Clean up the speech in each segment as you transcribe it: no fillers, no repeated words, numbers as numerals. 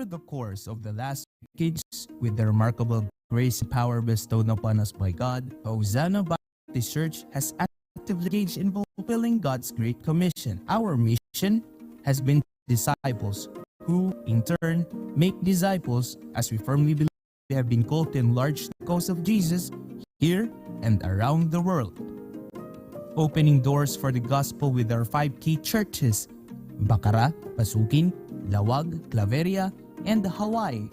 Over the course of the last decades, with the remarkable grace and power bestowed upon us by God, Hosanna Baptist Church has actively engaged in fulfilling God's Great Commission. Our mission has been disciples, who, in turn, make disciples, as we firmly believe we have been called to enlarge the cause of Jesus here and around the world. Opening doors for the gospel with our 5 key churches, Bacara, Pasukin, Lawag, Claveria, and Hawaii,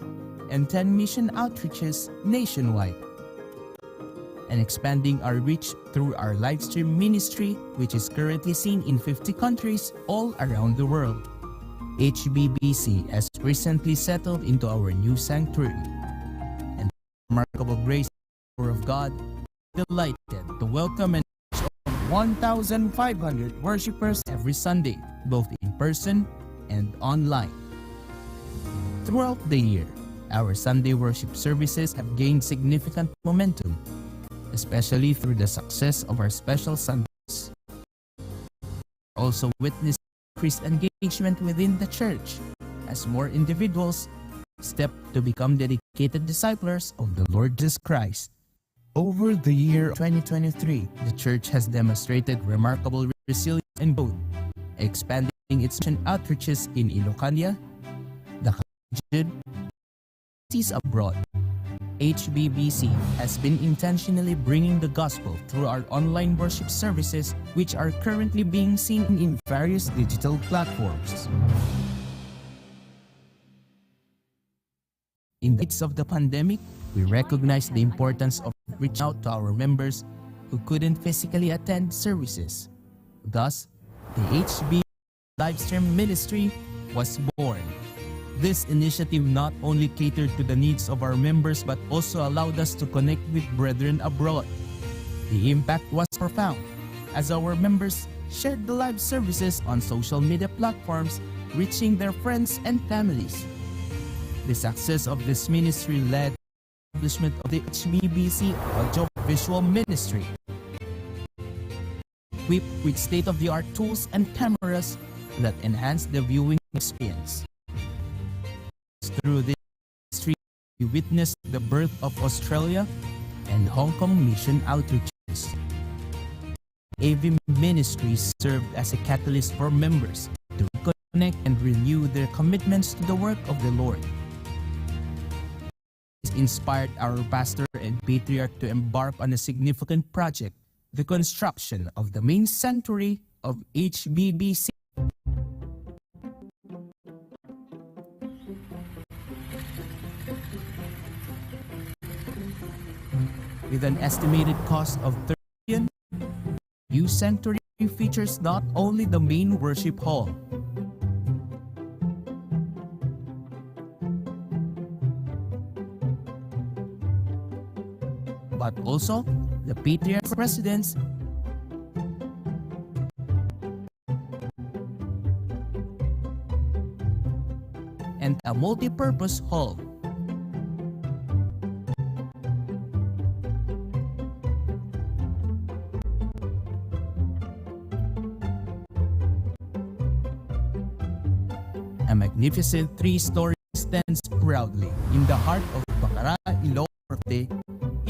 and 10 mission outreaches nationwide. And expanding our reach through our live stream ministry, which is currently seen in 50 countries all around the world. HBBC has recently settled into our new sanctuary, and by the remarkable grace and power of God, delighted to welcome and 1,500 worshipers every Sunday, both in person and online. Throughout the year, our Sunday worship services have gained significant momentum, especially through the success of our special Sundays. We also witnessed increased engagement within the church as more individuals step to become dedicated disciples of the Lord Jesus Christ. Over the year 2023, the church has demonstrated remarkable resilience and growth, expanding its mission outreaches in Ilocania, the region, and abroad. HBBC has been intentionally bringing the gospel through our online worship services, which are currently being seen in various digital platforms. In the midst of the pandemic, we recognize the importance of reaching out to our members who couldn't physically attend services. Thus, the HB Livestream Ministry was born. This initiative not only catered to the needs of our members but also allowed us to connect with brethren abroad. The impact was profound, as our members shared the live services on social media platforms, reaching their friends and families. The success of this ministry led to the establishment of the HBBC Audio-Visual Ministry, equipped with state-of-the-art tools and cameras that enhance the viewing experience. Through this ministry, we witnessed the birth of Australia and Hong Kong mission outreaches. AV Ministries served as a catalyst for members to reconnect and renew their commitments to the work of the Lord. This inspired our pastor and patriarch to embark on a significant project, the construction of the main sanctuary of HBBC. With an estimated cost of $30 million, new sanctuary features not only the main worship hall, but also the patriarch's residence and a multi-purpose hall. A magnificent 3-story stands proudly in the heart of Bacara, Ilocos,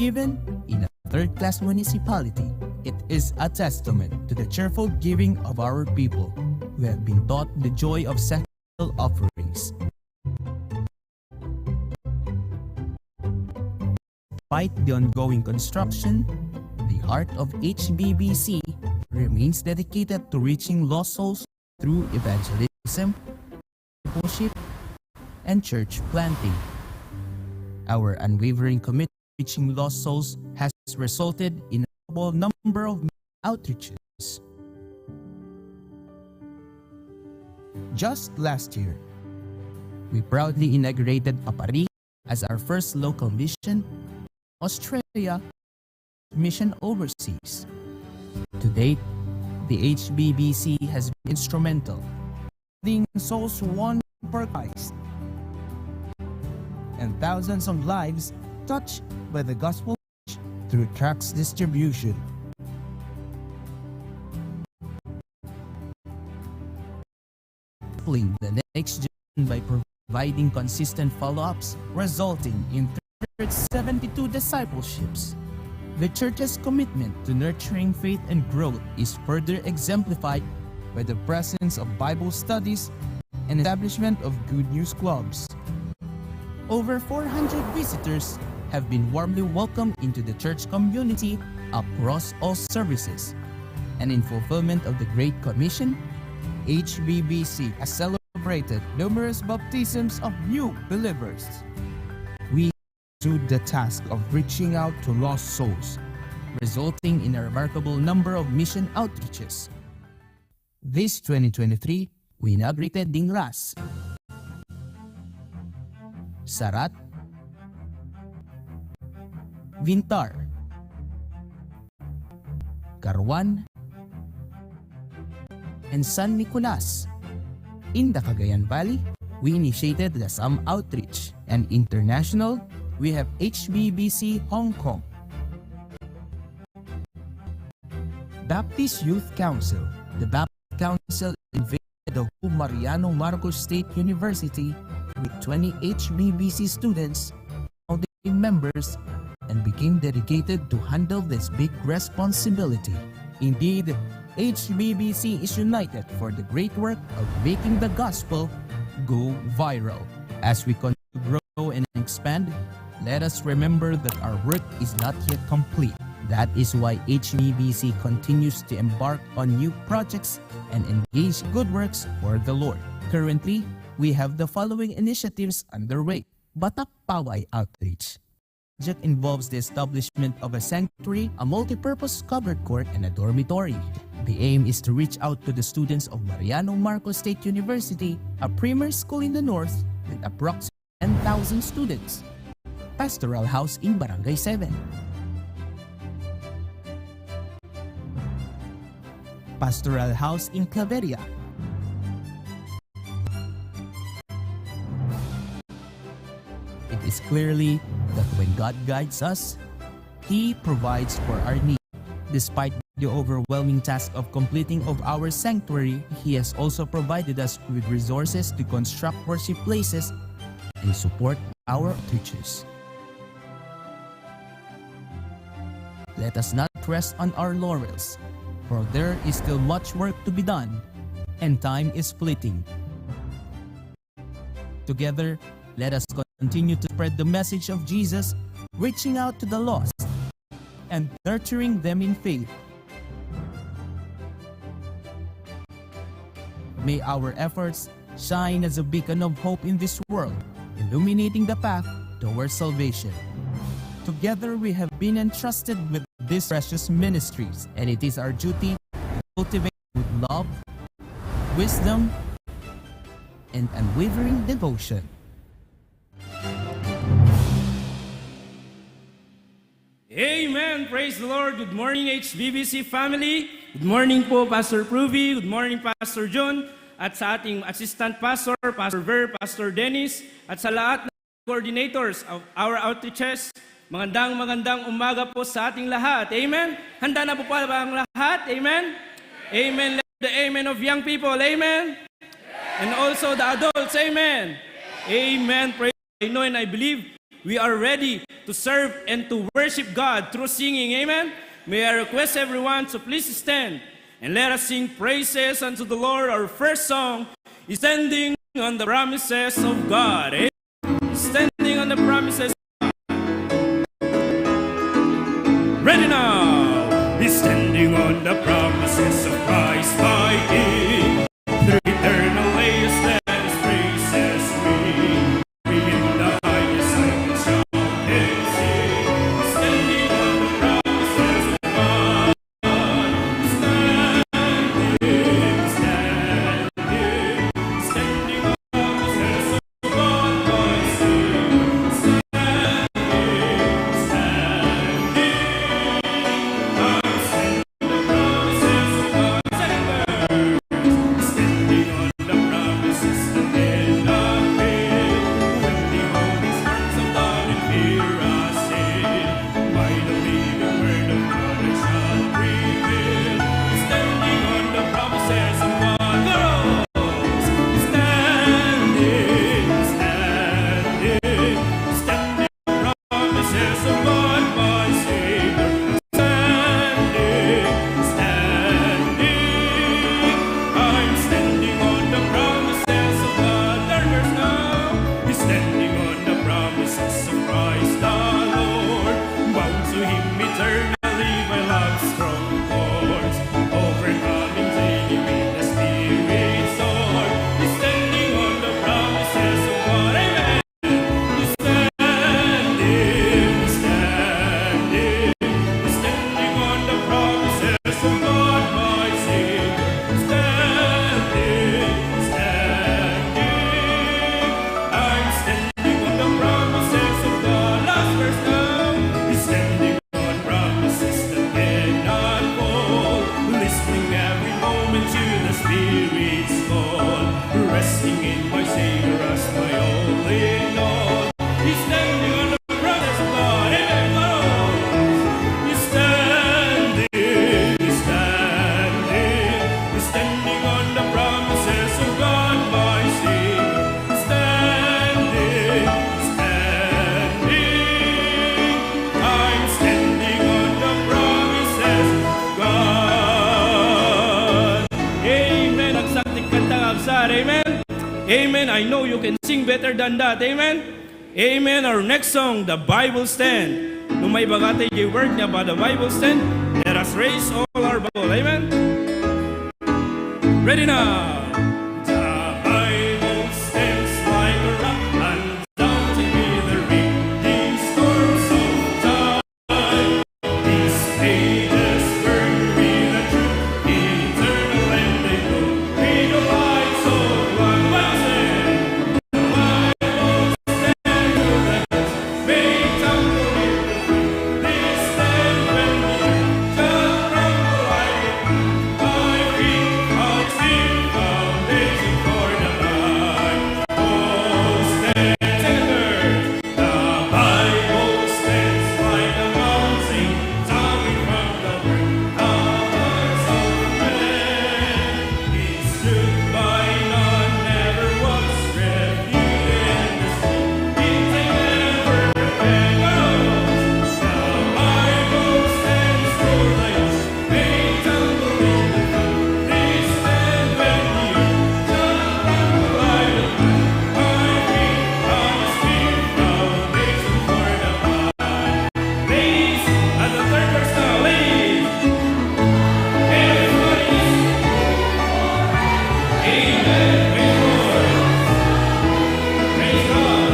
even in a third-class municipality. It is a testament to the cheerful giving of our people who have been taught the joy of sacrificial offerings. Despite the ongoing construction, the heart of HBBC remains dedicated to reaching lost souls through evangelism, worship, and church planting. Our unwavering commitment to reaching lost souls has resulted in a notable number of outreaches. Just last year, we proudly inaugurated Papari as our first local mission, Australia mission overseas. To date, the HBBC has been instrumental in souls won for Christ and thousands of lives touched by the gospel through tracts distribution. The next generation by providing providing consistent follow-ups, resulting in 72 discipleships. The church's commitment to nurturing faith and growth is further exemplified by the presence of Bible studies and establishment of Good News Clubs. Over 400 visitors have been warmly welcomed into the church community across all services. And in fulfillment of the Great Commission, HBBC has celebrated numerous baptisms of new believers. We pursued the task of reaching out to lost souls, resulting in a remarkable number of mission outreaches. This 2023, we inaugurated Dingras, Sarat, Vintar, Karuan, and San Nicolas. In the Cagayan Valley, we initiated the SAM Outreach, and international, we have HBBC Hong Kong. Baptist Youth Council. The Baptist Council invaded the Mariano Marcos State University with 20 HBBC students, founding members, and became dedicated to handle this big responsibility. Indeed, HBBC is united for the great work of making the gospel go viral. As we continue to grow and expand, let us remember that our work is not yet complete. That is why HBBC continues to embark on new projects and engage good works for the Lord. Currently, we have the following initiatives underway. Batak Paway Outreach. The project involves the establishment of a sanctuary, a multi-purpose covered court, and a dormitory. The aim is to reach out to the students of Mariano Marcos State University, a premier school in the north with approximately 10,000 students. Pastoral House in Barangay 7. Pastoral House in Claveria. It is clearly that when God guides us, He provides for our need. Despite the overwhelming task of completing of our sanctuary, He has also provided us with resources to construct worship places and support our outreaches. Let us not rest on our laurels, for there is still much work to be done, and time is fleeting. Together, let us continue to spread the message of Jesus, reaching out to the lost and nurturing them in faith. May our efforts shine as a beacon of hope in this world, illuminating the path towards salvation. Together, we have been entrusted with these precious ministries, and it is our duty to cultivate with love, wisdom, and unwavering devotion. Amen! Praise the Lord! Good morning, HBBC family! Good morning po, Pastor Pruvi. Good morning, Pastor John. At sa ating Assistant Pastor, Pastor Ver, Pastor Dennis. At sa lahat ng coordinators of our outreaches. Magandang umaga po sa ating lahat. Amen? Handa na po ba ang lahat? Amen? Amen. Let the amen of young people. Amen? And also the adults. Amen? Amen. Praise. I know and I believe we are ready to serve and to worship God through singing. Amen? May I request everyone to please stand and let us sing praises unto the Lord. Our first song is Standing on the Promises of God. Amen? Standing on the Promises of God. Ready now! He's standing on the promises of Christ my King. Through eternal ages that His praises ring. In the highest I can shout and sing. Standing on the promises of God. Standing on the promises of God, my King. spirit's call, resting in my Savior as my all in all. He's standing on the promise of God. Amen. He's standing, he's standing, he's standing on the promises of God, my Savior. He's standing, standing. I'm standing on the promises of God. Amen. Ang sakit kantang absar. Amen. Amen. I know you can sing better than that. Amen. Amen. Our next song, the Bible Stand. Nung may bagatay yung word niya ba, the Bible Stand, let us raise all our Bible. Amen. Ready now. The Bible stands like a rock, undoubting with the raging storms of time. These pages burn with the truth, eternal and they glow. Read the lights of one mountain. The Bible stands to the test, may tumble with the wind. They stand when the earth shall crumble like it. My feet are still foundation for the light. Oh, stand together. The Bible stands like a mountain, towering from the brink of hearts of men. He stood by none, never was refuted in the sea. He never fails. The Bible stands for the young, may tumble in the flood. They stand when the earth shall crumble like a pine. My feet on a steel foundation for the light. Ladies, at the third verse now, ladies. Everybody. Amen. Praise the Lord. Praise God.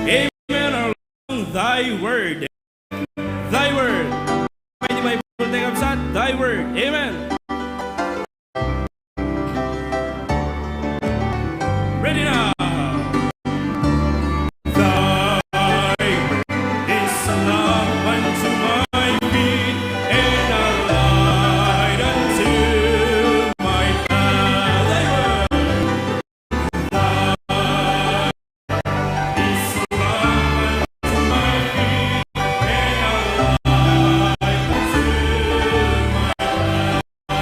Amen. Our long, thy word. Thy word. Pwede ba i-take up sa thy word? Amen. Ready now. Thy word is a lamp unto my feet and a light unto my path. Thy word is a lamp unto my feet and a light unto my path.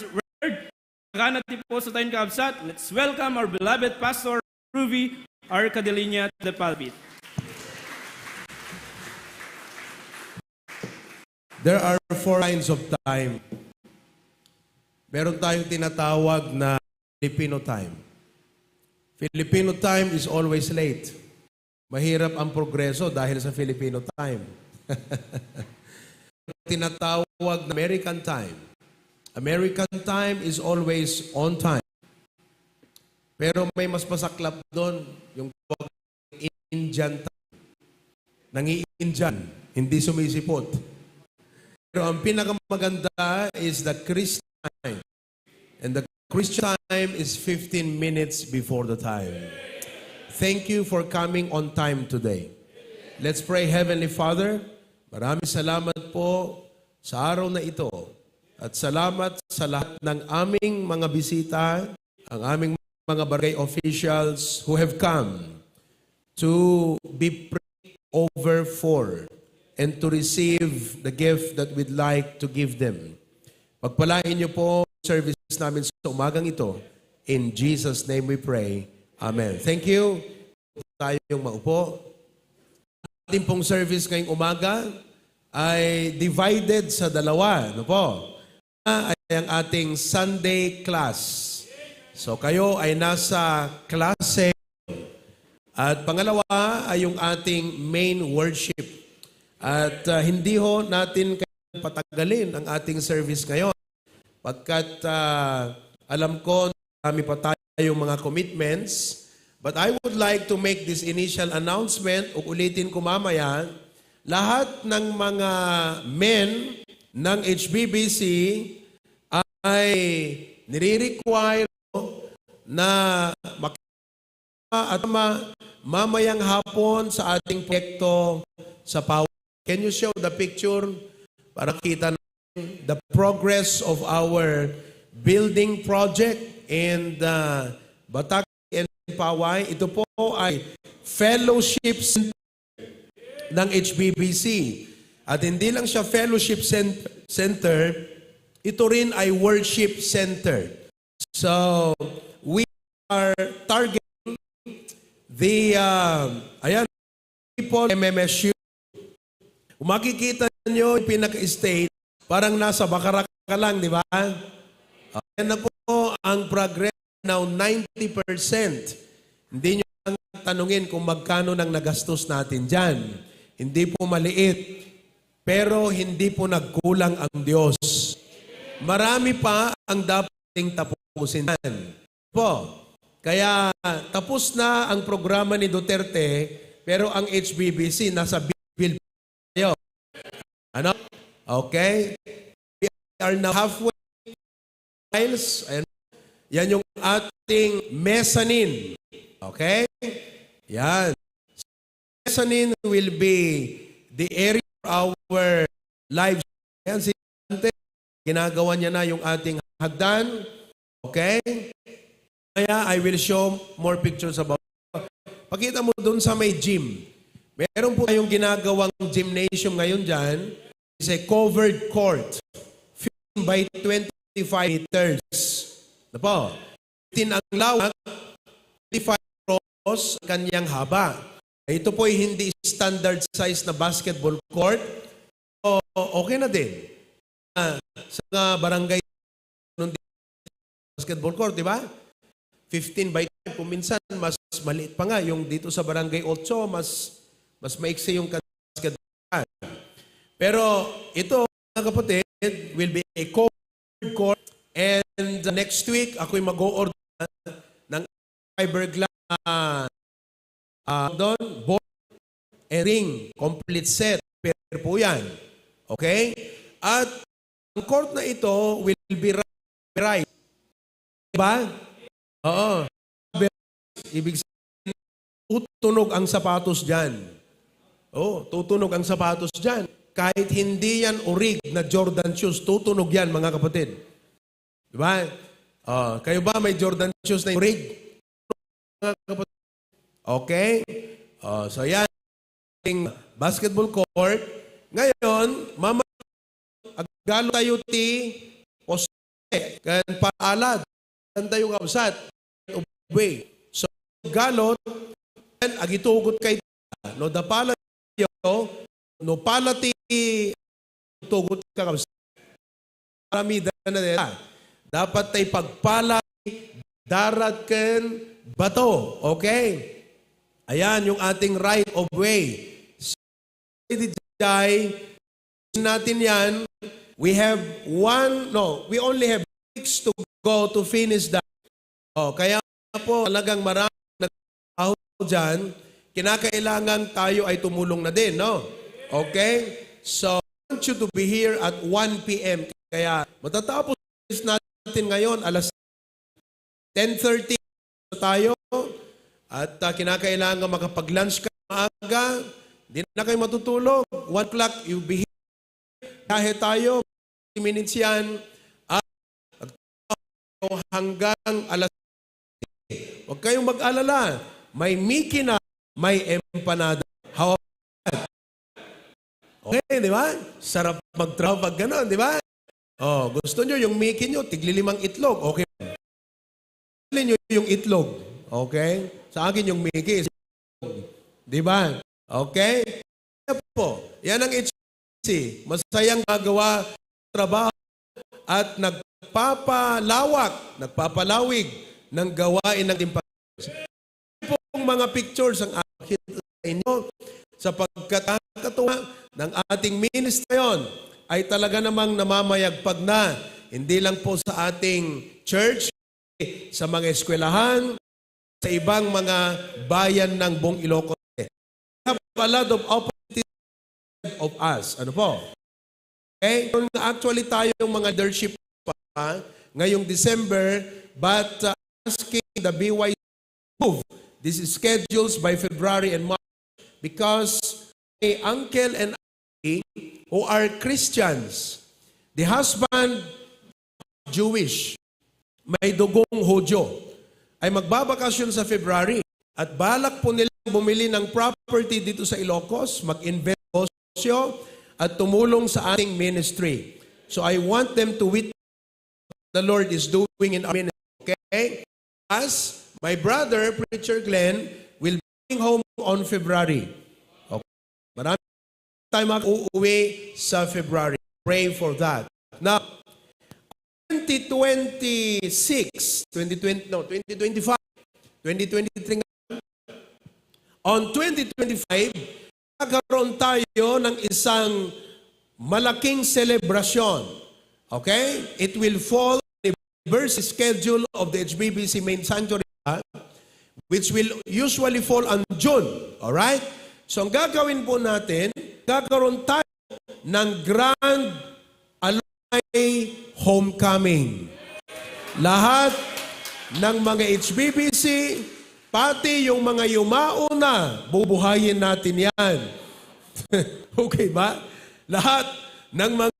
word. Naganati po sa tayong kaabsat. Let's welcome our beloved Pastor Ruby R. Cadelinia to the pulpit. There are 4 kinds of time. Meron tayong tinatawag na Filipino time. Filipino time is always late. Mahirap ang progreso dahil sa Filipino time. Tinatawag na American time. American time is always on time. Pero may mas masaklap doon, yung Indian time. Nangi-Indian, hindi sumisipot. Pero ang pinakamaganda is the Christian time. And the Christian time is 15 minutes before the time. Thank you for coming on time today. Let's pray. Heavenly Father, maraming salamat po sa araw na ito. At salamat sa lahat ng aming mga bisita, ang aming mga barangay officials who have come to be prayed over for and to receive the gift that we'd like to give them. Pagpalain niyo po ang service namin sa umagang ito. In Jesus' name we pray. Amen. Thank you. Tayong maupo. Ating pong service ngayong umaga ay divided sa dalawa. Ano po? Ay ang ating Sunday class. So kayo ay nasa klase. At pangalawa ay yung ating main worship. At hindi ho natin patagalin ang ating service ngayon. Pagkat alam ko kami pa tayong mga commitments. But I would like to make this initial announcement. Ulitin ko mamaya. Lahat ng mga men ng HBBC ay nire-require na at mamayang hapon sa ating proyekto sa Power. Can you show the picture para kita natin the progress of our building project in Batak and Paway? Ito po ay fellowship center ng HBBC. At hindi lang siya fellowship center, ito rin ay worship center. So, we are targeting the people MMSU. Kung makikita nyo yung pinaka-state, parang nasa Bacarac ka lang, di ba? Yan na po ang progress now, 90%. Hindi nyo lang tanungin kung magkano nang nagastos natin dyan. Hindi po maliit. Pero hindi po nagkulang ang Diyos. Marami pa ang dapat tapusin yan. Po, kaya tapos na ang programa ni Duterte, pero ang HBBC nasa bill tayo. Ano? Okay? We are now halfway miles. Yan yung ating mezzanine. Okay? Yan. Mezzanine will be the area of our lives. Yan si Dante. Ginagawa niya na yung ating hagdan. Okay? Kaya I will show more pictures about it. Pakita mo dun sa may gym. Meron po tayong ginagawang gymnasium ngayon dyan. It's a covered court. 15 by 25 meters. Ano po? 15 ang lawak, 25 across kanyang haba. Ito po ay hindi standard size na basketball court. So, okay na din. Sa barangay basketball court, di ba? 15 by 10. Kung minsan, mas maliit pa nga. Yung dito sa barangay 8, mas maiksi yung basketball. Pero ito, mga kapatid, will be a covered court. And next week, ako'y mag-o-order ng fiberglass board and ring. Complete set. Pair po yan. Okay? At ang court na ito will be right. Diba? Oo. Ibig sabihin, tutunog ang sapatos dyan. Oo, tutunog ang sapatos dyan. Kahit hindi yan orig na Jordan shoes, tutunog yan, mga kapatid. Diba? Kayo ba may Jordan shoes na orig? Mga kapatid. Okay? So yan, basketball court. Ngayon, agalo tayo post kan paalad, ganda yung kabsat, obey. So, galot, and agitugot kay no dapala yo, no palati tugot ka kabsat. Marami na nila. Dapat tay pagpalay, darat ken bato. Okay? Ayan yung ating right of way. So, natin yan, we only have 6 to go to finish that. Kaya po talagang maraming nagtrabaho dyan, kinakailangan tayo ay tumulong na din, no? Okay? So, I want you to be here at 1 p.m. Kaya matatapos natin ngayon, alas 10:30 tayo, at kinakailangan makapag-lunch ka maaga, di na kayo matutulog. 1 o'clock, you'll be here. Kahit tayo, 10 minutes yan, at hanggang alas 10. Huwag kayong mag-alala. May Mickey na, may empanada. How about that? Okay, di ba? Sarap mag-travel pag gano'n, di ba? Gusto nyo yung Mickey nyo, tigli-5 itlog. Okay. Tigli nyo yung itlog. Okay? Sa akin yung Mickey. Di ba? Okay? Yan po. Yan ang masayang magawa trabaho at nagpapalawig ng gawain ng timpalay. Pong mga pictures ang akin sa inyo sapagkat katuwa ng ating ministryon ay talaga namang namamayagpag na hindi lang po sa ating church, sa mga eskwelahan, sa ibang mga bayan ng buong Ilocos. We have a lot of opportunities of us. Ano po? Okay? Actually tayo yung mga leadership pa ngayong December, but asking the BYC to move these schedules by February and March because my uncle and auntie who are Christians, the husband Jewish, may dugong Hudyo, ay magbabakasyon sa February at balak po nilang bumili ng property dito sa Ilocos, mag-invest at tumulong sa ating ministry. So I want them to witness what the Lord is doing in our ministry. Okay? As my brother, Preacher Glenn, will be home on February. Okay? Marami tayo mag-uuwi sa February. Pray for that. Now, 2025, 2023 on 2025, nagkaroon tayo ng isang malaking celebration. Okay? It will fall in the birth schedule of the HBBC Main Sanctuary, which will usually fall on June. Alright? So, ang gagawin po natin, gagkaroon tayo ng Grand Alumni Homecoming. Lahat ng mga HBBC, pati yung mga yumauna, bubuhayin natin yan. Okay ba? Lahat ng mga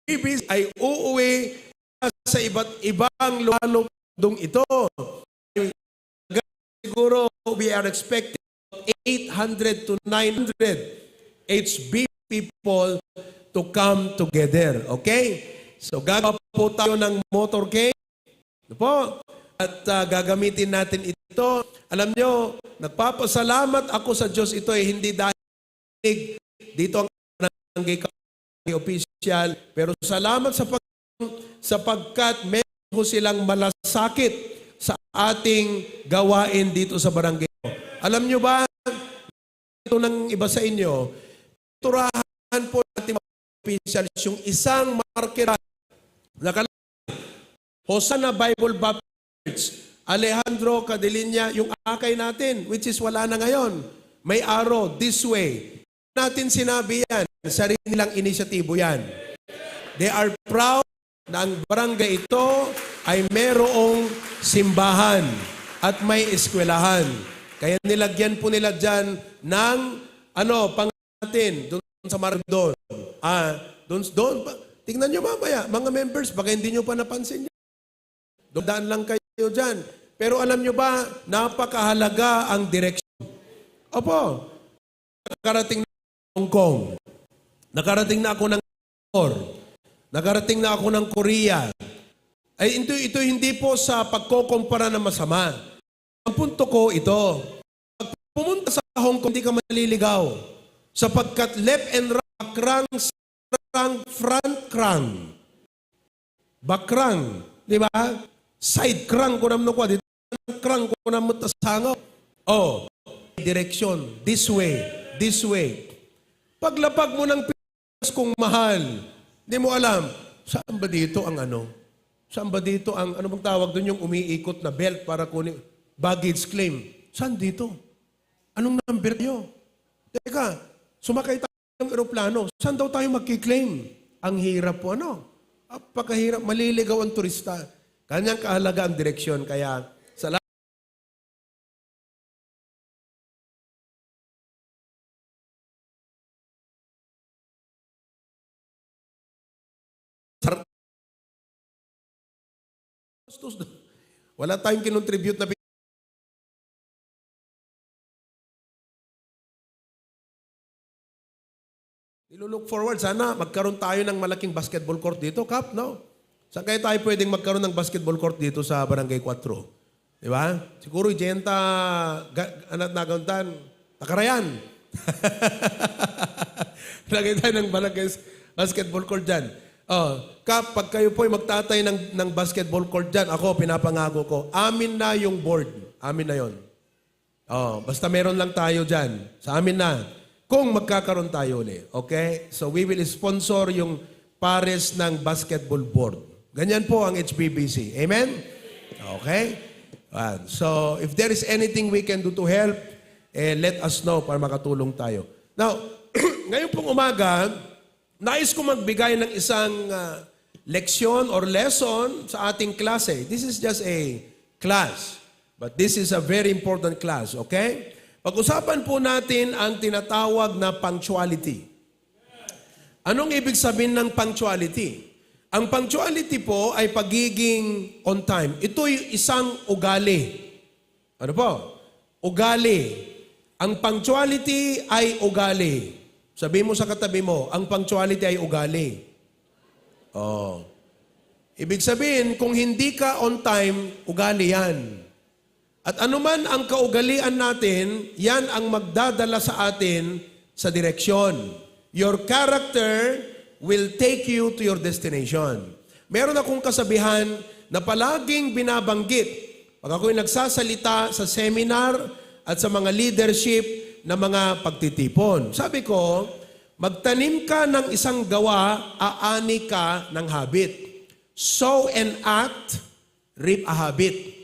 HBBC ay uuwi sa iba't ibang lumalong ito. Siguro we are expecting 800 to 900 HB people to come together. Okay? So gagawa po tayo ng motorcade. Po? At gagamitin natin ito. Alam nyo, nagpapasalamat ako sa Diyos ito hindi dahil dito ang barangay official, pero salamat sapagkat meron silang malasakit sa ating gawain dito sa barangay. Alam nyo ba, ito ng iba sa inyo, turahan po natin mga officials yung isang marker nakalagay, Hosanna Bible Baptist, Alejandro Cadelinya, yung akay natin, which is wala na ngayon. May arrow, this way. Natin sinabi yan, sarili nilang inisyatibo yan. They are proud na ang barangay ito ay merong simbahan at may eskwelahan. Kaya nilagyan po nila dyan ng, pangatin, doon sa Maradon. Doon, tingnan nyo mamaya, mga members, baka hindi nyo pa napansin nyo. Daan lang kayo dyan. Pero alam nyo ba, napakahalaga ang direksyon. Opo, nakarating na Hong Kong. Nakarating na ako ng Singapore. Nakarating na ako ng Korea. Ay, ito hindi po sa pagkokompara ng masama. Ang punto ko ito, pag pumunta sa Hong Kong, hindi ka maliligaw. Sapagkat left and right, bakrang, front krang. Bakrang, di ba? Side krang ko naman ko, dito krang ko naman tasangaw. Oh, direction, this way, this way. Paglapag mo ng Pinas kung mahal, hindi mo alam, saan ba dito ang ano? Saan ba dito ang, ano bang tawag doon yung umiikot na belt para kunin, baggage claim? Saan dito? Anong number nyo? Teka, sumakay tayo ng aeroplano. Saan daw tayo magkiklaim? Ang hirap po, ano? Apakahirap, maliligaw ang turista. Kanyang kahalaga ang direksyon. Kaya, sa wala tayong kinontribute na look forward, sana magkaroon tayo ng malaking basketball court dito, Kap, no? Saan kaya tayo pwedeng magkaroon ng basketball court dito sa Barangay 4? Di ba? Siguro, Jenta, nagantan, Takarayan. Lagay tayo ng barangay basketball court dyan. Oh, Kap, pag kayo po ay magtatay ng basketball court dyan, ako, pinapangako ko, amin na yung board. Amin na yon. Oh, basta meron lang tayo dyan. Sa amin na. Kung magkakaroon tayo ulit. Okay? So we will sponsor yung pares ng basketball board. Ganyan po ang HBBC. Amen? Okay? So if there is anything we can do to help, let us know para makatulong tayo. Now, ngayon pong umaga, nais ko magbigay ng isang leksyon or lesson sa ating klase. This is just a class. But this is a very important class. Okay? Pag-usapan po natin ang tinatawag na punctuality. Anong ibig sabihin ng punctuality? Ang punctuality po ay pagiging on time. Ito'y isang ugali. Ano po? Ugali. Ang punctuality ay ugali. Sabihin mo sa katabi mo, ang punctuality ay ugali. Oh. Ibig sabihin, kung hindi ka on time, ugali yan. At anuman ang kaugalian natin, yan ang magdadala sa atin sa direksyon. Your character will take you to your destination. Meron akong kasabihan na palaging binabanggit pag ako'y nagsasalita sa seminar at sa mga leadership na mga pagtitipon. Sabi ko, magtanim ka ng isang gawa, aani ka ng habit. Sow and act, reap a habit.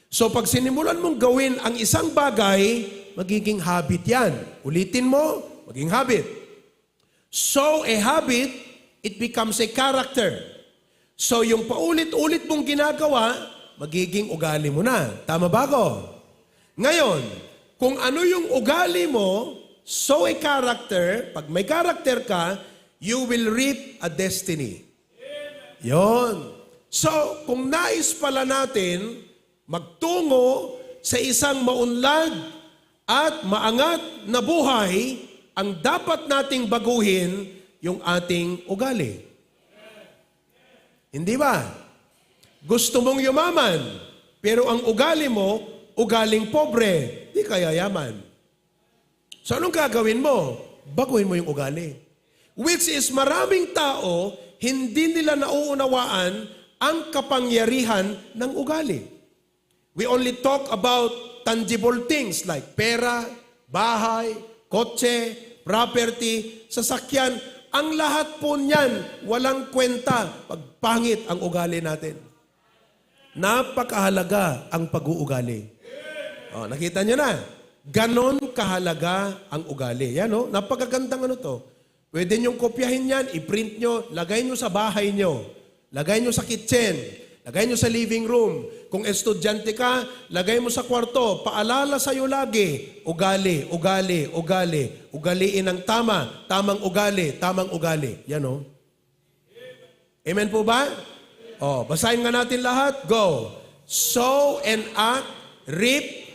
So pag sinimulan mong gawin ang isang bagay, magiging habit yan. Ulitin mo, maging habit. So a habit, it becomes a character. So yung paulit-ulit mong ginagawa, magiging ugali mo na. Tama ba ako? Ngayon, kung ano yung ugali mo, so a character, pag may character ka, you will reap a destiny. Yon. So, kung nais pala natin magtungo sa isang maunlad at maangat na buhay, ang dapat nating baguhin yung ating ugali. Hindi ba? Gusto mong yumaman, pero ang ugali mo, ugaling pobre, di kaya yaman. So anong gagawin mo? Baguhin mo yung ugali. Which is maraming tao, hindi nila nauunawaan ang kapangyarihan ng ugali. We only talk about tangible things like pera, bahay, kotse, property, sasakyan. Ang lahat po niyan, walang kwenta pag pangit ang ugali natin. Napakahalaga ang pag-uugali. Oh, nakita niyo na? Ganon kahalaga ang ugali. Yan o, napakagandang ano to. Pwede niyong kopyahin yan, i-print nyo, lagay nyo sa bahay nyo, lagay nyo sa kitchen, lagay nyo sa living room. Kung estudyante ka, lagay mo sa kwarto. Paalala sa'yo lagi, ugali, ugali, ugali. Ugaliin ang tama, tamang ugali, tamang ugali. Yan o. Amen po ba? O, basahin nga natin lahat. Go. Sow and act, reap.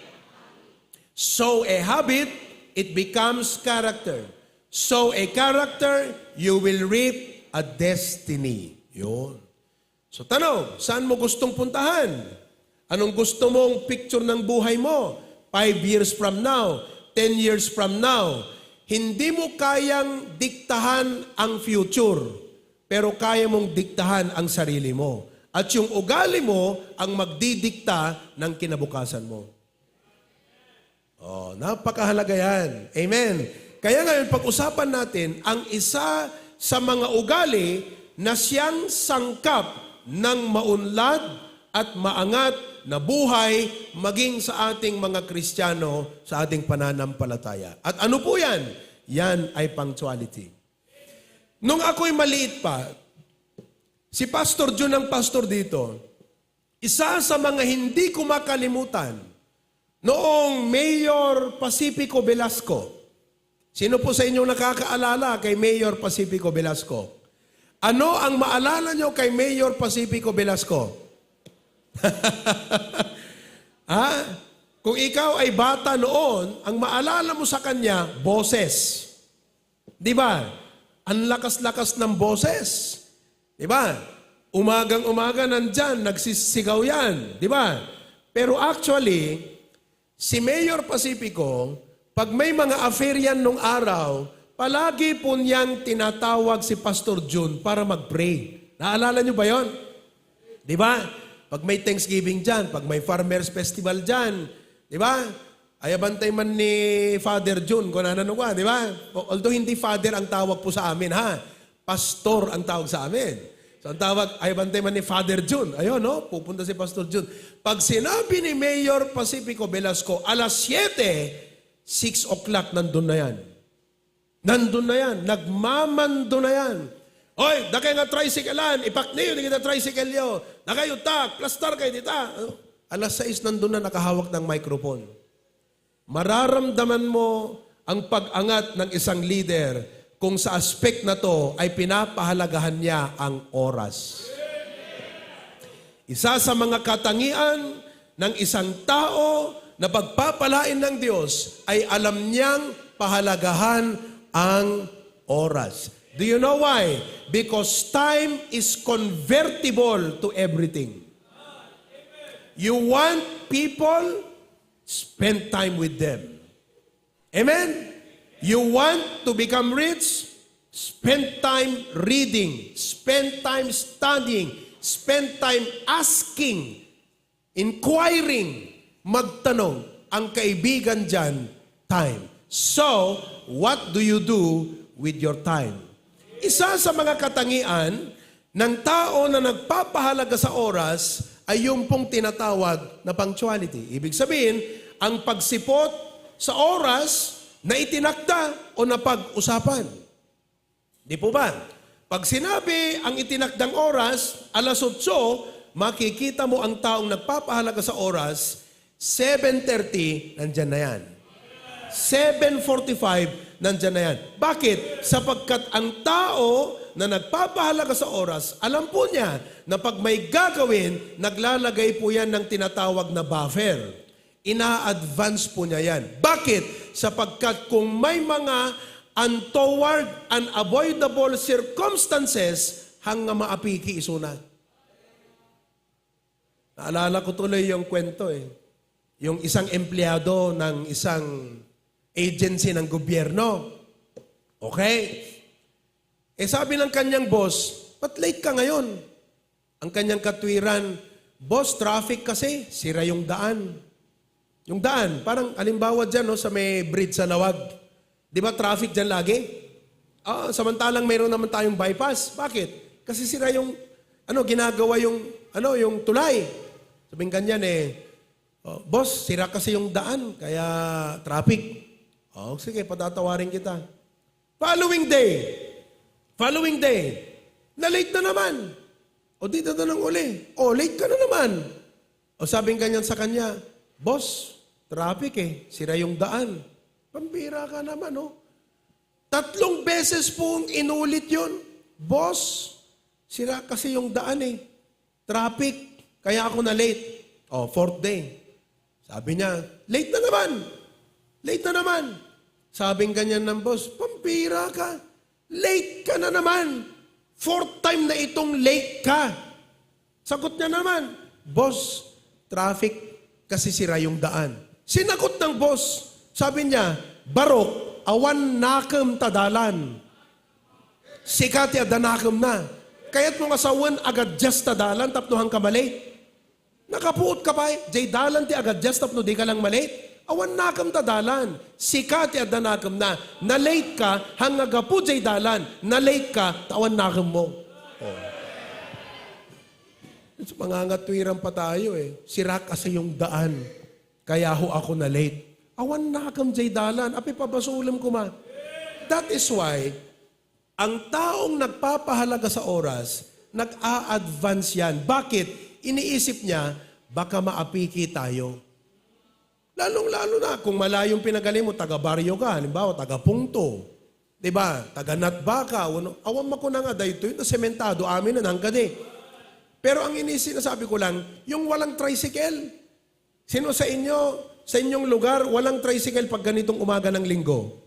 Sow a habit, it becomes character. Sow a character, you will reap a destiny. Yun. So tanong, saan mo gustong puntahan? Anong gusto mong picture ng buhay mo? 5 years from now, 10 years from now. Hindi mo kayang diktahan ang future, pero kaya mong diktahan ang sarili mo. At yung ugali mo ang magdidikta ng kinabukasan mo. Oh, napakahalaga yan. Amen. Kaya ngayon, pag-usapan natin ang isa sa mga ugali na siyang sangkap ng maunlad at maangat na buhay maging sa ating mga Kristiyano sa ating pananampalataya. At ano po yan? Yan ay punctuality. Nung ako'y maliit pa, si Pastor Jun ang pastor dito, isa sa mga hindi ko makalimutan, noong Mayor Pacifico Velasco. Sino po sa inyong nakakaalala kay Mayor Pacifico Velasco? Ano ang maalala nyo kay Mayor Pacifico Velasco? Ha? Kung ikaw ay bata noon, ang maalala mo sa kanya, boses. Di ba? Ang lakas-lakas ng boses. Di ba? Umagang-umaga nandyan, nagsisigaw yan. Di ba? Pero actually, si Mayor Pacifico, pag may mga affair yan nung araw, palagi po niyang tinatawag si Pastor Jun para mag-pray. Naalala niyo ba yon? Di ba? Pag may Thanksgiving dyan, pag may Farmers Festival dyan, di ba? Ay abantay man ni Father Jun, kung ano ka, di ba? Although hindi Father ang tawag po sa amin, ha? Pastor ang tawag sa amin. So ang tawag, ay abantay man ni Father Jun. Ayun, no? Pupunta si Pastor Jun. Pag sinabi ni Mayor Pacifico Velasco, alas 7, 6 o'clock, nandun na yan. Nandun na yan. Nagmamando na yan. Oy, dakay nga tricyclean, ipakniyo, di kita tricycle yo. Dakay utak, plastar kayo dita. Alas 6 nandun na nakahawak ng microphone. Mararamdaman mo ang pag-angat ng isang leader kung sa aspect na to ay pinapahalagahan niya ang oras. Isa sa mga katangian ng isang tao na pagpapalain ng Diyos ay alam niyang pahalagahan ang oras. Do you know why? Because time is convertible to everything. You want people, spend time with them. Amen? You want to become rich, spend time reading, spend time studying, spend time asking, inquiring, magtanong. Ang kaibigan dyan, time. So, what do you do with your time? Isa sa mga katangian ng tao na nagpapahalaga sa oras ay yung pong tinatawag na punctuality. Ibig sabihin, ang pagsipot sa oras na itinakda o napag-usapan. Di po ba? Pag sinabi ang itinakdang oras, alas 8, makikita mo ang taong nagpapahalaga sa oras, 7:30, nandyan na yan. 7:45, nandyan na yan. Bakit? Sapagkat ang tao na nagpapahalaga sa oras, alam po niya na pag may gagawin, naglalagay po yan ng tinatawag na buffer. Ina-advance po niya yan. Bakit? Sapagkat kung may mga untoward, unavoidable circumstances, hanggang maapiki isuna. Naalala ko tuloy yung kwento eh. Yung isang empleyado ng isang agency ng gobyerno. Okay? Eh sabi ng kanyang boss, ba't late ka ngayon? Ang kanyang katwiran, boss, traffic kasi, sira yung daan. Yung daan, parang alimbawa dyan no, sa may bridge sa Lawag. Di ba traffic dyan lagi? Samantalang mayroon naman tayong bypass. Bakit? Kasi sira yung, ginagawa yung tulay. Sabing kanyan boss, sira kasi yung daan, kaya traffic. Sige, patatawarin kita. Following day, na-late na naman. Dito na lang uli. Late ka na naman. Sabing kanyan sa kanya, boss, traffic sira yung daan. Pambira ka naman, 3 beses pong inulit yun. Boss, sira kasi yung daan Traffic, kaya ako na late. 4th day. Sabi niya, late na naman. Sabing ganyan ng boss, pampira ka. Late ka na naman. 4th time na itong late ka. Sagot niya naman, boss, traffic kasi sira yung daan. Sinagot ng boss, sabi niya, Barok, awan nakam tadalan. Sikat ya danakam na. Kaya't mga sawan agad just tadalan tapno hang kamalate. Nakapuot ka pa jay dalan ti agad just tapno di ka lang malate. Awan nakam tadalan. Sikat ya danakam na. Na-late ka hang agapu jay dalan. Na-late ka, tawan nakam mo. Mangangatwiran pa tayo eh. Sira kasi yung daan. Kaya ho ako na late. Awan nakam jay dalan. Api pabasulam ko ma. That is why, ang taong nagpapahalaga sa oras, nag-a-advance yan. Bakit? Iniisip niya, baka maapiki tayo. Lalong-lalo na, kung malayong pinagaling mo, taga-baryo ka, halimbawa, taga-pungto. Diba? Taga-natbaka. Awan mo ko na nga dahito, yung sementado, amin na hanggang Pero ang sinasabi ko lang, yung walang tricycle. Sino sa inyong lugar, walang tricycle pag ganitong umaga ng linggo?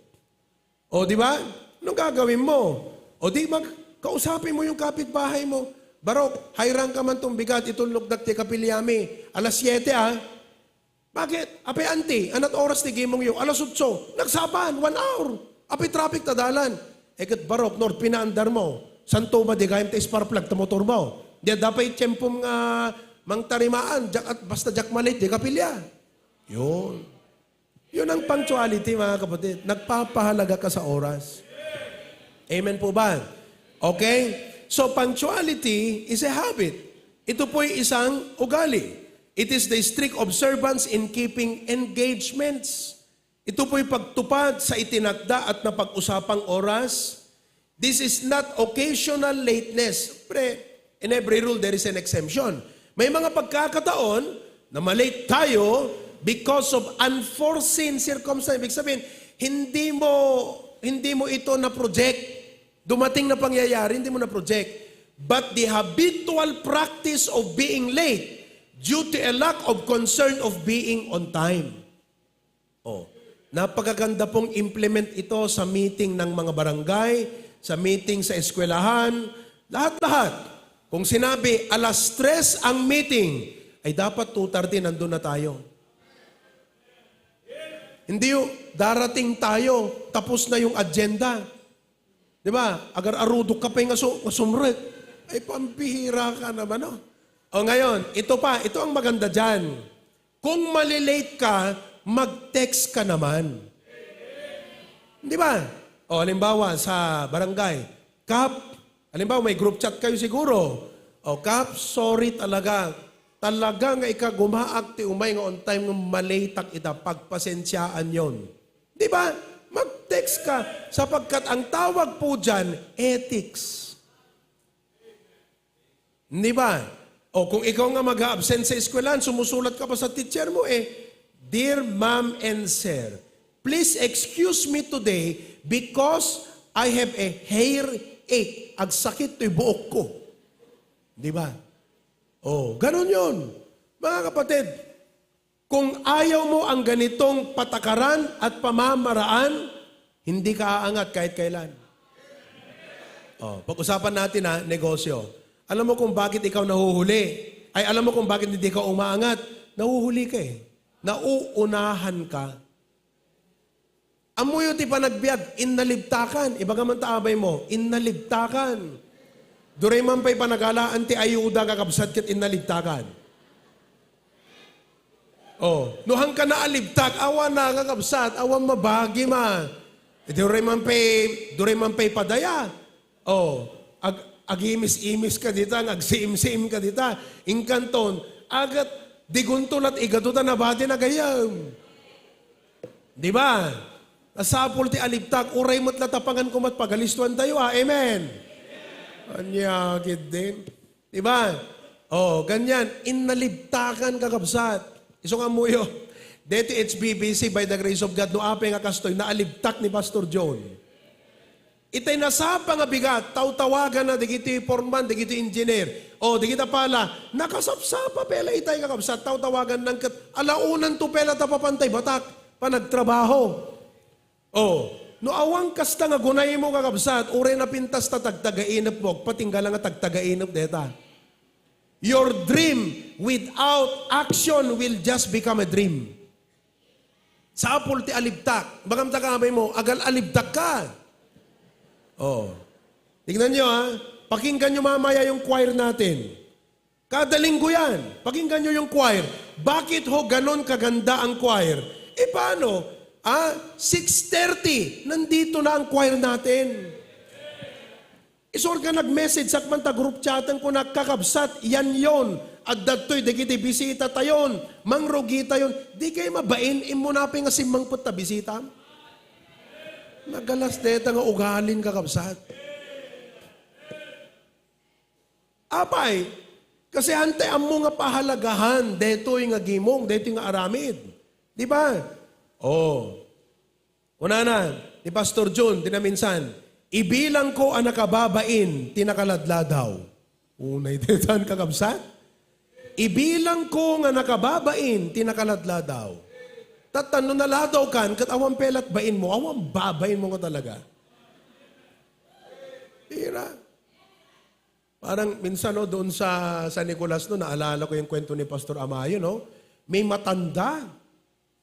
O, di ba? Anong gagawin mo? O, di ba, kausapin mo yung kapitbahay mo. Barok, hayrang ka man tong bigat, itong lugdak ti kapilyami. Alas 7 Bakit? Ape anti, anat oras ti gimong yung alas 8. Nagsapan, 1 hour. Ape traffic tadalan. Eket barok, Nord, pinaandar mo. Santo ba di gayam ti spark plug ta motor mo? Di dapat tiyempong mang tarimaan, at basta jak malit, di kapilya. Yun. Yun ang punctuality, mga kapatid. Nagpapahalaga ka sa oras. Amen po ba? Okay? So, punctuality is a habit. Ito po'y isang ugali. It is the strict observance in keeping engagements. Ito po'y pagtupad sa itinakda at napag-usapang oras. This is not occasional lateness. Pre, in every rule, there is an exemption. May mga pagkakataon na malate tayo because of unforeseen circumstances. Ibig sabihin, hindi mo ito na-project. Dumating na pangyayari, hindi mo na-project. But the habitual practice of being late due to a lack of concern of being on time. Napakaganda pong implement ito sa meeting ng mga barangay, sa meeting sa eskwelahan, lahat-lahat. Kung sinabi, alas 3 ang meeting, ay dapat 2:30 nandun na tayo. Hindi yung darating tayo, tapos na yung agenda. Di ba? Agar arudok ka pa yung sumret. Ay, pampihira ka naman, no? O ngayon, ito ang maganda dyan. Kung malilate ka, mag-text ka naman. Di ba? O, halimbawa, sa barangay, Kap, halimbawa, may group chat kayo siguro. O, Kap, sorry talaga. Talaga nga ika gumaak ti umay nga on time ng malaytak ita, pagpasensyaan yon. Di ba? Mag-text ka sapagkat ang tawag po dyan, ethics. Di ba? O kung ikaw nga mag-absent sa eskwelahan, sumusulat ka pa sa teacher mo Dear Ma'am and Sir, please excuse me today because I have a hairache. Agsakit to'y buok ko. Di ba? Ganun yun. Mga kapatid, kung ayaw mo ang ganitong patakaran at pamamaraan, hindi ka aangat kahit kailan. Pag-usapan natin negosyo. Alam mo kung bakit ikaw nahuhuli? Ay, alam mo kung bakit hindi ka umaangat? Nahuhuli ka Nauunahan ka. Amoy ti panagbiag, innalibtakan. Iba man taabay mo, innalibtakan. Duray man pa'y panagalaan ti ayuda kakabsat kit innalibtakan. Nuhang ka na alibtak, awan na kakabsat, awan mabagi ma. Duray man pa'y padaya. Agimis-imis ka dita, agsiim-siim ka dita. Inkanton, agat digunton at igatutan na bati na gayam. Di ba? Asapul ti alibtak, uray mo't latapangan ko mat pagalistuan tayo Amen. Anyagid din. Diba? Ganyan. Innalibtakan kakabsat. Isong amuyo. Dito HBBC, by the grace of God, no apay nga kastoy, naalibtak ni Pastor John. Itay nasapa nga bigat, tawagan na, digiti foreman, digiti engineer. Digita pala, nakasapsapa pela itay kakabsat, tawagan ng alaunan to pela tapapantay, batak, panagtrabaho. No awang kasta nga gunay mo kakabsat, uray na pintas ta tagtagainap mo, patinggalang nga tagtagainap deta. Your dream without action will just become a dream. Sa apol ti alibtak. Bagam takamay mo, agal alibtak ka. Oh. Tingnan nyo pakinggan nyo mamaya yung choir natin. Kada linggo yan. Pakinggan nyo yung choir. Bakit ho ganon kaganda ang choir? Paano? 6:30, nandito na ang choir natin. Isor ka nag-message sa kmanta group chatan ko nakakabsat, yan yon. At dato'y dagiti bisita tayon, mangrugi tayon. Di kayo mabain, imunapi nga simang put na bisita. Nagalas deta nga ugalin kakabsat. Apay, kasi hante ang mga pahalagahan, deto'y nga gimong, deto'y nga aramid. Di ba? Una na, ni Pastor John, dinaminsan, ibilang ko ang nakababain, tinakaladla daw. Unay detan kakabsat. Ibilang ko nga nakababain, tinakaladla daw. Tatano na ladaw kan, kat awang pelat bain mo, awang babain mo ka talaga. Tira. Parang minsan doon sa Nicolas naalala ko yung kwento ni Pastor Amayo, may matanda.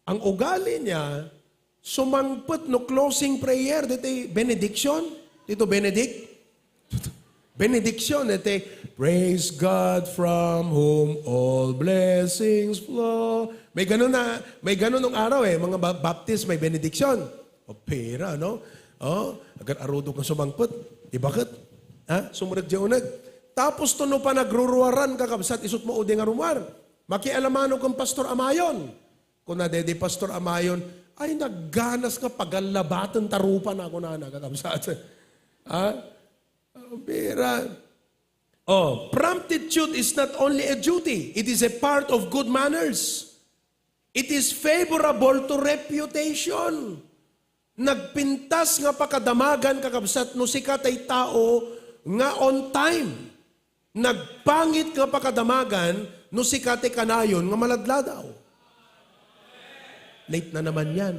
Ang ugali niya, sumangpot no closing prayer, dito benediction. Dito benedict. Benediction, dito praise God from whom all blessings flow. May ganun nung araw mga baptist may benediction. O pera, agad arudo kang sumangpot. Bakit? Sumunod di unag. Tapos tuno pa nagruruwaran kakabsat, isut mo udi nga rumar. Makialamano kang Pastor Amayon. Kung nadede Pastor Amayon, ay nagganas nga pagalabatan tarupan ako na kakabsat. Pera. Promptitude is not only a duty, it is a part of good manners. It is favorable to reputation. Nagpintas nga pakadamagan kakabsat no sikat ay tao nga on time. Nagpangit nga pakadamagan no sikat ay kanayon nga maladla daw. Late na naman yan.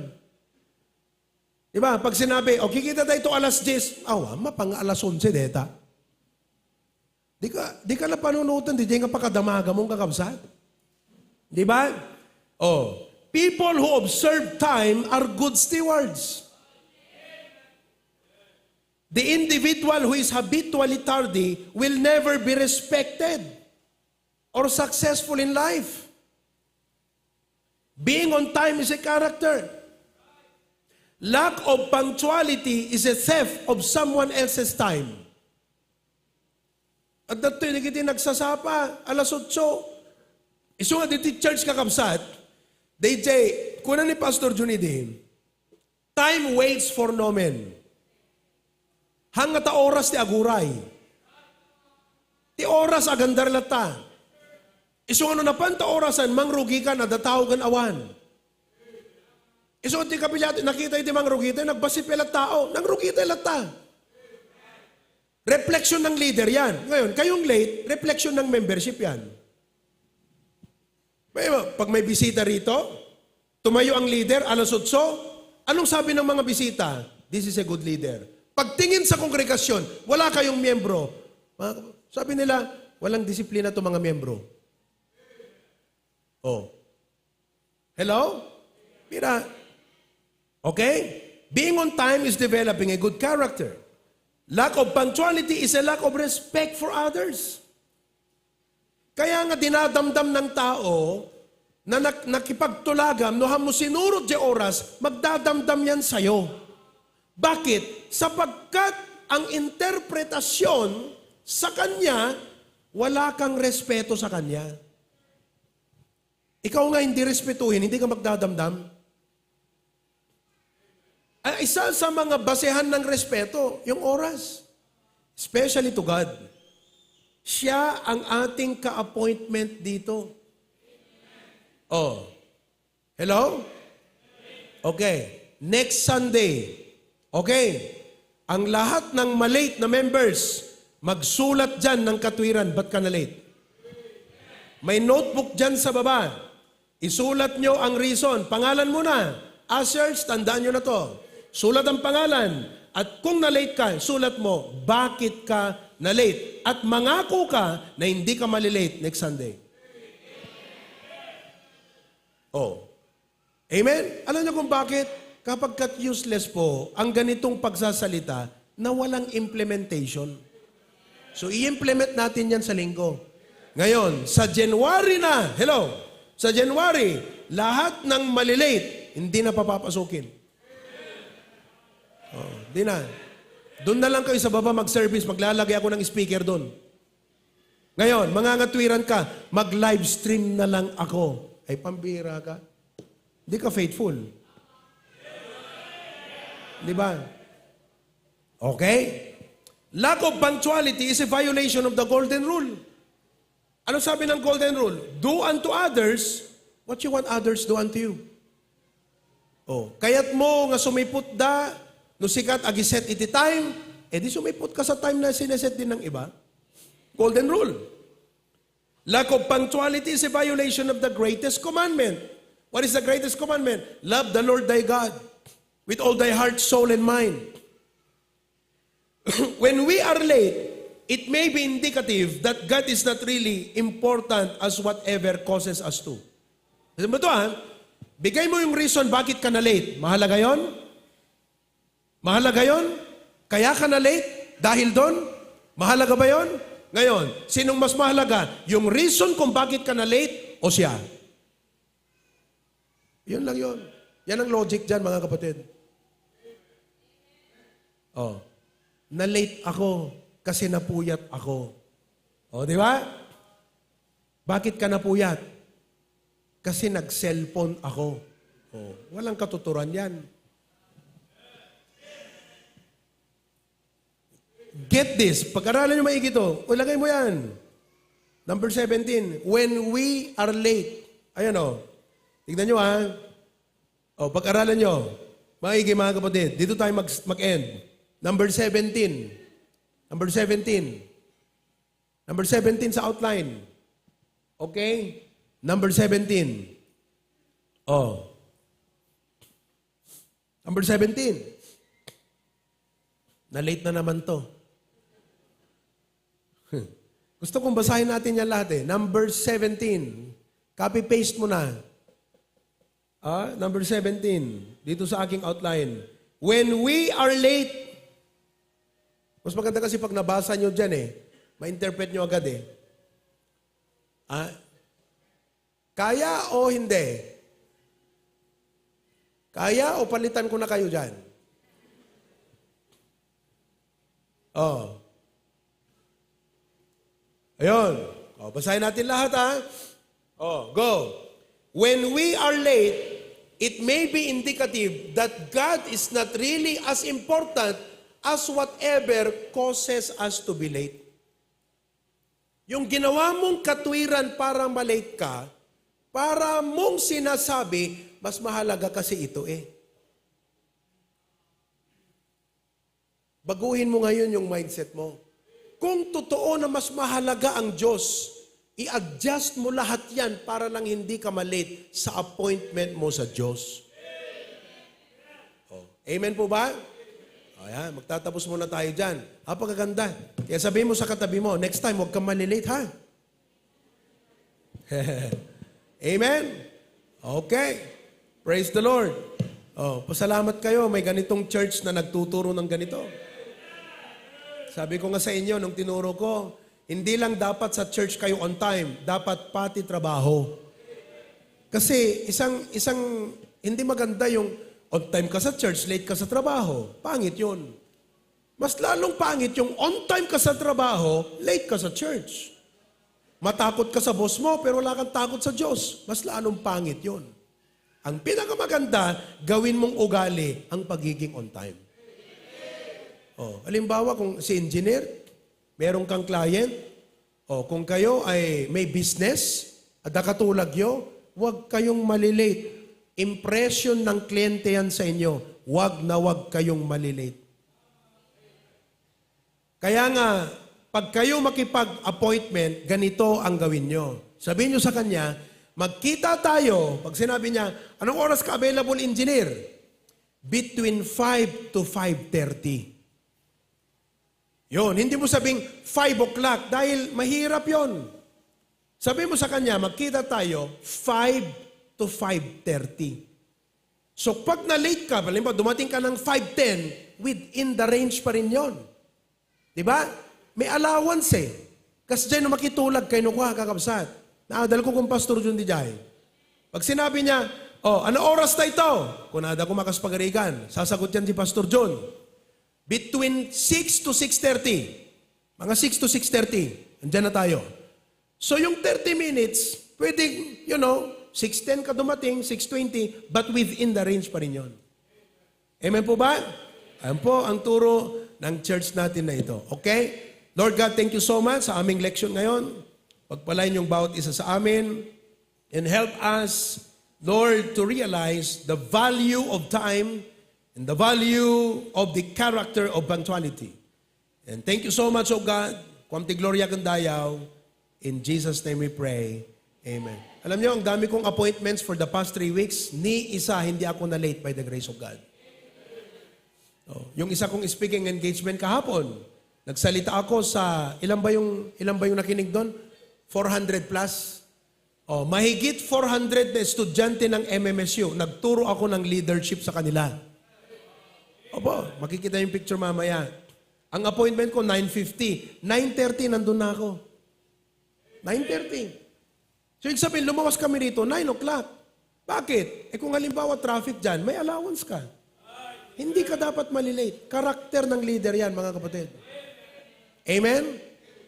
Diba? Pag sinabi, kikita tayo ito alas 10, mapang alas 11 deta. Di ka na panunutan, di nga pakadamaga mong kakabsat. Di ba? People who observe time are good stewards. The individual who is habitually tardy will never be respected or successful in life. Being on time is a character. Lack of punctuality is a theft of someone else's time. At dito yung nagsasapa, alas 8. Iso nga dito church kakabsat, DJ, kuna ni Pastor Junidi, time waits for no man. Hangata oras ti aguray. Ti oras agandar lata. Iso nga na panta orasan, mangrugi ka na datawagan awan. Iso ti kapilat, nakita iti mangrugi tayo, nagbasit pelat tao, nangrugi tayo lata. Reflection ng leader yan. Ngayon, kayong late, reflection ng membership yan. Pag may bisita rito, tumayo ang leader, alas 8, anong sabi ng mga bisita? This is a good leader. Pagtingin sa kongregasyon, wala kayong miyembro. Sabi nila, walang disiplina to mga miyembro. Hello? Mira. Okay? Being on time is developing a good character. Lack of punctuality is a lack of respect for others. Kaya nga dinadamdam ng tao na nakipagtulagam, no mo sinurot di oras, magdadamdam yan sa'yo. Bakit? Sapagkat ang interpretasyon sa kanya, wala kang respeto sa kanya. Ikaw nga hindi respetuhin, hindi ka magdadamdam. Ay, isa sa mga basehan ng respeto, yung oras. Especially to God. Siya ang ating ka-appointment dito. Hello? Okay. Next Sunday. Okay. Ang lahat ng malate na members, magsulat dyan ng katwiran. Ba't ka na late? May notebook dyan sa baba. Isulat nyo ang reason. Pangalan mo na. Ushers, tandaan nyo na to. Sulat ang pangalan. At kung na-late ka, sulat mo, bakit ka na-late? At mangako ka na hindi ka malilate next Sunday. Oh. Amen? Alam niyo kung bakit? Kapag useless po, ang ganitong pagsasalita na walang implementation. So, i-implement natin yan sa linggo. Ngayon, sa January na, sa January, lahat ng malilate, hindi na papapasukin. Oh, di na. Doon na lang kayo sa baba mag-service, maglalagay ako ng speaker doon. Ngayon, mangangatwiran ka, mag-live stream na lang ako. Ay, pambira ka. Hindi ka faithful. Di ba? Okay? Lack of punctuality is a violation of the golden rule. Ano sabi ng golden rule? Do unto others what you want others do unto you. Oh, kaya't mo nga sumipot da, no sikat agiset iti time, di sumipot ka sa time na sineset din ng iba. Golden rule. Lack of punctuality is a violation of the greatest commandment. What is the greatest commandment? Love the Lord thy God with all thy heart, soul, and mind. When we are late, it may be indicative that God is not really important as whatever causes us to. Kasi mo ito bigay mo yung reason bakit ka na late. Mahalaga yon? Mahalaga yon? Kaya ka na late? Dahil doon? Mahalaga ba yon? Ngayon, sinong mas mahalaga? Yung reason kung bakit ka na late o siya? Yun lang yun. Yan ang logic dyan, mga kapatid. Oh, na-late ako kasi napuyat ako. O, di ba? Bakit ka napuyat? Kasi nag-cellphone ako. O, walang katuturan yan. Get this. Pag-aralan nyo maigi ito. O, lagay mo yan. Number 17. When we are late. Ayan o. Tignan nyo O, pag-aralan nyo. Maigi mga kapatid. Dito tayo mag-end. Number 17. Number 17. Number 17 sa outline. Okay? Number 17. Oh. Number 17. Na-late na naman to. Gusto kong basahin natin yan lahat Number 17. Copy-paste mo na. Number 17. Dito sa aking outline. When we are late, mas maganda kasi pag nabasa nyo dyan ma-interpret nyo agad Kaya o hindi? Kaya o palitan ko na kayo dyan? Oh. Ayun. Basahin natin lahat go. When we are late, it may be indicative that God is not really as important as whatever causes us to be late. Yung ginawa mong katwiran para malate ka, para mong sinasabi, mas mahalaga kasi ito Baguhin mo ngayon yung mindset mo. Kung totoo na mas mahalaga ang Diyos, i-adjust mo lahat yan para lang hindi ka malate sa appointment mo sa Diyos. Amen po ba? Ayan, magtatapos muna tayo dyan. Pagkaganda. Kaya sabihin mo sa katabi mo, next time, huwag kang malilate ha. Amen? Okay. Praise the Lord. Pasalamat kayo, may ganitong church na nagtuturo ng ganito. Sabi ko nga sa inyo, nung tinuro ko, hindi lang dapat sa church kayo on time, dapat pati trabaho. Kasi isang hindi maganda yung on time ka sa church, late ka sa trabaho. Pangit yun. Mas lalong pangit yung on time ka sa trabaho, late ka sa church. Matakot ka sa boss mo, pero wala kang takot sa Diyos. Mas lalong pangit yun. Ang pinakamaganda, gawin mong ugali ang pagiging on time. Halimbawa, kung si engineer, meron kang client, kung kayo ay may business, at nakatulad nyo, huwag kayong malilate. Impression ng kliyente yan sa inyo. Huwag na huwag kayong malilate. Kaya nga, pag kayo makipag-appointment, ganito ang gawin nyo. Sabihin nyo sa kanya, magkita tayo. Pag sinabi niya, anong oras ka available, engineer? between 5 to 5:30. Yun, hindi mo sabing 5 o'clock dahil mahirap yon. Sabi mo sa kanya, magkita tayo 5 to 5:30. So pag na-late ka, halimbawa dumating ka ng 5:10, within the range pa rin yon. Diba? May allowance eh. Kasi dyan makitulag kayo nukuha kakabsat. Naadal ko kung Pastor Jun di Jai. Pag sinabi niya, ano oras na ito? Kunada ko makaspagarigan. Sasagot yan si Pastor John. Between 6 to 6:30. Mga 6 to 6:30. Andyan na tayo. So yung 30 minutes, pwedeng, 6:10 ka dumating, 6:20, but within the range pa rin yun. Amen po ba? Ayan po ang turo ng church natin na ito. Okay? Lord God, thank you so much sa aming leksyon ngayon. Pagpalain yung bawat isa sa amin and help us, Lord, to realize the value of time and the value of the character of punctuality. And thank you so much, O God. Kuamti gloria kang dayaw. In Jesus' name we pray. Amen. Alam niyo, ang dami kong appointments for the past 3 weeks. Ni isa, hindi ako na late by the grace of God. Yung isa kong speaking engagement kahapon, nagsalita ako sa, ilan ba yung nakinig doon? 400 plus. Mahigit 400 na estudyante ng MMSU. Nagturo ako ng leadership sa kanila. Opo, makikita yung picture mamaya. Ang appointment ko, 9:50. 9:30, nandun na ako. 9:30. So, ibig sabihin, lumawas kami rito, 9 o'clock. Bakit? Kung halimbawa traffic dyan, may allowance ka. Hindi ka dapat malilate. Karakter ng leader yan, mga kapatid. Amen?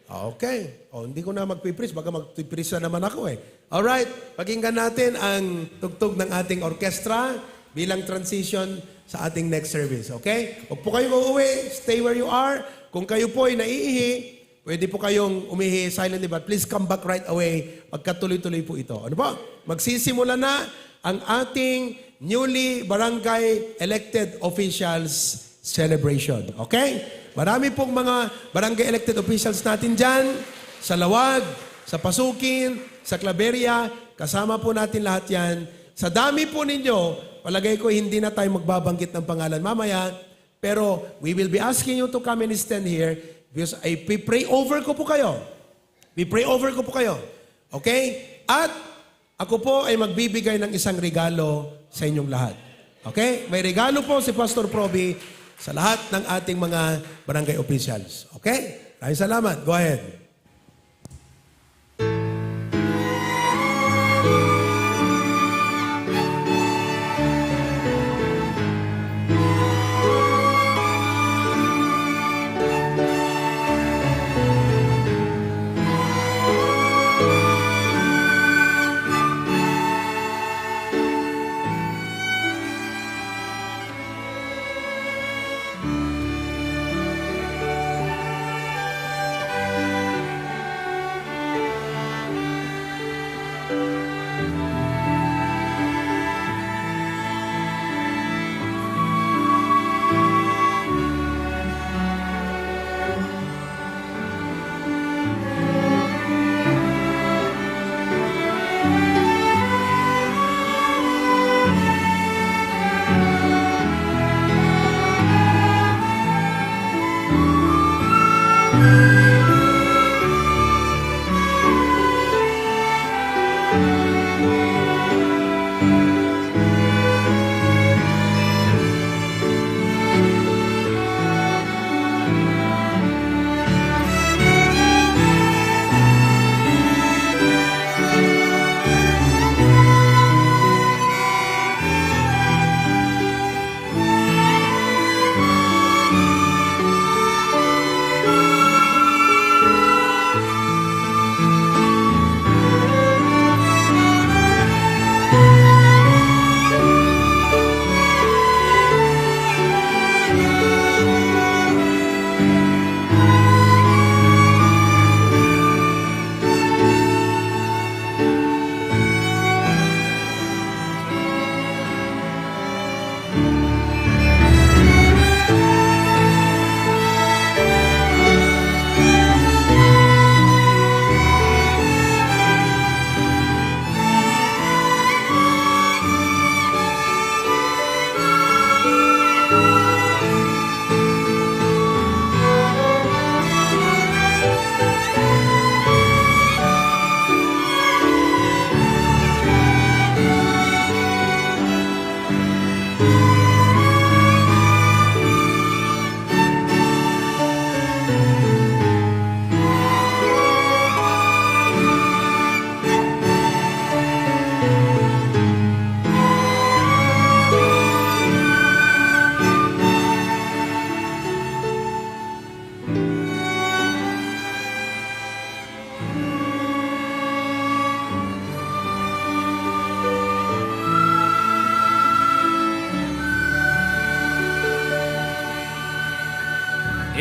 Okay. Hindi ko na magpipreach. Baka magpipreach na naman ako eh. Alright. Pakinggan natin ang tugtog ng ating orkestra bilang transition sa ating next service. Okay? Huwag po kayong uuwi. Stay where you are. Kung kayo po ay naiihi, pwede po kayong umihi silently, but please come back right away. Pagkatuloy-tuloy po ito. Ano po? Magsisimula na ang ating newly barangay elected officials celebration. Okay? Marami pong mga barangay elected officials natin dyan, sa Lawag, sa Pasukin, sa Claveria, kasama po natin lahat yan. Sa dami po ninyo, palagay ko hindi na tayo magbabanggit ng pangalan mamaya, pero we will be asking you to come and stand here because I pray over ko po kayo. We pray over ko po kayo. Okay? At ako po ay magbibigay ng isang regalo sa inyong lahat. Okay? May regalo po si Pastor Proby sa lahat ng ating mga barangay officials. Okay? Maraming salamat. Go ahead.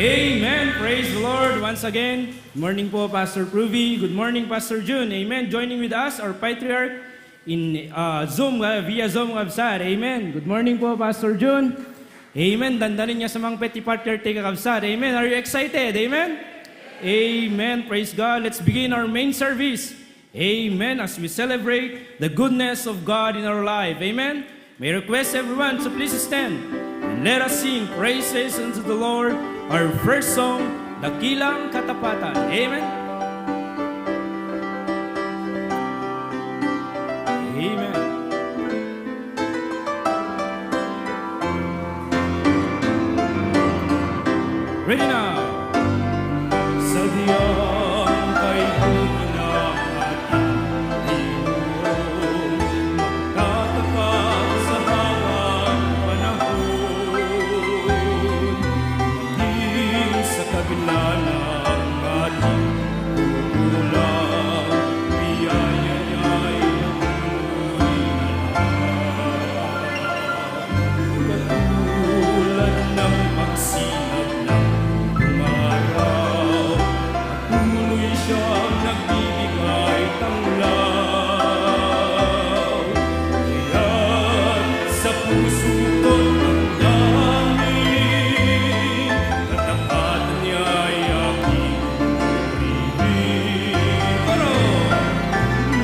Amen. Praise the Lord once again. Good morning po, Pastor Pruvi. Good morning, Pastor June. Amen. Joining with us, our Patriarch in Zoom, via Zoom website. Amen. Good morning po, Pastor June. Amen. Dandanin niya sa mga Petty Patriarch Kabsat. Amen. Are you excited? Amen. Amen. Praise God. Let's begin our main service. Amen. As we celebrate the goodness of God in our life. Amen. May I request everyone to please stand and let us sing praises unto the Lord. Our first song, Dakilang Katapatan. Amen. Amen. Ready now. Sa diyang kay pinakating Panginoon, magtatapat sa habang panahon, maging sa kabila ng ating kukulang, biyaya niya'y ako'y katulad ng pagsinag ng umaraw, patuloy siyang nagbibigay tanglaw. Kaya't sa puso ko'y damdamin, katapatan niya'y aking purihin. Pero,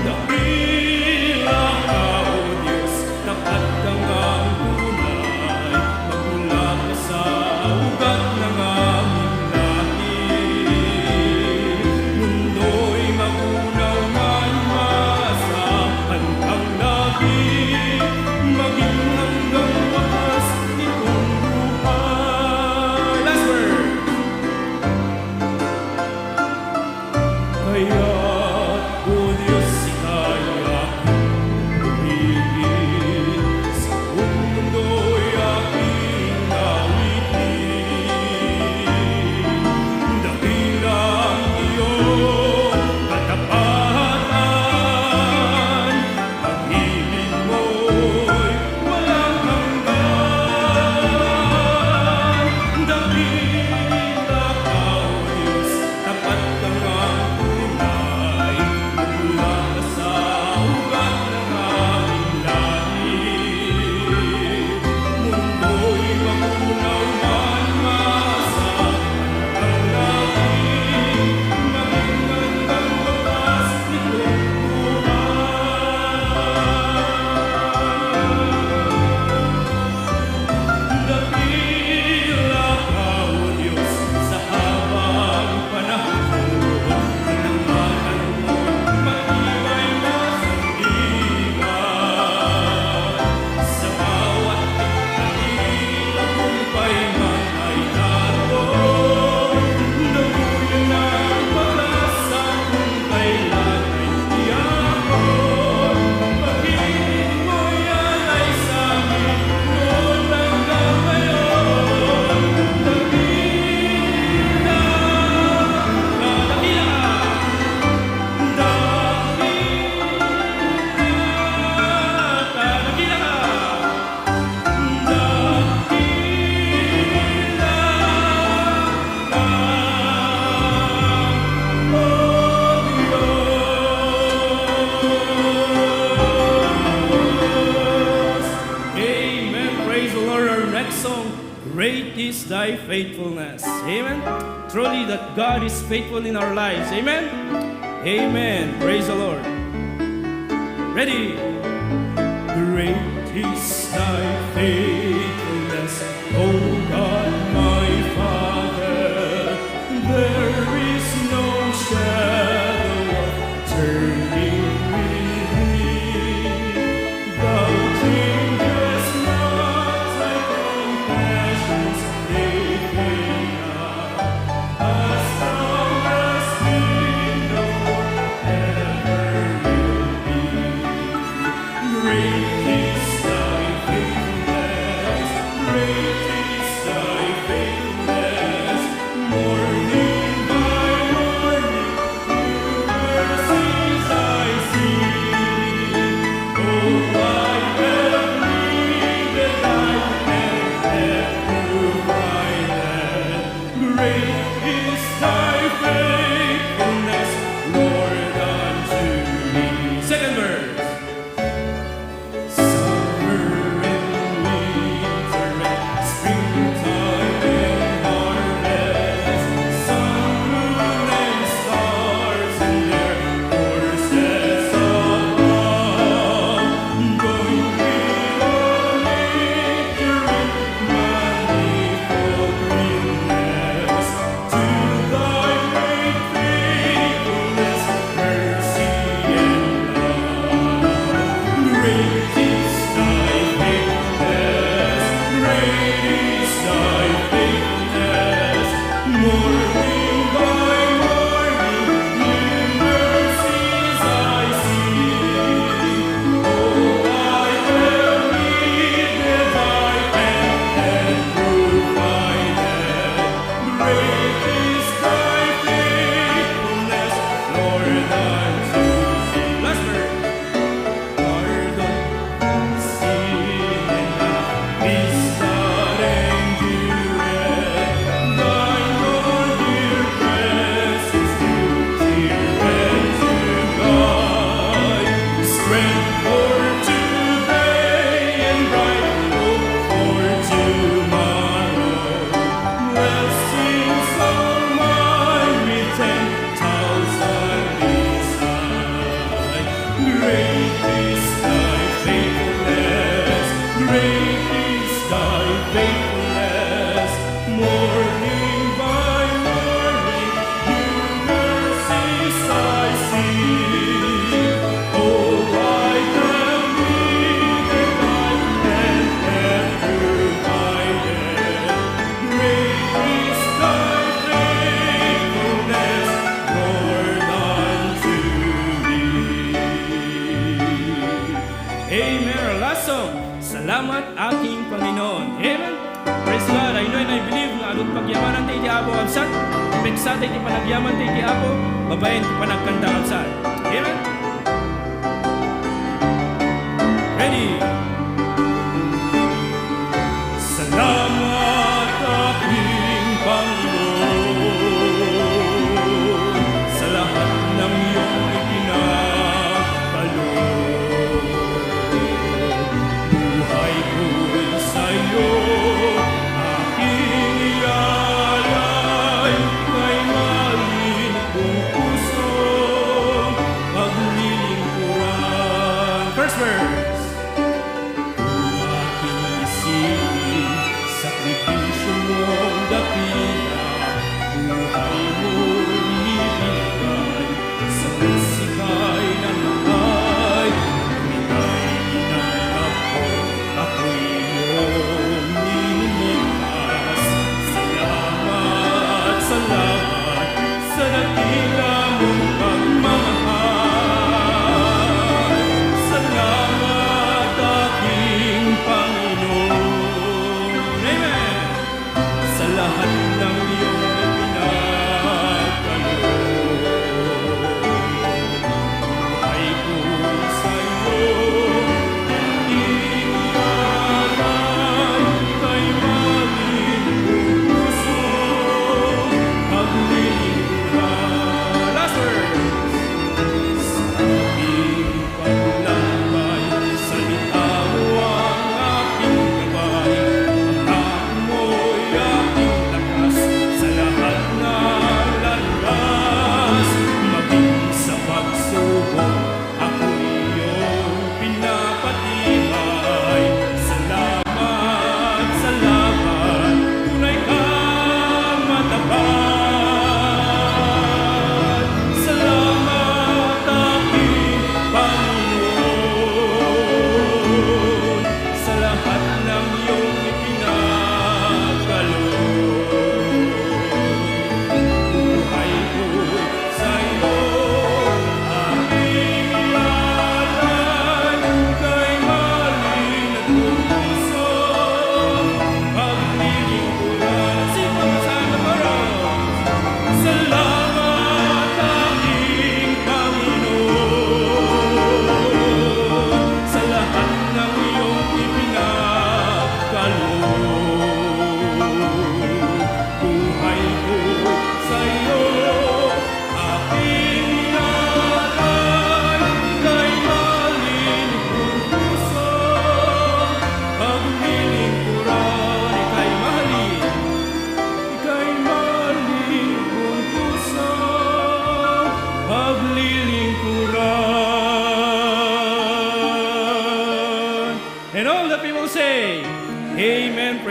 dakila ka, O Diyos, tapat kang ang tunay, magmula ka sa ugat ng aming langit. Mundo'y magunaw man maasahan kang langit, maging hanggang wakas itong buhay. Last word. Kaya't, O Diyos, ika'y aking purihin, sa buong mundo'y aking awitin. Dakilang iyong katapatan, pag-ibig mo'y walang hanggan. Dakila ka, O Diyos, tapat kang ang tunay, magmula ka sa ugat ng aming langit. Mundo'y magunaw man maasahan kang langit, maging hanggang wakas nitong buhay. Dakila ka, O Diyos, sa habang panahon, kanangatan mo'y matibay na sandigan. Sa bawat tiktaking tagumpay man ay naroon, damuyan ng pag-asa kung kailan ay iyaon. Pag-ibig mo'y alay sa'min noon hanggang ngayon. Dakila Amen. Praise the Lord. Our next song, Great is Thy Faithfulness. Amen. Truly that God is faithful in our lives. Amen. Amen. Praise the Lord. Ready? Great is Thy faithfulness, O God my Father. There is no shadow of turning with Thee. Thou changest not, Thy compassions they fail not. As Thou hast been, Thou forever will be. Great is Thy faithfulness, great is Thy is thy faithfulness, Lord, unto me. Second verse. Summer and winter and springtime and harvest, sun, moon, and stars in their courses above, going beyond nature in manifold greatness, to thy great faithfulness, mercy, and love. Great is thy faithfulness, great is thy faithfulness, morning by morning, new mercies I see. Oh, I have needed thy hand and provided. Great is thy faithfulness, Lord, unto me. Last verse. Pardon, sin, and peace that endureth. Thine own dear presence to cheer and to guide. Strength for today and bright hope for tomorrow. Blessings all mine with 10,000 beside. Great is thy faithfulness, great is thy faithfulness, morning by morning, new mercies I see. Oh, I have needed thy hand and provided. Great is thy faithfulness, Lord, unto me. Amen. Our last song, Salamat aking Panginoon. Amen. Praise God. I know and I believe nga anong pagyamanan tayo di Apo Absat. Peksa tayo di panagyaman tayo di Apo. Babayan di panagkanta Absat. Amen. Ready. Salamat aking Panginoon sa lahat ng iyong ipinakaloob. Buhay ko'y sa'yo, aking ialay, kay mahalin kong puso, paglilingkuran. First verse.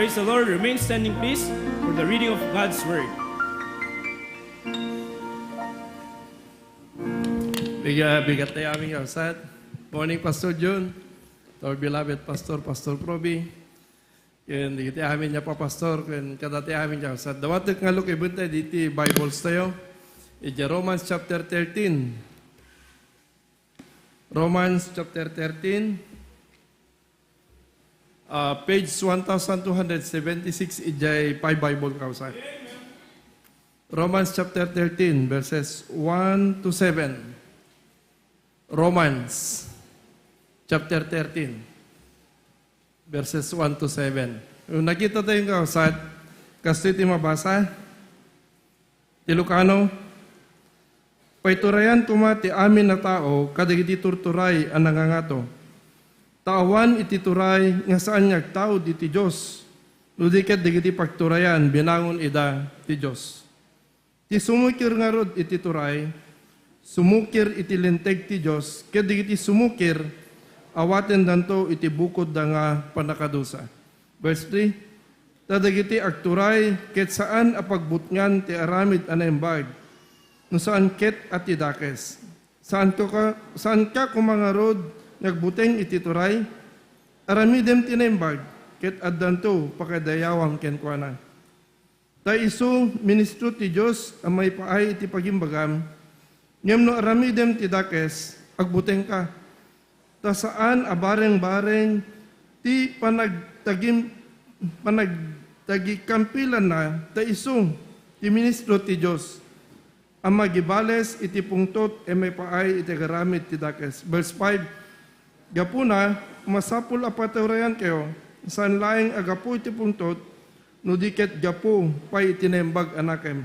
praise the Lord. Remain standing, please, for the reading of God's Word. Bigat tayo aming kausat. Morning, Pastor John. Our beloved Pastor, Pastor Proby. Kaya di amin niya pa, Pastor. Kaya kadati amin niya kausat. Dawatik nga look, ibunta diti Bibles tayo. Ija Romans chapter 13. Romans chapter 13. Page 1276, ijay 5 Bible kausat. Romans chapter 13, verses 1 to 7. Romans chapter 13, verses 1 to 7. Kung nakita tayong kausat, kasto iti mabasa, Ilocano, paiturayan kuma ti amin na tao, kadagiti turturay ang nangangato. Taawan iti turay, nga saan niyag tao di ti Diyos, nudikat digiti pagturayan, binangon ida ti Diyos. Ti sumukir nga rod iti turay, sumukir iti linteg ti Diyos, kadigiti sumukir, awaten danto iti bukod da nga panakadusa. Verse 3, tadagiti agturay, ket saan apagbutngan ti aramid anaimbag, no saan ket at idakes. Saan ka kumangarod, nagbuteng iti turay, aramidem tinaimbag, ket addanto pakadayawang kenkwana. Ta isu ministro ti Diyos, amay paay iti pagimbagam, ngem no aramidem ti dakes, agbuteng ka. Ta saan abareng-bareng ti panagtagikampilan na ta isu ti ministro ti Diyos. Ang magibales iti pungtot e may paay iti garamid ti dakes. Verse 5, gapuna, masapul apaturayan kayo, saan laing agapu iti pungtot, no diket gapu pay itinembag anakem.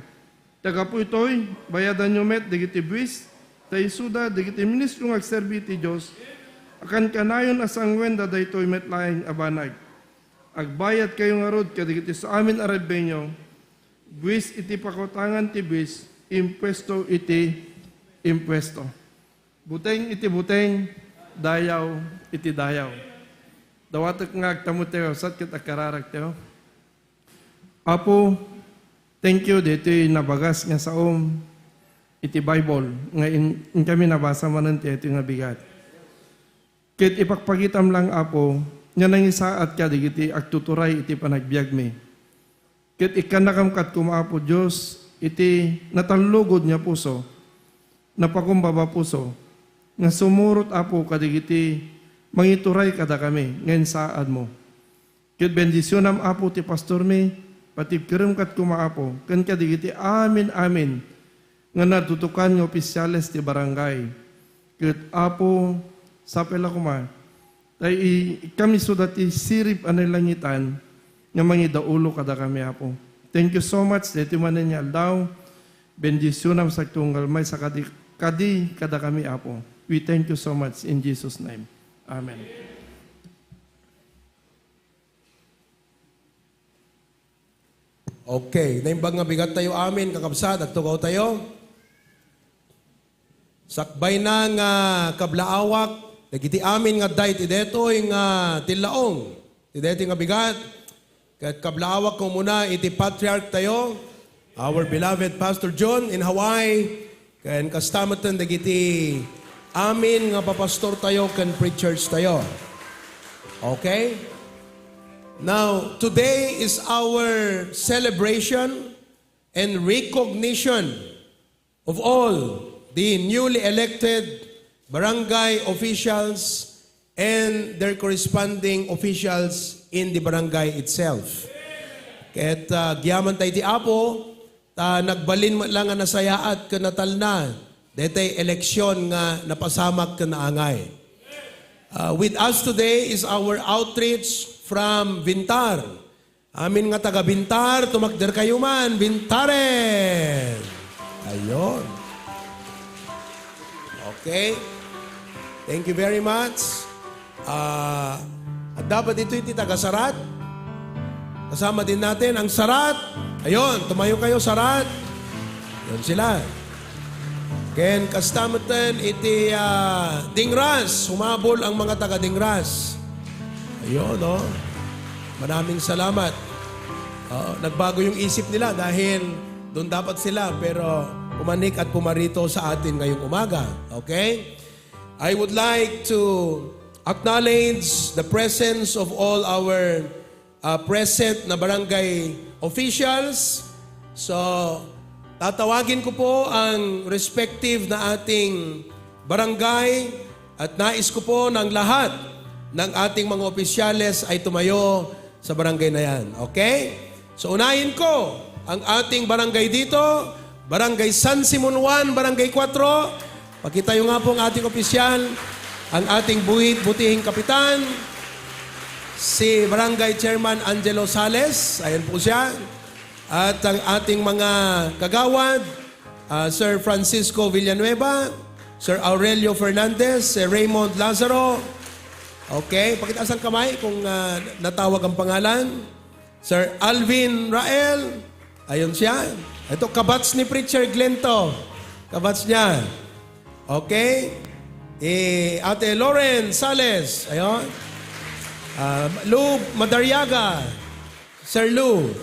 Tagapo ito'y bayadan nyo met digiti buwis, tayo suda digiti ministro ng agserbi ti Diyos, akan kanayon asangwen da daytoy met laing abanag. Agbayad kayo nga rod kadigiti sa amin arabenyo, buwis iti pakutangan ti buwis, impuesto iti impuesto. Buteng iti buteng, dayaw iti dayaw. Dawatak nga agtamo tayo, sat kita kararag tayo. Apo, thank you dito nabagas nga saom iti Bible nga in kami nabasa manan ti ito nga bigat. Kit ipakpagitam lang apo nga nang isaat ka digiti agtuturay iti panagbiag mi. Kit ikanakamkat kumaapo Diyos iti natalugod niya puso napakumbaba puso nga sumurot apo kadigiti mangituray kada kami ngayon saad mo. Kit bendisyonam apo ti pastor mi pati kirim kat kumaapo, kan kadigiti amin nga natutukan ng opisyales ti barangay. Kat apo, sapela kuma, tay kami sudati sirip anay langitan, nga mangidaulo kada kami apo. Thank you so much, dito manan niya aldaw, bendisyonam sa tunggal may sa kadi kada kami apo. We thank you so much in Jesus' name. Amen. Okay, naimbag nga bigat tayo amin, kakabsat, agtugaw tayo. Sakbay na nga kablaawak, nagiti amin nga day, tidetoy nga tilaong, tidetoy nga bigat. Kat kablaawak ko muna, iti patriarch tayo, our beloved Pastor John in Hawaii, kan kastamatan nagiti amin nga papastor tayo, kan preachers tayo. Okay? Now, today is our celebration and recognition of all the newly elected barangay officials and their corresponding officials in the barangay itself. Ket giyaman tayo ti Apo, nagbalin lang nga nasayaat ka natal na, detay eleksyon nga napasamak ka naangay. With us today is our outreach from Bintar. Amin nga taga Bintar, tumakder kayo man, Bintaren. Ayun. Okay. Thank you very much. At dapat ito iti taga Sarat. Kasama din natin ang Sarat. Ayun, tumayo kayo Sarat. Ayun sila. Ken kastamatan iti Dingras. Humabol ang mga taga Dingras. Ayun, no? Maraming salamat. Nagbago yung isip nila dahil doon dapat sila pero pumanik at pumarito sa atin ngayong umaga. Okay? I would like to acknowledge the presence of all our present na barangay officials. So, tatawagin ko po ang respective na ating barangay at nais ko po ng lahat ng ating mga opisyales ay tumayo sa barangay na yan. Okay? So, unahin ko ang ating barangay dito, Barangay San Simon 1, Barangay 4. Pakitayo nga po ang ating opisyal, ang ating butihing kapitan, si Barangay Chairman Angelo Sales, ayan po siya. At ang ating mga kagawad, Sir Francisco Villanueva, Sir Aurelio Fernandez, Sir Raymond Lazaro. Okay, pakitaas ang kamay kung natawag ang pangalan. Sir Alvin Rael, ayun siya. Ito, kabats ni Preacher Glento. Kabats niya. Okay. Ate Lauren Sales, ayun. Lou Madaryaga, Sir Lou,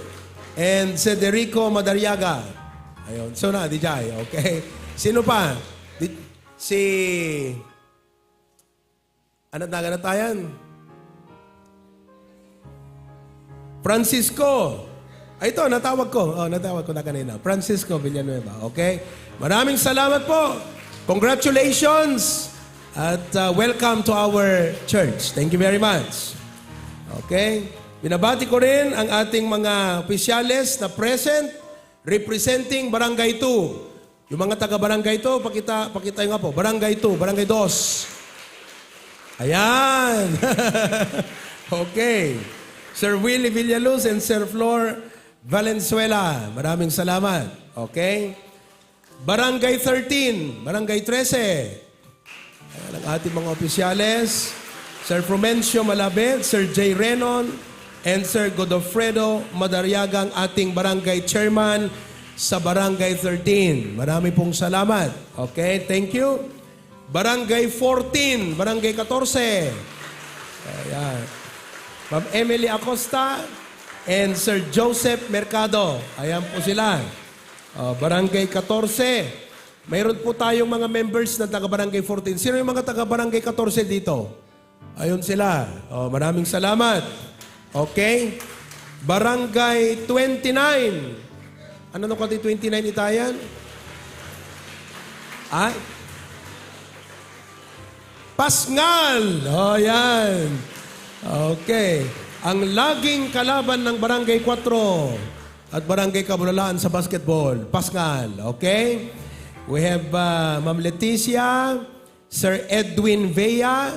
and Cederico Madaryaga. Ayun, so na, DJ, okay. Sino pa? Si, ano na tayan? Francisco. Ito, natawag ko. Natawag ko na kanina. Francisco Villanueva, okay. Maraming salamat po. Congratulations. At welcome to our church. Thank you very much. Okay? Binabati ko rin ang ating mga opisyales na present representing Barangay 2. Yung mga taga-Barangay 2, pakita nga po. Barangay 2, Barangay 2. Ayan. Okay. Sir Willie Villaluz and Sir Flor Valenzuela. Maraming salamat. Okay? Barangay 13, Barangay 13. Ayan ang ating mga opisyales. Sir Frumencio Malabed, Sir J. Renon, and Sir Godofredo Madaryaga, ang ating barangay chairman sa Barangay 13. Marami pong salamat. Okay, thank you. Barangay 14, Barangay 14. Ayan. Ma'am Emily Acosta and Sir Joseph Mercado. Ayan po sila. Barangay 14. Mayroon po tayong mga members na taga-Barangay 14. Sino yung mga taga-Barangay 14 dito? Ayun sila. Maraming salamat. Okay? Barangay 29. Ano nung kati 29 itayan? Ay? Pasngal! Yan. Okay. Ang laging kalaban ng Barangay 4 at Barangay Kabulalaan sa basketball, Pascal. Okay? We have Ma'am Leticia, Sir Edwin Vea,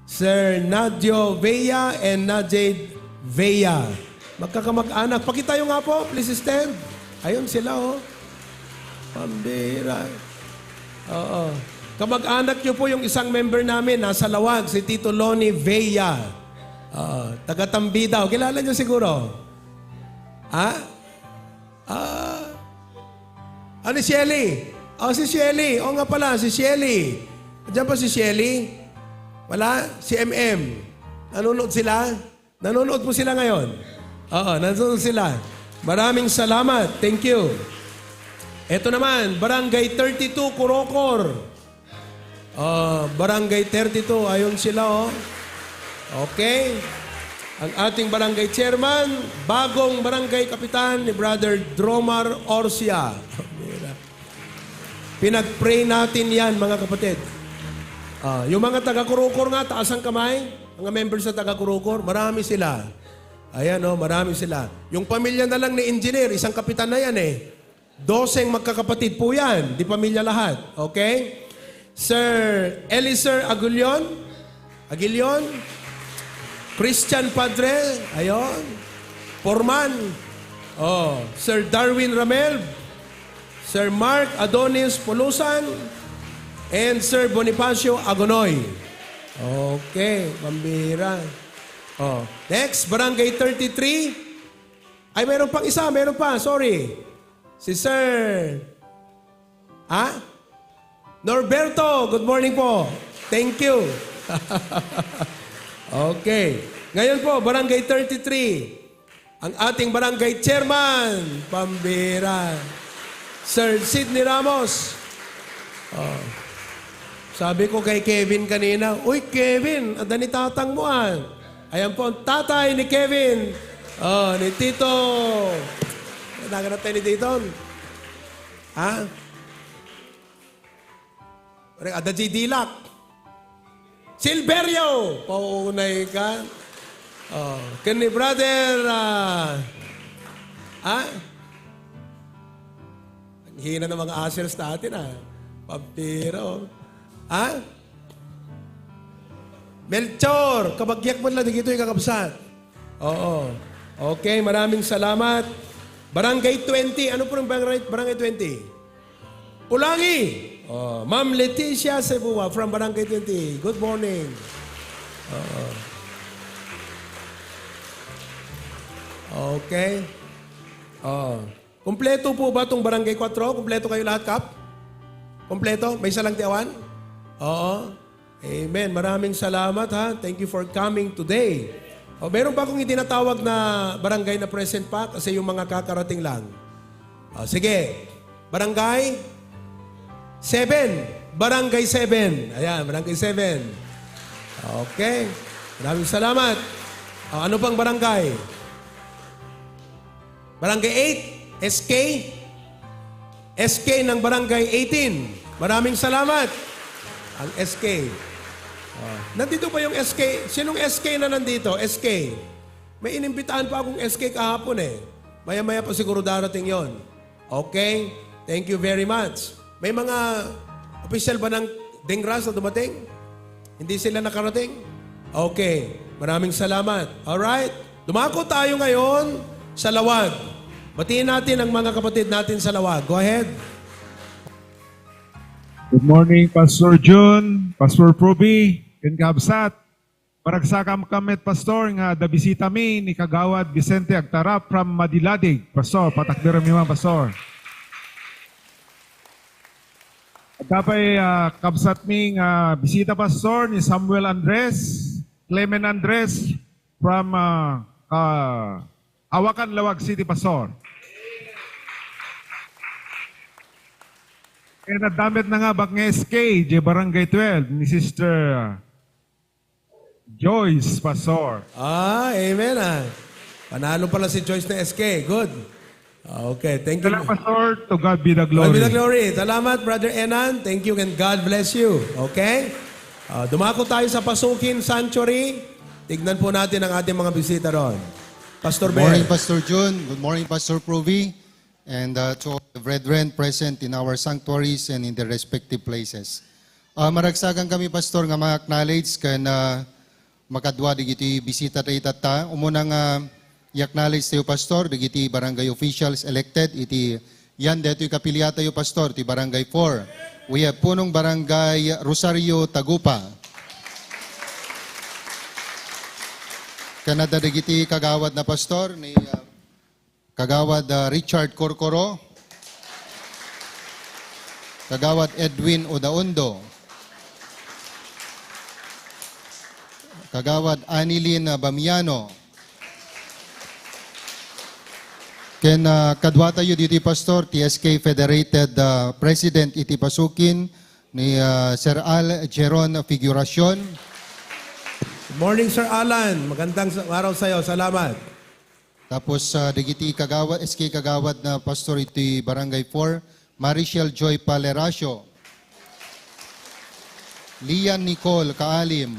Sir Nadio Vea, and Najed Vea. Magkakamag-anak. Pakitayo nga po. Please stand. Ayun sila, oh. Pambira. Oo. Kamag-anak nyo po yung isang member namin, nasa Lawag, si Tito Loni Vea. Taga-Tambi daw. Kilala nyo siguro? Ano si Shelly? Si Shelly. O nga pala, si Shelly. Diyan pa si Shelly? Wala? Si MM. Nanonood sila? Nanonood po sila ngayon? Nanonood sila. Maraming salamat. Thank you. Ito naman, Barangay 32, Kurokor. Barangay 32, ayun sila, oh. Okay. Ang ating barangay chairman, bagong barangay kapitan ni Brother Dromar Orsia. Pinag-pray natin yan, mga kapatid. Yung mga taga-Kurokor nga, taas ang kamay. Mga members sa taga-Kurokor, marami sila. Ayan, marami sila. Yung pamilya na lang ni engineer, isang kapitan na yan eh. 12 magkakapatid po yan. Di pamilya lahat. Okay? Sir Eliser Aguilion, Christian Padre, ayon. Forman. Sir Darwin Ramel, Sir Mark Adonis Pulusan, and Sir Bonifacio Agonoy. Okay, pambira. Next, Barangay 33. Ay, meron pang isa, meron pa, sorry. Si Sir Norberto, good morning po. Thank you. Okay. Ngayon po, Barangay 33. ang ating barangay chairman, pambira, Sir Sidney Ramos. Oh. Sabi ko kay Kevin kanina, uy Kevin, adani tatang mo ah. Ayan po ang tatay ni Kevin. Oh, ni Tito. Naganap tayo ni Tito. Ha? Ada G. Dilak. Silverio. Paunay ka. Oh, kani brother. Ang hina ng mga ushers natin Pampiro. Melchor, kabagyak mo lang dito yung kakabsat. Oo. Okay, maraming salamat. Barangay 20. Ano po ang Barangay 20? Ulangi. Oh, Ma'am Leticia Sebua from Barangay 20. Good morning. Okay. Kumpleto po ba itong Barangay 4? Kumpleto kayo lahat, Kap? Kumpleto? May isa lang tiyawan? Oo. Amen. Maraming salamat ha. Thank you for coming today. Meron pa akong itinatawag na barangay na present pa kasi yung mga kakarating lang. Sige. Barangay 7. Barangay 7. Ayan, Barangay 7. Okay. Maraming salamat. Ano pang barangay? Barangay 8. SK. SK ng Barangay 18. Maraming salamat. Ang SK. Nandito ba yung SK? Sinong SK na nandito? SK. May inimbitahan pa akong SK kahapon Maya-maya pa siguro darating yon. Okay? Thank you very much. May mga official ba ng Dingras na dumating? Hindi sila nakarating? Okay. Maraming salamat. Alright? Dumako tayo ngayon sa Lawag. Batiin natin ang mga kapatid natin sa Lawag. Go ahead. Good morning, Pastor Jun, Pastor Proby, and Kabsat. Paragsakam kamet, Pastor, nga dabisita mi ni Kagawad Vicente Agtarap from Madiladig. Pastor, patakbiran mi man, Pastor. At tapay Kabsat mi nga bisita, Pastor, ni Samuel Andres, Clement Andres from Hawakan, Lawag City, Pastor. Eh, nadamit na nga bak ng SK, Barangay 12, ni Sister Joyce, Pastor. Amen Panalo pala si Joyce na SK. Good. Okay, thank you. Salamat, Pastor. To God be the God glory. be the glory. Salamat, Brother Enan. Thank you and God bless you. Okay? Dumako tayo sa Pasukin Sanctuary. Tignan po natin ang ating mga bisita ron. Pastor Good morning, Bear. Pastor Jun. Good morning, Pastor Provi. And to all the brethren present in our sanctuaries and in their respective places. Maragsagan kami, Pastor, nga ma-acknowledge na makadwa digiti bisita tayo tata. Umunang i-acknowledge tayo, Pastor, digiti barangay officials elected. Iti yan, dito kapilya tayo, Pastor, ti barangay 4. We have punong barangay Rosario Tagupa. Kanada digiti kagawad na Pastor ni Kagawad Richard Corcoro, Kagawad Edwin Odaondo, Kagawad Anilin Bamiano, ken kadwa tayo dito, Pastor, TSK Federated President iti Pasukin ni Sir Al Jeron Figuracion. Good morning, Sir Alan. Magandang araw sa iyo. Salamat. Tapos digiti kagawad, SK kagawad na Pastor iti Barangay 4, Marichel Joy Paleracio, Lian Nicole Kaalim,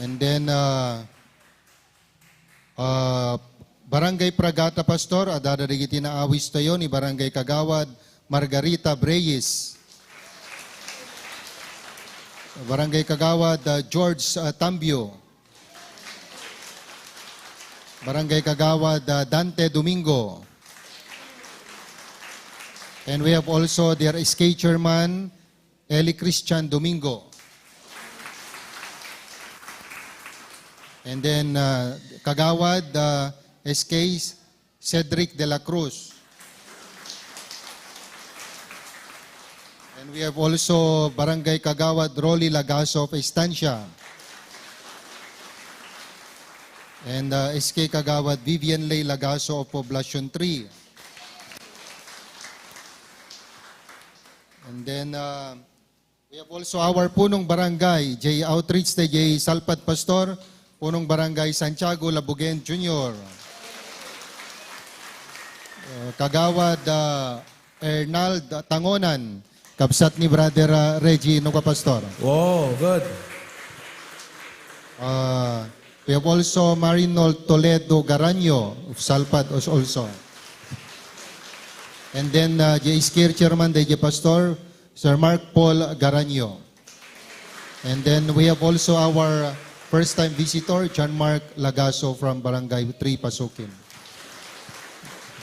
and then Barangay Pragata, Pastor, adada digiti na awis tayo ni Barangay Kagawad Margarita Breyes, Barangay Kagawad George Tambio, Barangay Kagawad Dante Domingo. And we have also their SK Chairman, Eli Christian Domingo. And then Kagawad SK Cedric de la Cruz. And we have also Barangay Kagawad Rolly Lagaso of Estancia. And SK Kagawad Vivian Lay Lagaso of Poblacion 3. And then we have also our punong barangay, J. Outreach de J. Salpat Pastor, punong barangay Santiago Labugen Jr. Kagawad Ernald Tangonan, kabsat ni Brother Reggie Nuka Pastor. Wow, good. We have also Marinol Toledo Garanyo of Salpat also. And then JSKIR Chairman DJ Pastor, Sir Mark Paul Garanyo. And then we have also our first-time visitor, John Mark Lagaso from Barangay 3, Pasukin.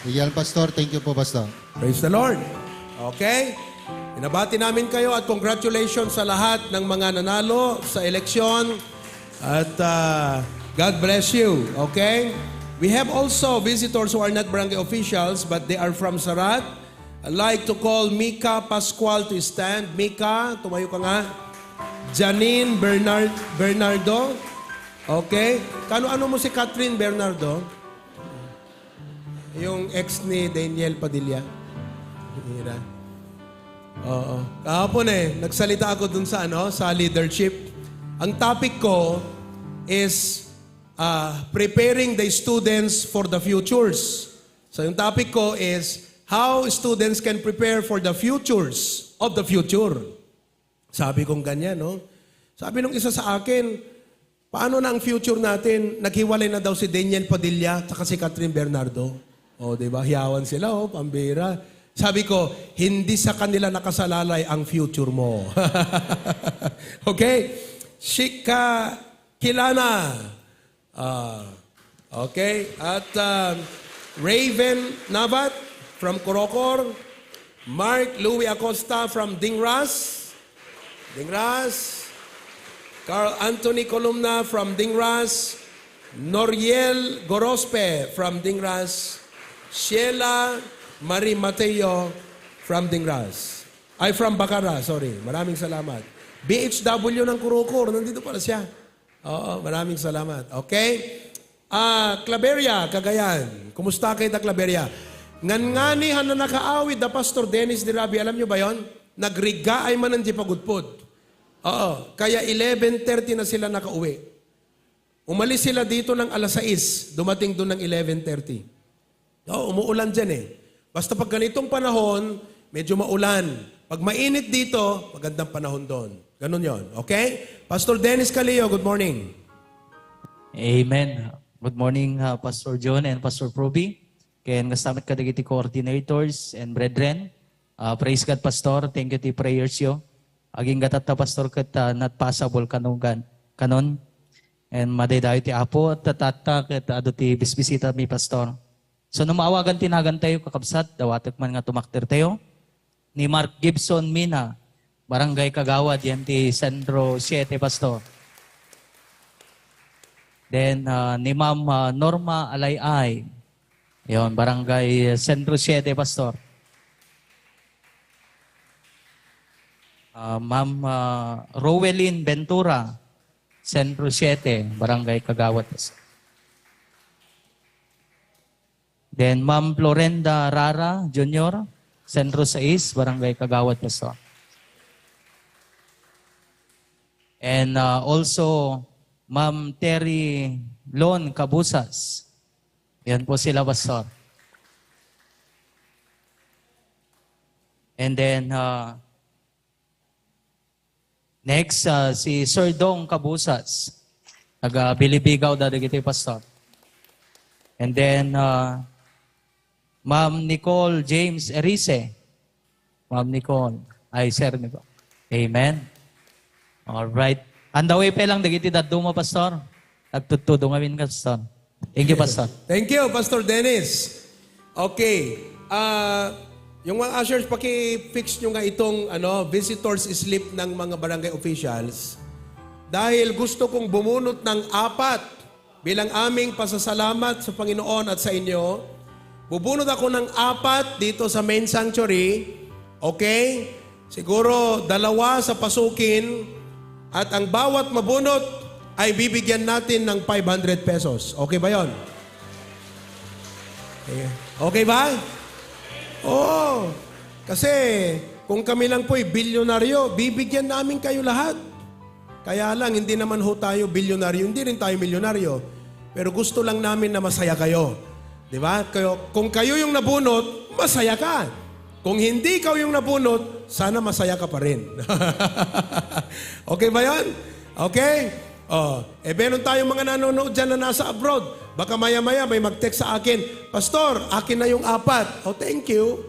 Yan, Pastor. Thank you po, Pastor. Praise the Lord. Okay? Inabati namin kayo at congratulations sa lahat ng mga nanalo sa eleksyon. At God bless you. Okay? We have also visitors who are not barangay officials but they are from Sarat. I'd like to call Mika Pascual to stand. Mika, tumayo ka nga. Janine Bernardo. Okay? Kano-ano mo si Catherine Bernardo? Yung ex ni Daniel Padilla. Hira. Oo. Kahapon nagsalita ako dun sa sa leadership. Ang topic ko is preparing the students for the futures. So yung topic ko is how students can prepare for the futures of the future. Sabi kong ganyan, no? Sabi nung isa sa akin, paano na ang future natin? Naghiwalay na daw si Daniel Padilla at si Catherine Bernardo. O, di ba? Hiyawan sila, pambira. Sabi ko, hindi sa kanila nakasalalay ang future mo. Okay? Shika Kilana. Okay? At Raven Navat from Corocor. Mark Louis Acosta from Dingras. Carl Anthony Columna from Dingras. Noriel Gorospe from Dingras. Sheila Marie Mateo from Dingras. Ay, from Bacara, sorry. Maraming salamat. BHW ng Kurukor, nandito pala siya. Oo, maraming salamat. Okay? Claveria, Cagayan. Kumusta kayo ta Claveria? Nganganihan na nakaawid na Pastor Dennis de Rabi. Alam nyo ba yon? Nagriga ay manan di pagudpod. Oo, kaya 11:30 na sila nakauwi. Umalis sila dito ng alas 6, dumating doon ng 11:30. Umuulan dyan Basta pag ganitong panahon, medyo maulan. Pag mainit dito, magandang panahon doon. Ganun yon. Okay? Pastor Dennis Calio, good morning. Amen. Good morning, Pastor John and Pastor Proby. Ken kasamit kadagiti coordinators and brethren. Praise God, Pastor. Thank you ti prayers yo. Aging gatata, Pastor, kat not possible kanon. And madaydayo ti apo at tatata kat ado ti bisbisita mi, Pastor. So numawagan tinagan tayo kakabsat, dawatek man nga tumakter tayo. Ni Mark Gibson Mina, Barangay Kagawad, yan ti Centro 7, Pastor. Then ni Ma'am Norma Alayay, yon Barangay Centro 7, Pastor. Ma'am Rowelyn Ventura, Centro 7, Barangay Kagawad, Pastor. Then, Ma'am Florenda Rara Jr., Centro 6, Barangay Kagawad, Pastor. And also, Ma'am Terry Lon Cabusas. Yan po sila, Pastor. And then, next, si Sir Dong Cabusas. Taga-Bilibigaw, dadagiti, Pastor. And then, Ma'am Nicole James Erice. Ma'am Nicole. Ay, Sir Nicole. Amen. Alright. Andaway pa lang, dagiti daduma, Pastor. Nagtutudo ngamin ka, Pastor. Thank you, Pastor. Thank you, Pastor Dennis. Okay. Yung mga ushers, paki-fix nyo nga itong visitors slip ng mga barangay officials. Dahil gusto kong bumunot ng 4 bilang aming pasasalamat sa Panginoon at sa inyo. Bubunot ako ng 4 dito sa main sanctuary. Okay? Siguro 2 sa Pasukin. At ang bawat mabunot ay bibigyan natin ng 500 pesos. Okay ba yon? Okay ba? Oo. Kasi kung kami lang po'y bilyonaryo, bibigyan namin kayo lahat. Kaya lang, hindi naman ho tayo bilyonaryo, hindi rin tayo milyonaryo. Pero gusto lang namin na masaya kayo. Di ba? Kung kayo yung nabunot, masaya ka. Kung hindi ikaw yung nabunot, sana masaya ka pa rin. Okay ba yan? Okay? Meron tayong mga nanonood dyan na nasa abroad. Baka maya-maya may mag-text sa akin, Pastor, akin na yung 4. Oh, thank you.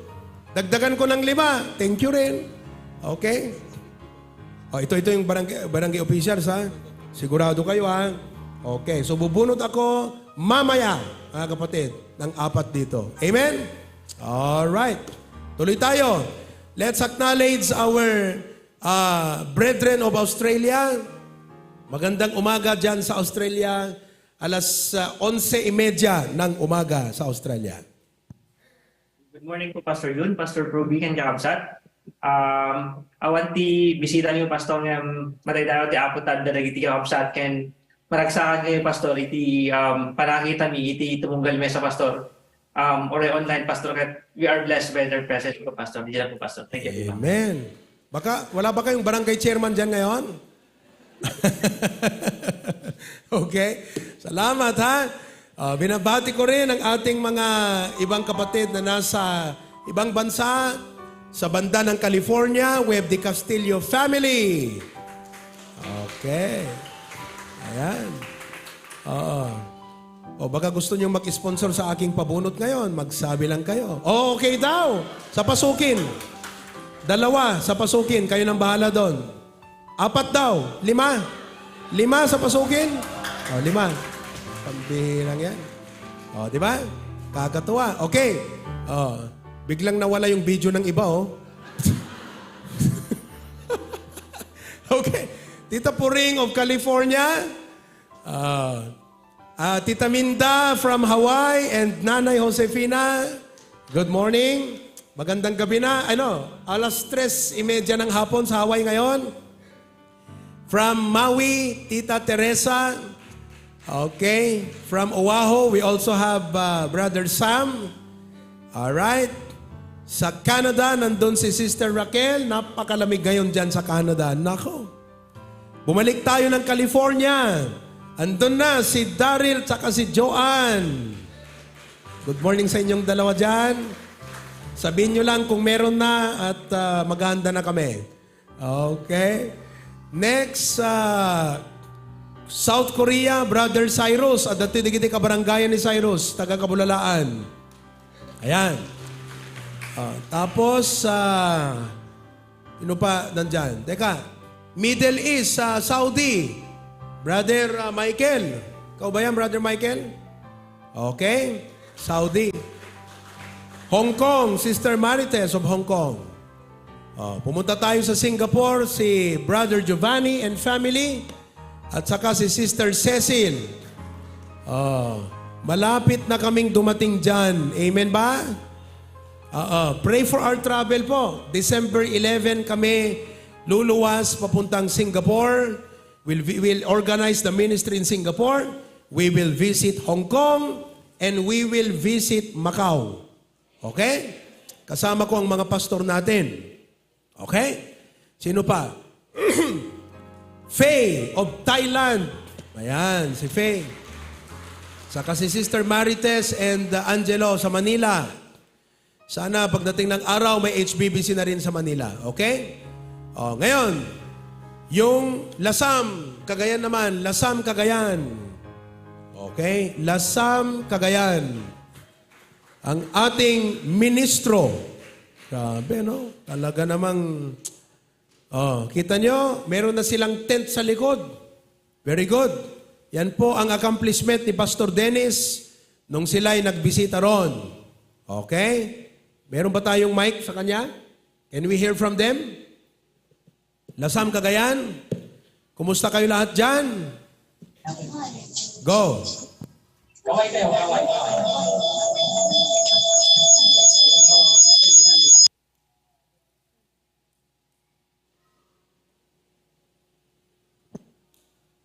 Dagdagan ko ng 5. Thank you rin. Okay? Ito yung barangay officials, ha? Sigurado kayo, ha? Okay, so bubunot ako mamaya, mga kapatid, ng 4 dito. Amen? Alright. Tuloy tayo. Let's acknowledge our brethren of Australia. Magandang umaga dyan sa Australia. Alas 11:30 ng umaga sa Australia. Good morning po, Pastor Jun, Pastor Proby, kan kakabsat. Awan ti bisita niyo, Pastor, nga mataydayo ti aputan da dagiti kakabsat, ken maragsakan kayo, Pastor, iti panakita mi, iti tumunggal mesa, Pastor. Or online, Pastor, kat we are blessed by their presence po, Pastor. Diyan po, Pastor. Thank you. Amen. Wala ba kayong barangay chairman dyan ngayon? Okay. Salamat, ha? Binabati ko rin ang ating mga ibang kapatid na nasa ibang bansa, sa banda ng California. We have the Castillo family. Okay. Ayan. Baka gusto nyo mag-sponsor sa aking pabunot ngayon, magsabi lang kayo. Okay daw. Sa pasukin. 2 sa pasukin. Kayo nang bahala doon. 4 daw. 5. 5 sa pasukin. 5. Pambihirang yan. Di ba? Kakatuwa. Okay. Biglang nawala yung video ng iba, Okay. Tita Puring of California. Tita Minda from Hawaii and Nanay Josefina. Good morning. Magandang gabi na. Alas 3:30 ng hapon sa Hawaii ngayon. From Maui, Tita Teresa. Okay. From Oahu, we also have Brother Sam. Alright. Sa Canada, nandun si Sister Raquel. Napakalamig ngayon dyan sa Canada. Nako. Bumalik tayo ng California. Andun na si Daryl at si Joanne. Good morning sa inyong dalawa dyan. Sabihin nyo lang kung meron na at maghahanda na kami. Okay. Next, South Korea, Brother Cyrus. At dati digiti kabaranggayan ni Cyrus, taga Kabulalaan. Ayan. Tapos, sino pa nandyan? Teka, Middle East, Saudi. Brother Michael. Ikaw ba yan, Brother Michael? Okay. Saudi. Hong Kong, Sister Marites of Hong Kong. Pumunta tayo sa Singapore, si Brother Giovanni and family. At saka si Sister Cecil. Malapit na kaming dumating dyan. Amen ba? Pray for our travel po. December 11 kami luluwas papuntang Singapore. We'll organize the ministry in Singapore. We will visit Hong Kong and we will visit Macau. Okay? Kasama ko ang mga pastor natin. Okay? Sino pa? Faye of Thailand. Ayan, si Faye. Saka si Sister Marites and Angelo sa Manila. Sana pagdating ng araw, may HBBC na rin sa Manila. Okay? Ngayon, yung Lasam, Cagayan naman. Lasam, Cagayan. Okay? Lasam, Cagayan. Ang ating ministro. Grabe, no? Talaga namang... kita nyo, meron na silang tent sa likod. Very good. Yan po ang accomplishment ni Pastor Dennis nung sila ay nagbisita ron. Okay? Meron ba tayong mic sa kanya? Can we hear from them? Lasam, Cagayan? Kumusta kayo lahat dyan? Go.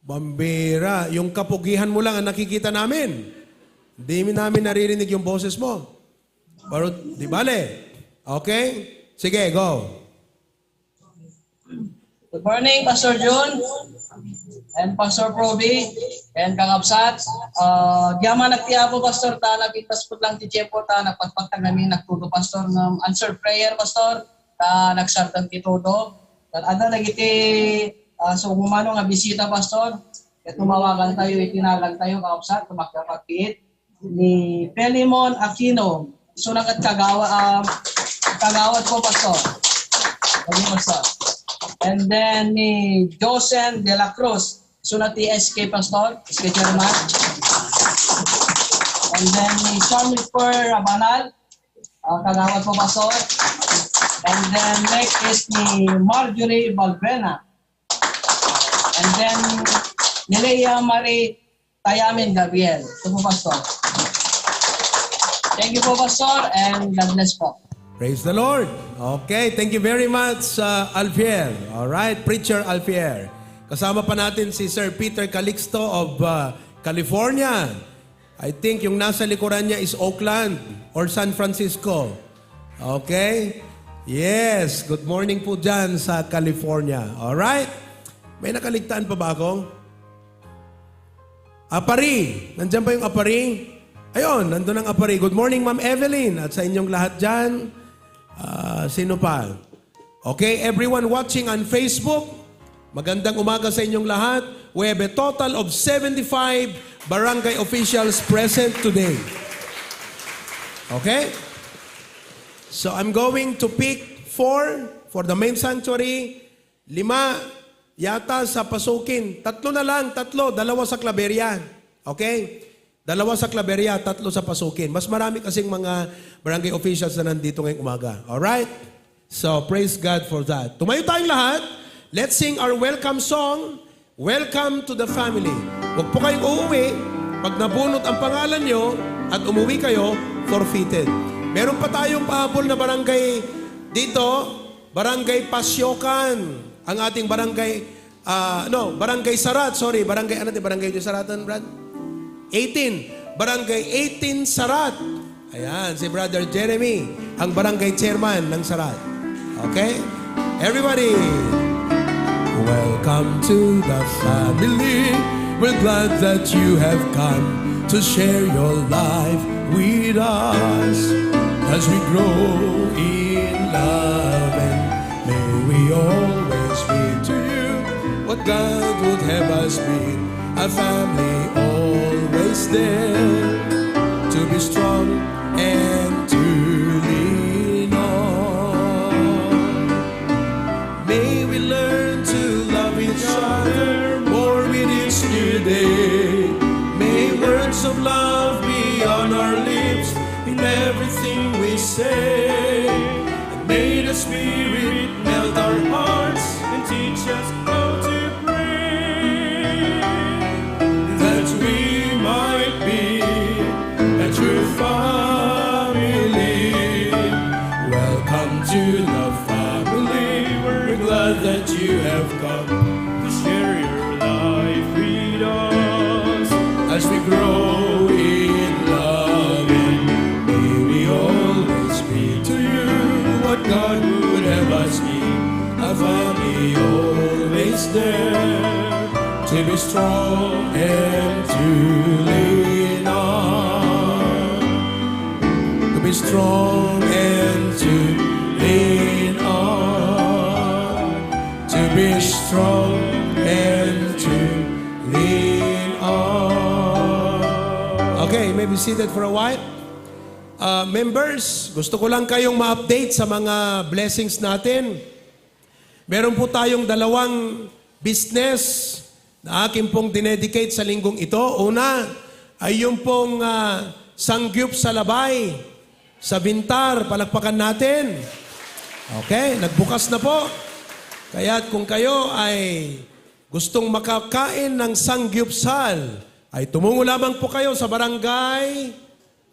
Bambira, yung kapugihan mo lang ang nakikita namin. Hindi namin naririnig yung boses mo. Pero, di bale. Okay? Sige, go. Good morning, Pastor Jun and Pastor Proby and Kangabsat. Diyaman nagtiya po, Pastor, ta nagpitas po lang ti Chepo, ta nagpagpagtag namin nagtuto, Pastor, ng answer prayer, Pastor, ta nagsartan ti todo. Ada nagiti so kumano nga bisita, Pastor, kaya tumawagan tayo, itinagan tayo, Kangabsat, tumakapagpiit ni Pelimon Aquino. So kagawad po, Pastor. Pastor. And then ni Josen de la Cruz, sunat ni SK Pastor, SK Chairman. And then ni Charmifer Rabanal, kagawad po, Pastor. And then next is ni Marjorie Balbena. And then ni Leia Marie Tayamin Gabriel. Ito po, Pastor. Thank you po, Pastor, and God bless po. Praise the Lord. Okay, thank you very much, Alfier. All right, Preacher Alfier. Kasama pa natin si Sir Peter Calixto of California. I think yung nasa likuran niya is Oakland or San Francisco. Okay? Yes, good morning po dyan sa California. All right? May nakaligtaan pa ba ako? Apari. Nandiyan ba yung Apari? Ayun, nandun ang Apari. Good morning, Ma'am Evelyn. At sa inyong lahat dyan, sino pa? Okay, everyone watching on Facebook, magandang umaga sa inyong lahat. We have a total of 75 barangay officials present today. Okay? So I'm going to pick 4 for the main sanctuary, 5 yata sa Pasukin. 3 na lang, 3, 2 sa Claveria. Okay? 2 sa Claveria, 3 sa Pasukin. Mas marami kasing mga barangay officials na nandito ngayong umaga. Alright? So, praise God for that. Tumayo tayong lahat. Let's sing our welcome song, Welcome to the Family. Huwag po kayong uuwi. Pag nabunot ang pangalan nyo at umuwi kayo, forfeited. Meron pa tayong pahabol na barangay dito, Barangay Pasyokan. Ang ating barangay, Barangay Sarat. Sorry, barangay, barangay Saratan, Brad? 18. Barangay 18 Sarat. Ayan, si Brother Jeremy, ang barangay chairman ng Sarat. Okay? Everybody, welcome to the family. We're glad that you have come to share your life with us as we grow in love, and may we always be to you what God would have us be. A family always there to be strong and to lean on. May we learn to love each other more with each new day. May words of love be on our lips in everything we say. And may the Spirit melt our hearts and teach us how to pray, that we might be a true family. Welcome to the family. We're glad that you have come to share your life with us as we grow in love, and may we always be to you what God would have us be. A family always there to be strong and to lean on. To be strong and to lean on. To be strong and to lean on. Okay, you may be seated for a while. Members, gusto ko lang kayong ma-update sa mga blessings natin. Meron po tayong 2 business na akin pong dinedicate sa linggong ito. Una ay yung pong Sangyup sa Labay, sa Bintar. Palakpakan natin. Okay, nagbukas na po. Kaya kung kayo ay gustong makakain ng Sangyupsal, ay tumungo lamang po kayo sa barangay,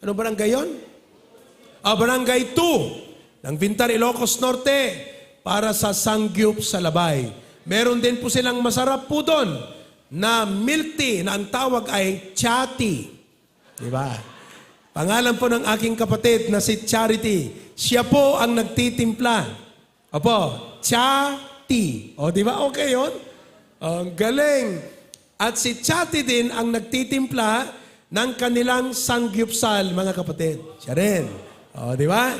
ano barangay yon? Barangay 2 ng Bintar, Ilocos Norte para sa Sangyup sa Labay. Meron din po silang masarap po doon na milk tea na ang tawag ay Chati. Di ba? Pangalan po ng aking kapatid na si Charity. Siya po ang nagtitimpla. Opo, Chati. O, di ba? Okay yun? Ang galing. At si Chati din ang nagtitimpla ng kanilang sangyupsal, mga kapatid. Siya rin. O, di ba?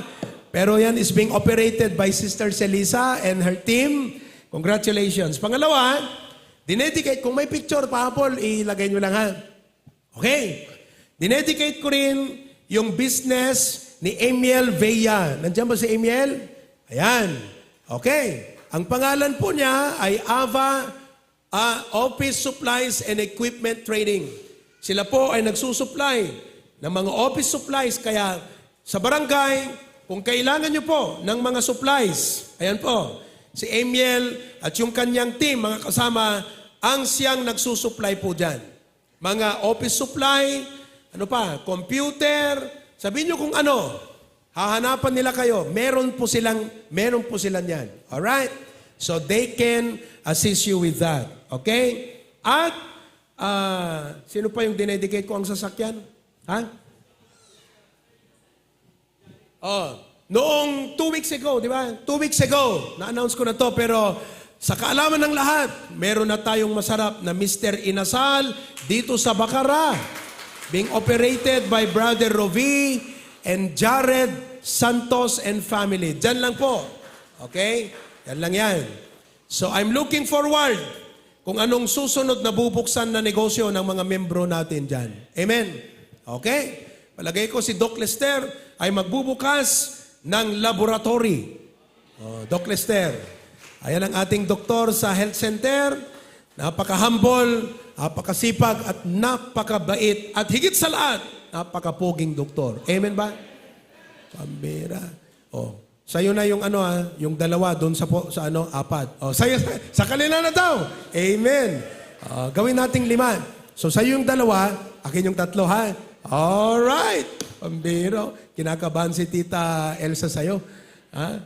Pero yan is being operated by Sister Celisa and her team. Congratulations. Pangalawa, dinedicate, kung may picture, Paapol, ilagay nyo lang ha. Okay. Dinedicate ko rin yung business ni Amiel Villa. Nandiyan ba si Amiel? Ayan. Okay. Ang pangalan po niya ay Ava Office Supplies and Equipment Trading. Sila po ay nagsusupply ng mga office supplies. Kaya sa barangay, kung kailangan nyo po ng mga supplies, ayan po, si Amiel at yung kanyang team, mga kasama, ang siyang nagsusupply po dyan. Mga office supply, ano pa, computer, sabihin nyo kung ano, hahanapan nila kayo, meron po silang yan. Alright? So they can assist you with that. Okay? At, sino pa yung dinedicate ko ang sasakyan? Ha? Oh, noong 2 weeks ago, di ba? 2 weeks ago, na-announce ko na to, pero sa kaalaman ng lahat, meron na tayong masarap na Mr. Inasal dito sa Bacara, being operated by Brother Rovi and Jared Santos and family. Diyan lang po. Okay? Yan lang yan. So I'm looking forward kung anong susunod na bubuksan na negosyo ng mga membro natin dyan. Amen? Okay? Palagay ko si Doc Lester ay magbubukas ng laboratory. Doc Lester. Ayan ang ating doktor sa health center. Napaka-humble, napakasipag at napakabait. At higit sa lahat, napakapoging doktor. Amen ba? Pambira. Sa'yo na yung yung dalawa doon sa apat. Sa kanila na daw. Amen. Gawin nating 5. So sa'yo yung dalawa, akin yung 3, ha? Alright. Pambiro. Kinakabahan si Tita Elsa sa'yo. Ha?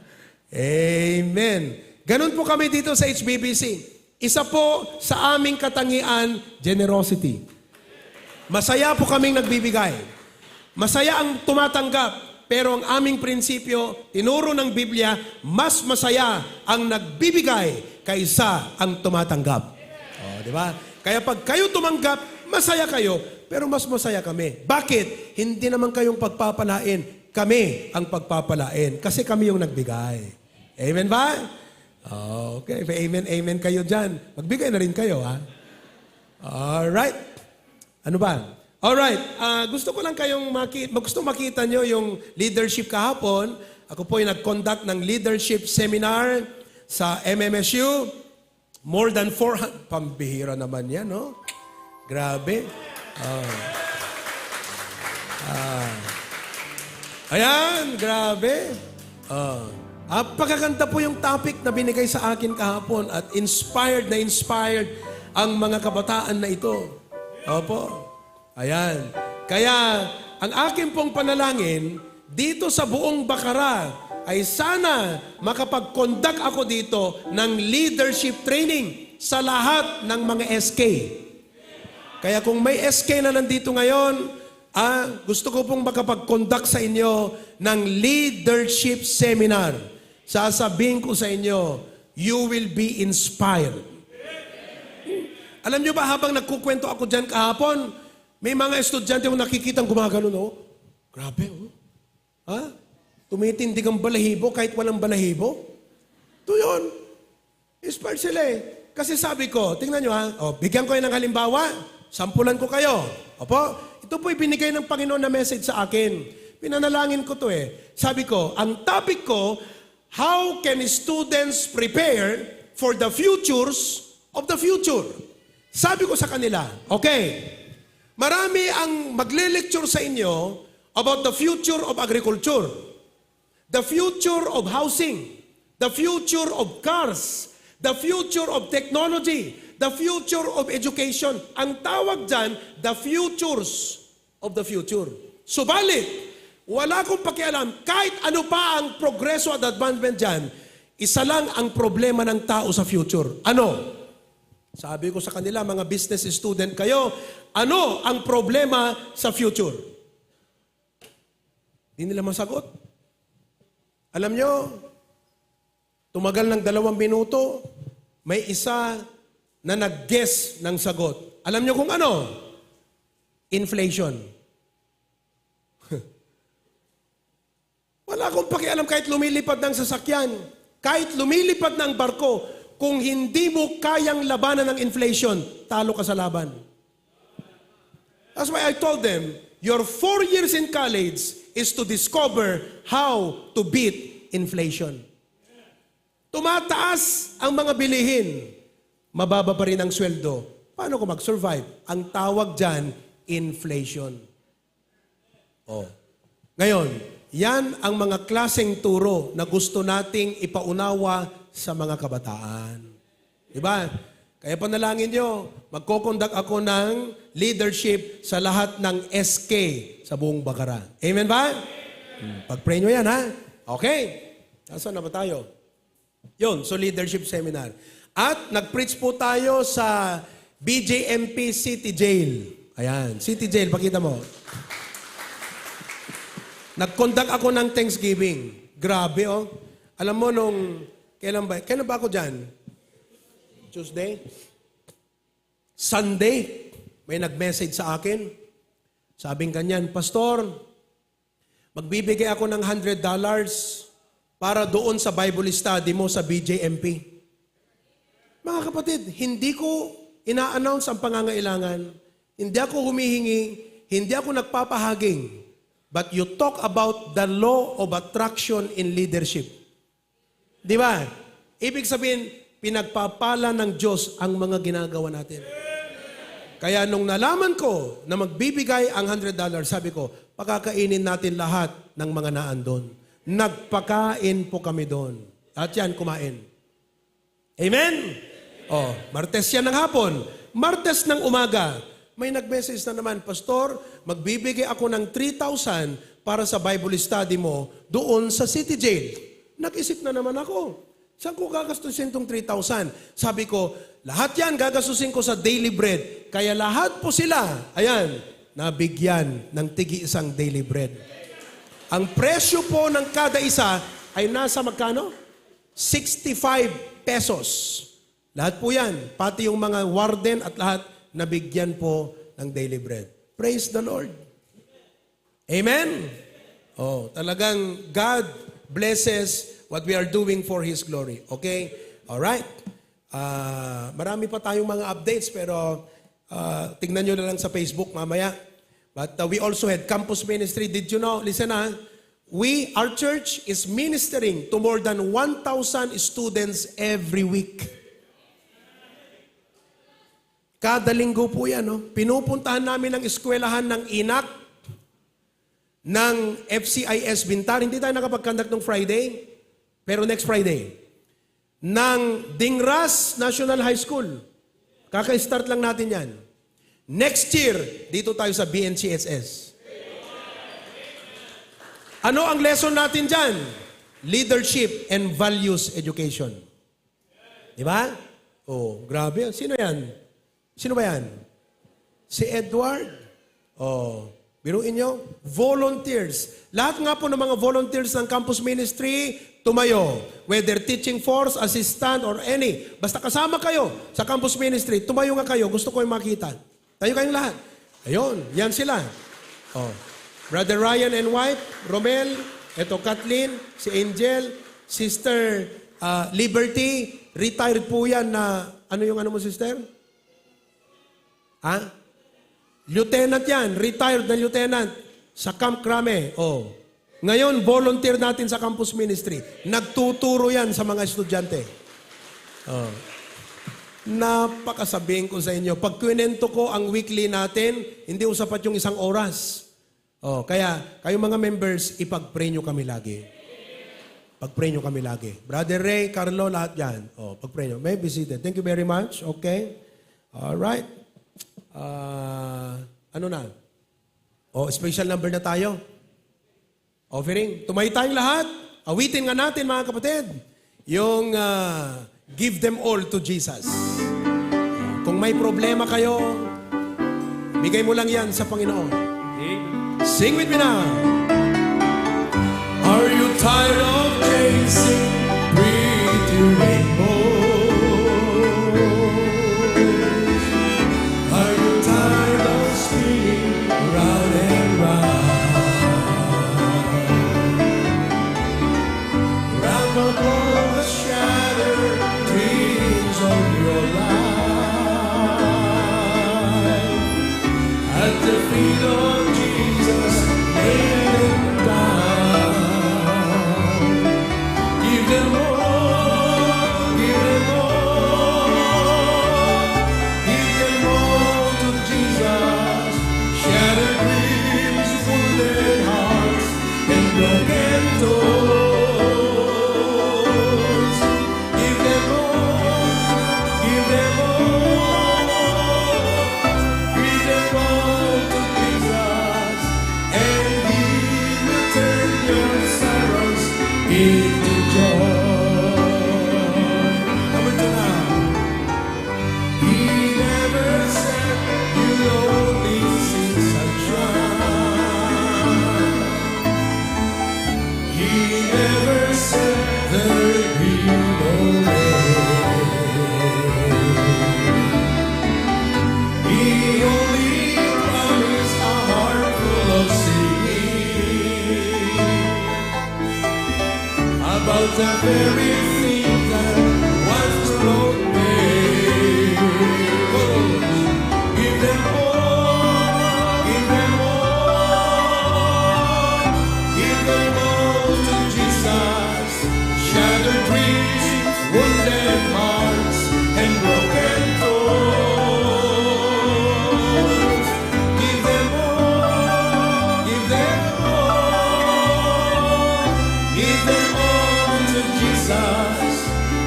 Amen. Ganun po kami dito sa HBBC. Isa po sa aming katangian, generosity. Masaya po kaming nagbibigay. Masaya ang tumatanggap. Pero ang aming prinsipyo, tinuro ng Biblia, mas masaya ang nagbibigay kaysa ang tumatanggap. Di ba? Kaya pag kayo tumanggap, masaya kayo, pero mas masaya kami. Bakit? Hindi naman kayong pagpapalain. Kami ang pagpapalain. Kasi kami yung nagbigay. Amen ba? Okay. Amen, amen kayo dyan. Magbigay na rin kayo, ha? Alright. Ano ba? Alright, gusto ko lang kayong makita nyo yung leadership kahapon. Ako po yung nag-conduct ng leadership seminar sa MMSU. More than 400. Pambihira naman yan, no? Grabe. Ayan, grabe. Pagkakanta po yung topic na binigay sa akin kahapon at inspired ang mga kabataan na ito. Opo. Ayan. Kaya, ang akin pong panalangin, dito sa buong Bacara, ay sana makapag-conduct ako dito ng leadership training sa lahat ng mga SK. Kaya kung may SK na nandito ngayon, gusto ko pong makapag-conduct sa inyo ng leadership seminar. Sasabihin ko sa inyo, you will be inspired. Alam nyo ba, habang nagkukwento ako dyan kahapon, may mga estudyante yung nakikitang gumagano, no? Grabe, oh. Ha? Tumitindig ang balahibo kahit walang balahibo. Ito yun. Inspired sila eh. Kasi sabi ko, tingnan nyo ha, bigyan ko kayo ng halimbawa, sampulan ko kayo. Opo, ito po ibinigay ng Panginoon na message sa akin. Pinanalangin ko to eh. Sabi ko, ang topic ko, how can students prepare for the futures of the future? Sabi ko sa kanila, okay, marami ang magle-lecture sa inyo about the future of agriculture, the future of housing, the future of cars, the future of technology, the future of education. Ang tawag dyan, the futures of the future. Subalit, wala akong pakialam, kahit ano pa ang progreso at advancement dyan, isa lang ang problema ng tao sa future. Ano? Sabi ko sa kanila, mga business student kayo, ano ang problema sa future? Hindi nila masagot. Alam nyo, tumagal ng 2 minuto, may isa na nag-guess ng sagot. Alam nyo kung ano? Inflation. Wala akong pakialam kahit lumilipad ng sasakyan, kahit lumilipad ng barko, kung hindi mo kayang labanan ng inflation, talo ka sa laban. That's why I told them, your 4 years in college is to discover how to beat inflation. Tumataas ang mga bilihin, mababa pa rin ang sweldo. Paano ko mag-survive? Ang tawag dyan, inflation. Oh. Ngayon, yan ang mga klaseng turo na gusto nating ipaunawa sa mga kabataan. Diba? Kaya panalangin nyo, magkoconduct ako ng leadership sa lahat ng SK sa buong Bacara. Amen ba? Pag-pray nyo yan, ha? Okay. Nasaan na ba tayo? Yun, so leadership seminar. At nag-preach po tayo sa BJMP City Jail. Ayan, City Jail, pakita mo. Nag-conduct ako ng Thanksgiving. Grabe, oh. Alam mo nung, kailan ba ako dyan? Tuesday? Sunday, may nag-message sa akin. Sabing ganyan, Pastor, magbibigay ako ng $100 para doon sa Bible study mo sa BJMP. Mga kapatid, hindi ko ina-announce ang pangangailangan. Hindi ako humihingi. Hindi ako nagpapahaging. But you talk about the law of attraction in leadership. Di ba? Ibig sabihin, pinagpapala ng Diyos ang mga ginagawa natin. Kaya nung nalaman ko na magbibigay ang $100, sabi ko, pakakainin natin lahat ng mga naandon. Nagpakain po kami doon. At yan, kumain. Amen? Oh, Martes yan ng hapon. Martes ng umaga, may nag-message na naman, Pastor, magbibigay ako ng 3,000 para sa Bible study mo doon sa City Jail. Nag-isip na naman ako. Saan ko gagastusin itong 3,000? Sabi ko, lahat yan gagastusin ko sa daily bread. Kaya lahat po sila, ayan, nabigyan ng tigi-isang daily bread. Ang presyo po ng kada isa ay nasa magkano? 65 pesos. Lahat po yan, pati yung mga warden at lahat, nabigyan po ng daily bread. Praise the Lord. Amen? Oh, talagang God blesses what we are doing for His glory. Okay? Alright. Marami pa tayong mga updates pero tingnan nyo na lang sa Facebook mamaya. But we also had campus ministry. Did you know? Listen ha. Our church is ministering to more than 1,000 students every week. Kada linggo po yan. No? Pinupuntahan namin ang eskwelahan ng INAC, ng FCIS Bintar. Hindi tayo nakapag-conduct ng Friday, pero next Friday. Ng Dingras National High School. Kaka-start lang natin yan. Next year, dito tayo sa BNCSS. Ano ang lesson natin dyan? Leadership and values education. Di ba? Oh, grabe. Sino yan? Sino ba yan? Si Edward. Oh, biruin nyo. Volunteers. Lahat nga po ng mga volunteers ng campus ministry, tumayo. Whether teaching force, assistant, or any. Basta kasama kayo sa campus ministry, tumayo nga kayo. Gusto ko yung makita. Tayo kayong lahat. Ayun, yan sila. Oh. Brother Ryan and wife, Romel, eto Kathleen, si Angel, Sister Liberty, retired po yan na, ano yung ano mo sister? Ha? Lieutenant yan, retired na lieutenant sa Camp Crame. Oh. Ngayon, volunteer natin sa campus ministry. Nagtuturo yan sa mga estudyante. Oh. Napakasabihin ko sa inyo, pag kwento ko ang weekly natin, hindi usapat yung 1 oras. Oh, kaya, kayong mga members, ipag-pray nyo kami lagi. Pag-pray nyo kami lagi. Brother Ray, Carlo, lahat yan. Oh, pag-pray nyo. May be seated. Thank you very much. Okay. Alright. Ano na? Oh, special number na tayo. Offering. Tumayo tayong lahat. Awitin nga natin mga kapatid. Yung give them all to Jesus. Kung may problema kayo, bigay mo lang yan sa Panginoon. Amen. Sing with me now. Are you tired of chasing pretty rainbows? Are you tired of spinning round and round up all the shattered dreams of your life? At the feet of Jesus, lay them down. Give them all, give them all, give them all to Jesus. Shattered dreams, wounded hearts, and broken doors. Give them all, give them all, give them all to Jesus, and He will turn your sorrows into joy. Number two now. He never said you'll only see sunshine. He never said there'd be no rain. He only promised a heart full of singing about the very thing that once brought pain. Give them all, give them all, give them all to Jesus. Shattered dreams, wounded hearts, and broken doors. Give them all, give them all, give them all to Jesus,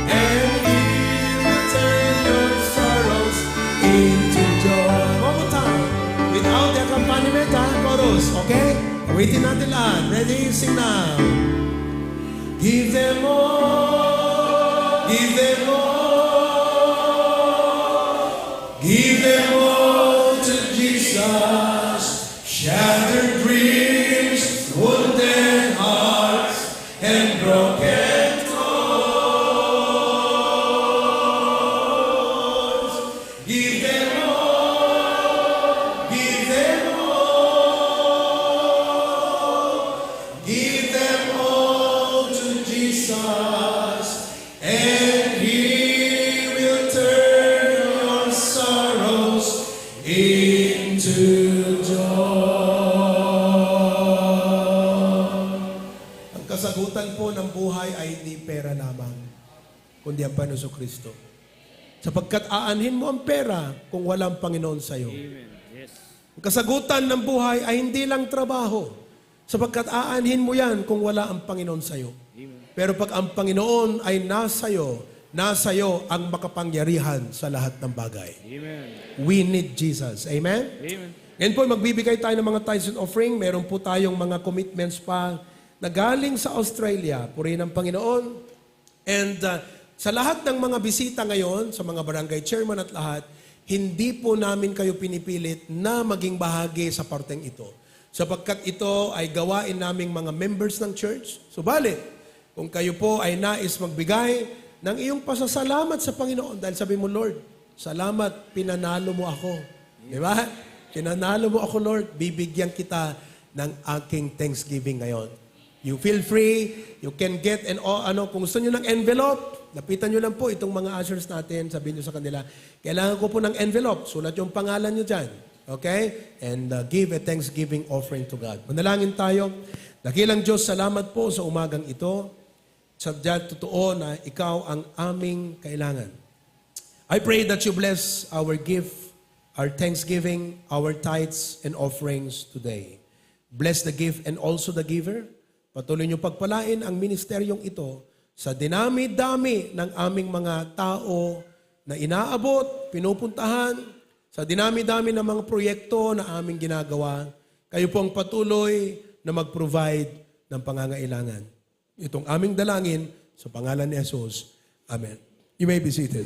and He will turn your sorrows into joy. One more time, without the accompaniment, chorus, okay? Awitin natin lahat. Ready? Sing now. Give them all, give them all, give them all to Jesus. Shattered dreams, wounded hearts, and broken doors. Give them all, give them all, give them all to Jesus, and He will turn your sorrows into joy. Ang kasagutan po ng buhay ay hindi pera lamang, kundi ang Panginoon Kristo. Sapagkat aanhin mo ang pera kung walang Panginoon sa iyo. Amen. Yes. Ang kasagutan ng buhay ay hindi lang trabaho, sapagkat aanhin mo yan kung wala ang Panginoon sa iyo. Pero pag ang Panginoon ay nasa iyo ang makapangyarihan sa lahat ng bagay. Amen. We need Jesus. Amen? Amen. Ngayon po, magbibigay tayo ng mga tithes and offering. Meron po tayong mga commitments pa na galing sa Australia. Purihin ang Panginoon. And sa lahat ng mga bisita ngayon, sa mga barangay chairman at lahat, hindi po namin kayo pinipilit na maging bahagi sa parteng ito. Sapagkat ito ay gawain naming mga members ng church. Subalit, kung kayo po ay nais magbigay ng iyong pasasalamat sa Panginoon, dahil sabi mo, Lord, salamat, pinanalo mo ako. Di ba? Pinanalo mo ako, Lord, bibigyan kita ng aking thanksgiving ngayon. You feel free, you can get kung gusto nyo ng envelope, lapitan nyo lang po itong mga ushers natin, sabihin nyo sa kanila, kailangan ko po ng envelope, sulat yung pangalan nyo dyan. Okay? And give a thanksgiving offering to God. Manalangin tayo. Dakilang Diyos, salamat po sa umagang ito. Sadya totoo na ikaw ang aming kailangan. I pray that you bless our gift, our thanksgiving, our tithes and offerings today. Bless the gift and also the giver. Patuloy niyo pagpalain ang ministeryong ito sa dinami-dami ng aming mga tao na inaabot, pinupuntahan, sa dinami-dami ng mga proyekto na aming ginagawa. Kayo po ang patuloy na mag-provide ng pangangailangan. Itong aming dalangin sa pangalan ni Jesus. Amen. You may be seated.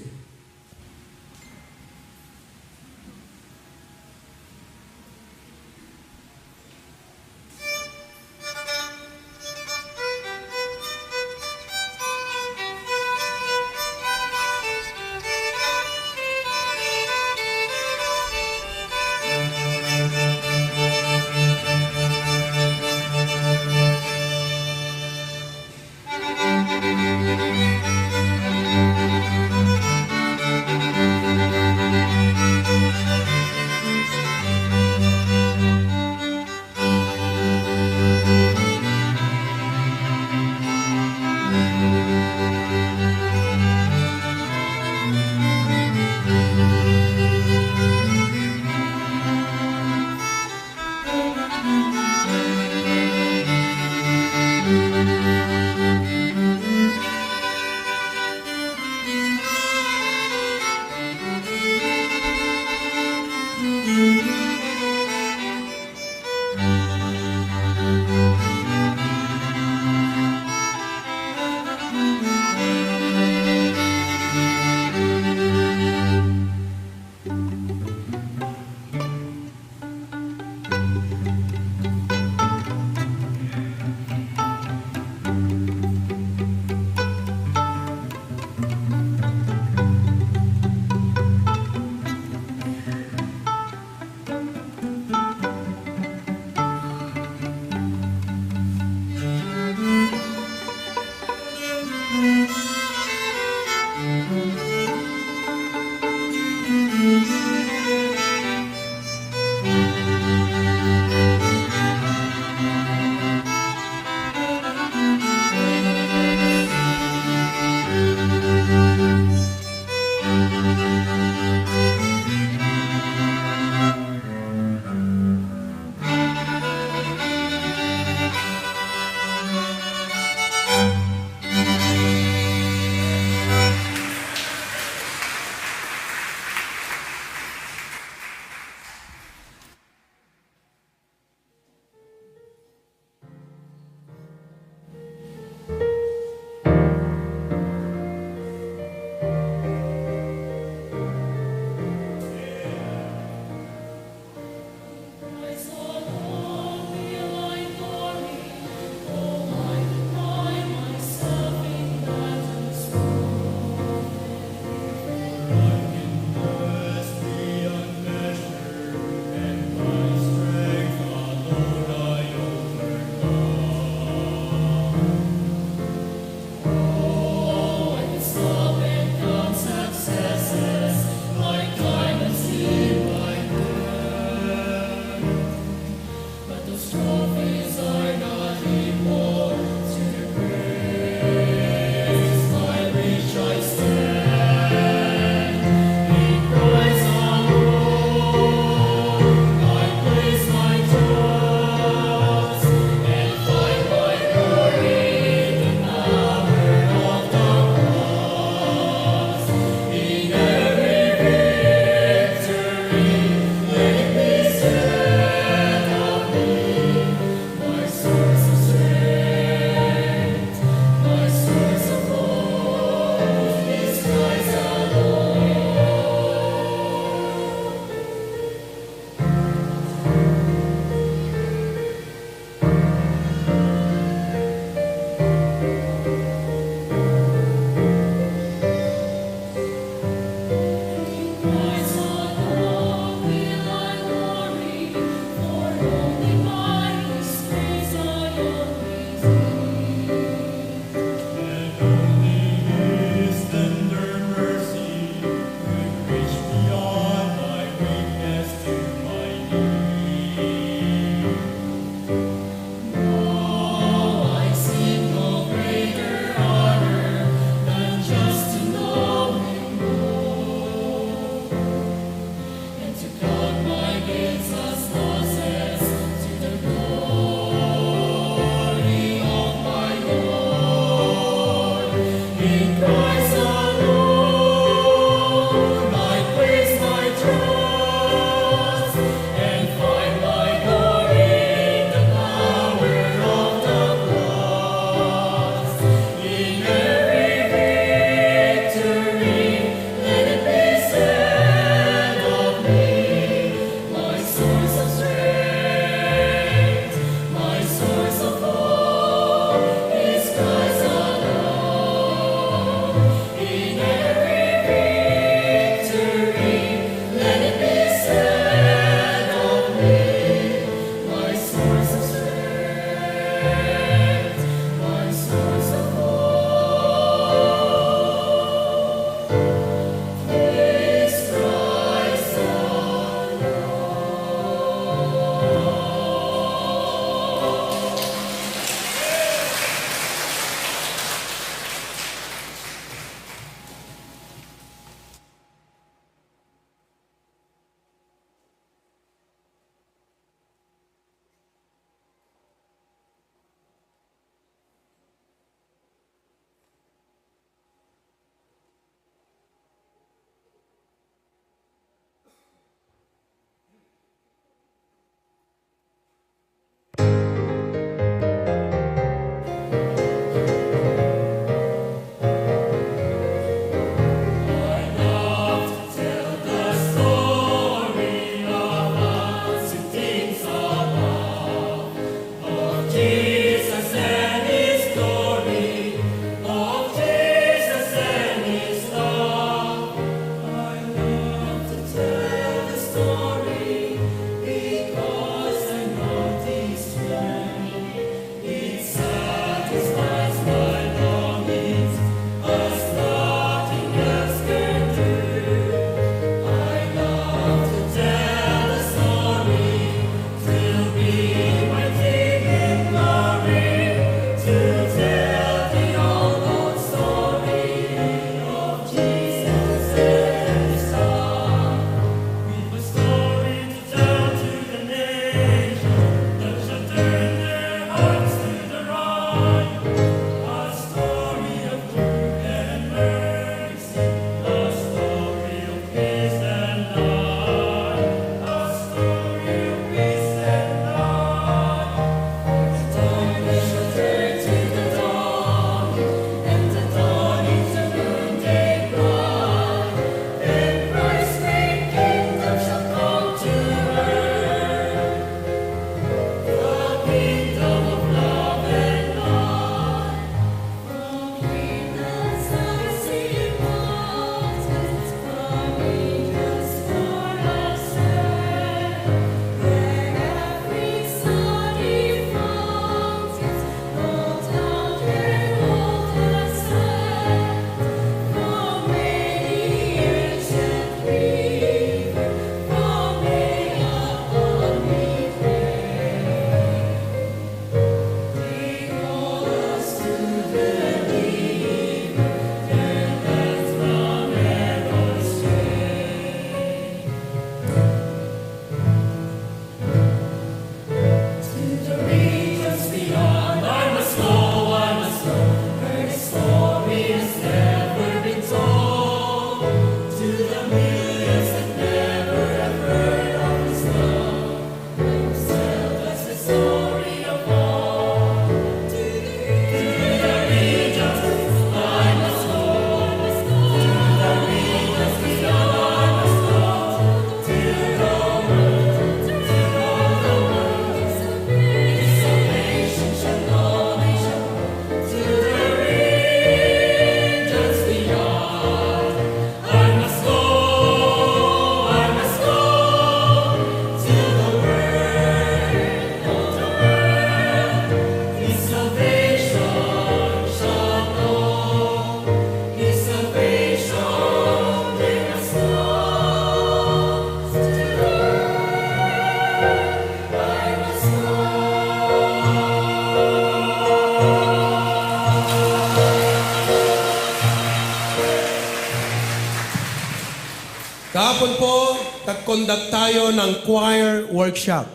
Kahapon po, nag-conduct tayo ng choir workshop.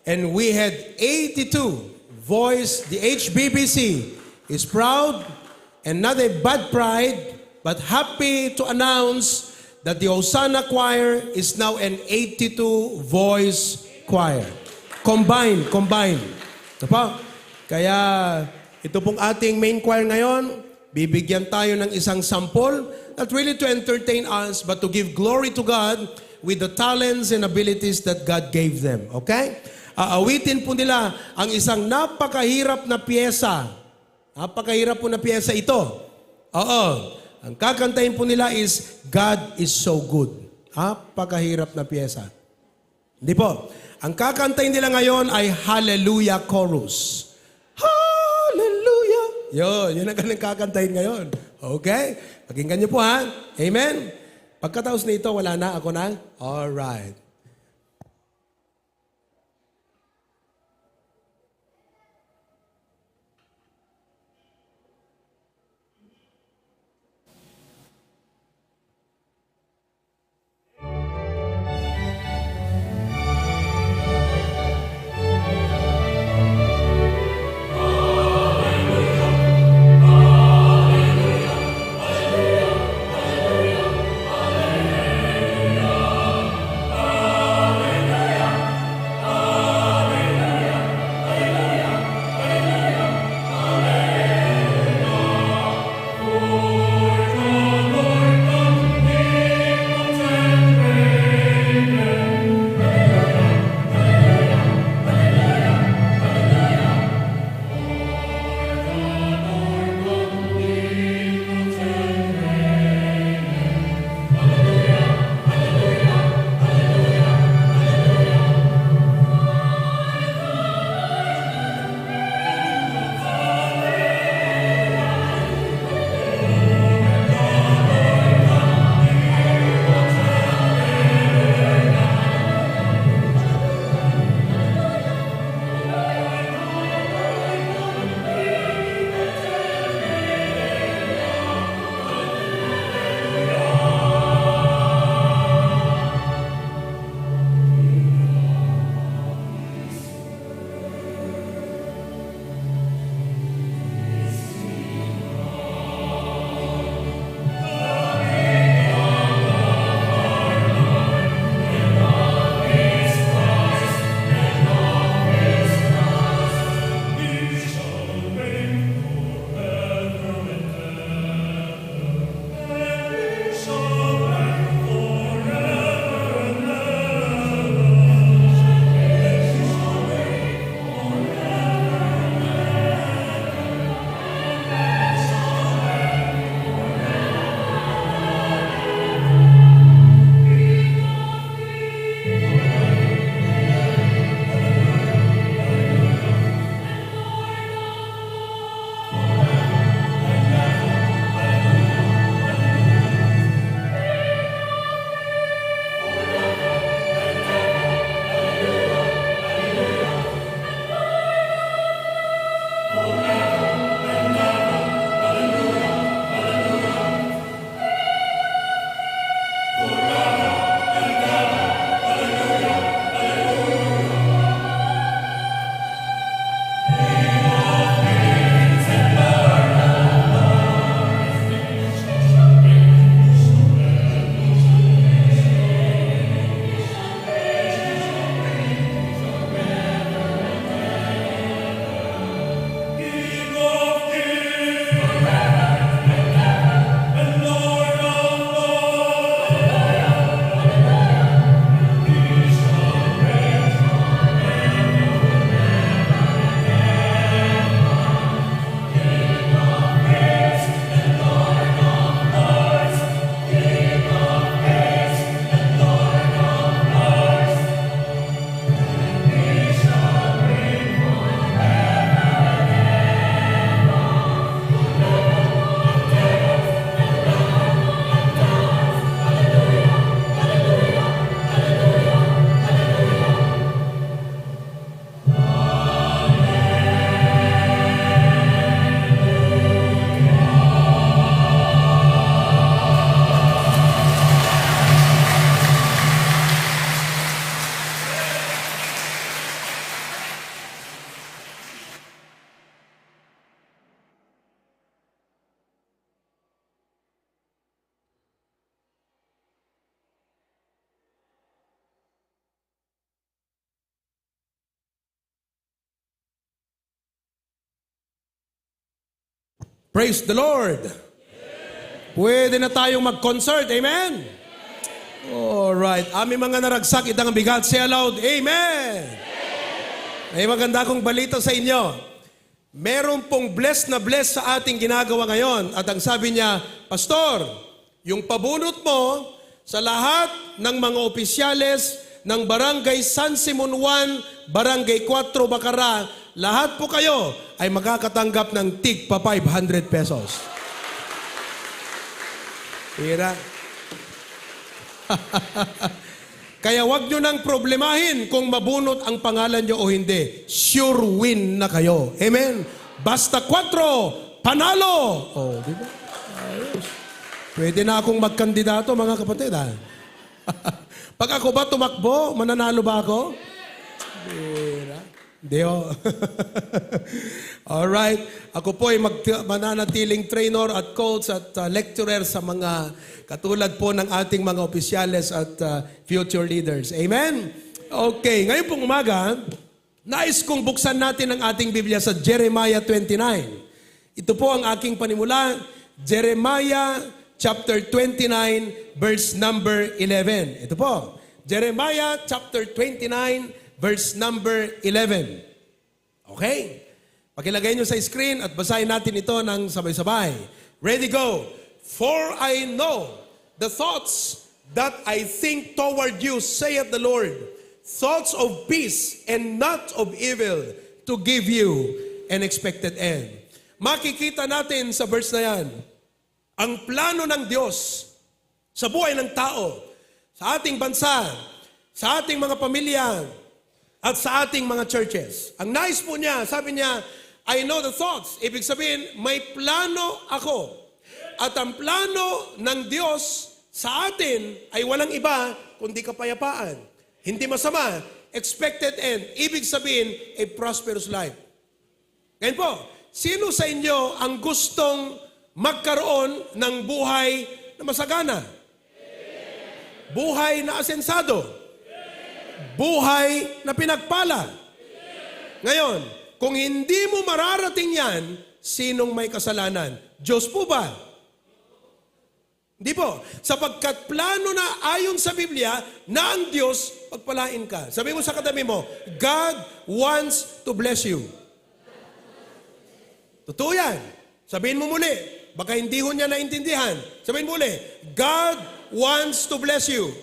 And we had 82 voice. The HBBC is proud and not a bad pride, but happy to announce that the Hosanna Choir is now an 82 voice choir. Combined. Ito po. Kaya ito pong ating main choir ngayon, bibigyan tayo ng isang sample, not really to entertain us, but to give glory to God with the talents and abilities that God gave them. Okay? Aawitin po nila ang isang napakahirap na piyesa. Napakahirap po na piyesa ito. Oo. Ang kakantahin po nila is, God is so good. Napakahirap na piyesa. Hindi po. Ang kakantahin nila ngayon ay Hallelujah Chorus. Hallelujah. Yun ang kanilang kakantahin ngayon. Okay? Pakinggan niyo po ha. Amen? Pagkatapos nito, wala na, ako na? Alright. Praise the Lord. Pwede na tayong mag-concert. Amen? Alright. Aming mga naragsak, itang bigat. Say aloud, Amen! May maganda akong balita sa inyo. Meron pong blessed na blessed sa ating ginagawa ngayon. At ang sabi niya, Pastor, yung pabunot mo sa lahat ng mga opisyales ng Barangay San Simon 1, Barangay 4, Bacara, lahat po kayo ay makakatanggap ng tig pa 500 pesos. Tira. Kaya wag nyo nang problemahin kung mabunot ang pangalan nyo o hindi. Sure win na kayo. Amen? Basta 4, panalo! Oh, di ba? Ayos. Pwede na akong magkandidato, mga kapatid. Ha? Pag ako ba tumakbo, mananalo ba ako? Hindi, oh. Alright. Ako po ay mananatiling trainer at coach at lecturer sa mga katulad po ng ating mga opisyales at future leaders. Amen? Okay. Ngayon pong umaga, nais kong buksan natin ang ating Biblia sa Jeremiah 29. Ito po ang aking panimula, Jeremiah chapter 29, verse number 11. Ito po, Jeremiah chapter 29, verse number 11. Okay? Pakilagay nyo sa screen at basahin natin ito ng sabay-sabay. Ready, go! For I know the thoughts that I think toward you, saith the Lord, thoughts of peace and not of evil, to give you an expected end. Makikita natin sa verse na yan, ang plano ng Diyos sa buhay ng tao, sa ating bansa, sa ating mga pamilya, at sa ating mga churches. Ang nais po niya, sabi niya, I know the thoughts. Ibig sabihin, may plano ako. At ang plano ng Diyos sa atin ay walang iba kundi kapayapaan. Hindi masama, expected end. Ibig sabihin, a prosperous life. Ngayon po, sino sa inyo ang gustong magkaroon ng buhay na masagana? Buhay na asensado? Buhay na pinagpala? Ngayon, kung hindi mo mararating yan, sinong may kasalanan? Diyos po ba? Hindi po. Sapagkat plano na ayon sa Biblia na ang Diyos pagpalain ka. Sabi mo sa katabi mo, God wants to bless you. Totoo yan. Sabihin mo muli. Baka hindi ho niya naintindihan. Sabihin mo muli, God wants to bless you.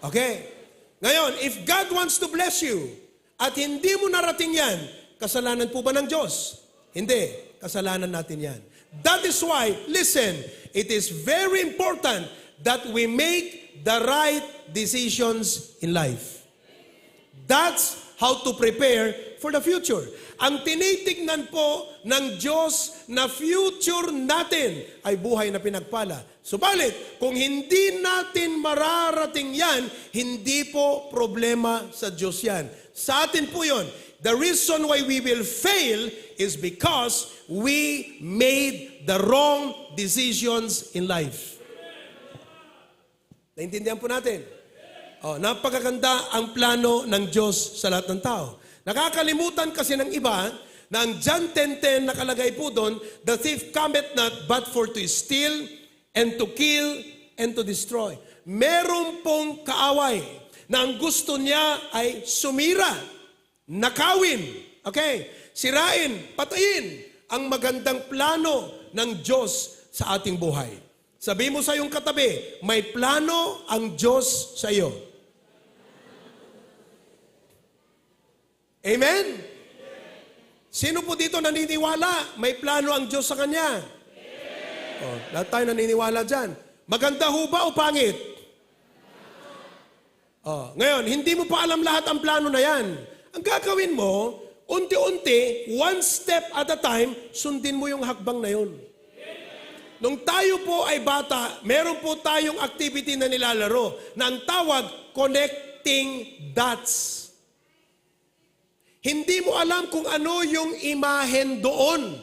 Okay? Ngayon, if God wants to bless you, at hindi mo narating yan, kasalanan po ba ng Diyos? Hindi. Kasalanan natin yan. That is why, listen, it is very important that we make the right decisions in life. That's how to prepare for the future. Ang tinitignan po ng Diyos na future natin ay buhay na pinagpala. Subalit, kung hindi natin mararating yan, hindi po problema sa Diyos yan. Sa atin po yun. The reason why we will fail is because we made the wrong decisions in life. Naintindihan po natin? Oh, napakaganda ang plano ng Diyos sa lahat ng tao. Nakakalimutan kasi ng iba na ang John 10:10 nakalagay po doon, the thief cometh not but for to steal and to kill and to destroy. Meron pong kaaway na ang gusto niya ay sumira, nakawin, okay? Sirain, patayin ang magandang plano ng Diyos sa ating buhay. Sabi mo sa iyong katabi, may plano ang Diyos sa iyo. Amen? Sino po dito naniniwala? May plano ang Diyos sa kanya. Oh, lahat tayo naniniwala dyan. Maganda ho ba o pangit? Oh, ngayon, hindi mo pa alam lahat ang plano na yan. Ang gagawin mo, unti-unti, one step at a time, sundin mo yung hakbang na yun. Nung tayo po ay bata, meron po tayong activity na nilalaro na ang tawag, connecting dots. Hindi mo alam kung ano yung imahen doon.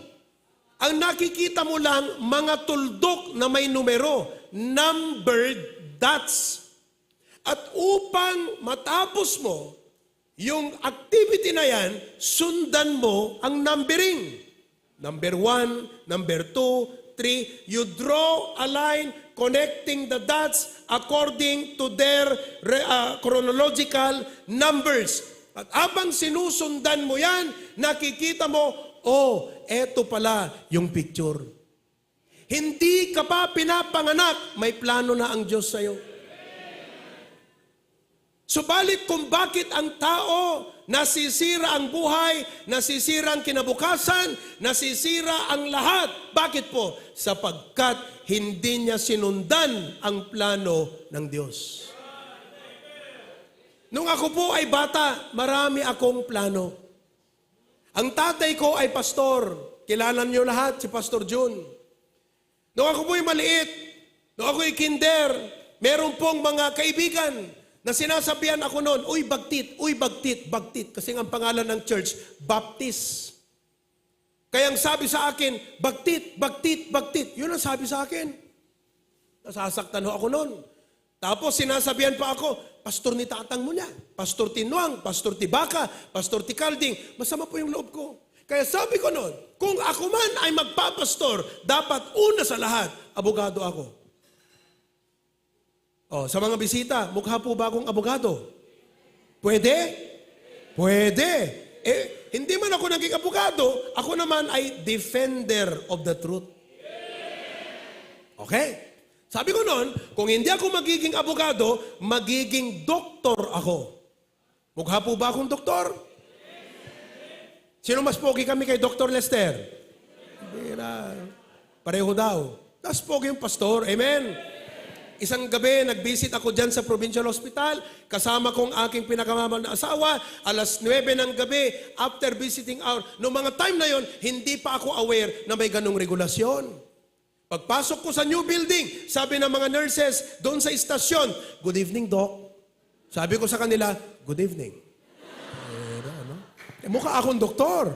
Ang nakikita mo lang, mga tuldok na may numero, numbered dots. At upang matapos mo, yung activity na yan, sundan mo ang numbering. Number 1, number 2, 3. You draw a line connecting the dots according to their chronological numbers. At habang sinusundan mo yan, nakikita mo, oh, eto pala yung picture. Hindi ka pa pinapanganak, may plano na ang Diyos sa'yo. Subalit kung bakit ang tao nasisira ang buhay, nasisira ang kinabukasan, nasisira ang lahat. Bakit po? Sapagkat hindi niya sinundan ang plano ng Diyos. Nung ako po ay bata, marami akong plano. Ang tatay ko ay pastor. Kilala niyo lahat si Pastor Jun. Nung ako po ay maliit, nung ako ay kinder, meron pong mga kaibigan na sinasabihan ako noon, uy, bagtit, uy, bagtit, bagtit. Kasi ang pangalan ng church, Baptist. Kaya ang sabi sa akin, bagtit, bagtit, bagtit. Yun ang sabi sa akin. Nasasaktan ho ako noon. Tapos sinasabihan pa ako, pastor ni tatang mo niya, pastor Tinuang, pastor Tibaka, pastor Tikalding. Masama po yung loob ko. Kaya sabi ko noon, kung ako man ay magpapastor, dapat una sa lahat, abogado ako. Oh, sa mga bisita, mukha po ba akong abogado? Pwede? Pwede. Hindi man ako naging abogado, ako naman ay defender of the truth. Okay? Sabi ko noon, kung hindi ako magiging abogado, magiging doktor ako. Mukha po ba akong doktor? Sino mas pogi kami kay Dr. Lester? Pareho daw. Mas pogi yung pastor. Amen? Isang gabi, nag-visit ako dyan sa Provincial Hospital, kasama kong aking pinakamamahal na asawa, alas 9 ng gabi, after visiting hour. Noong mga time na yon, hindi pa ako aware na may ganong regulasyon. Pagpasok ko sa new building, sabi ng mga nurses doon sa istasyon, good evening, Doc. Sabi ko sa kanila, good evening. Mukha akong doktor.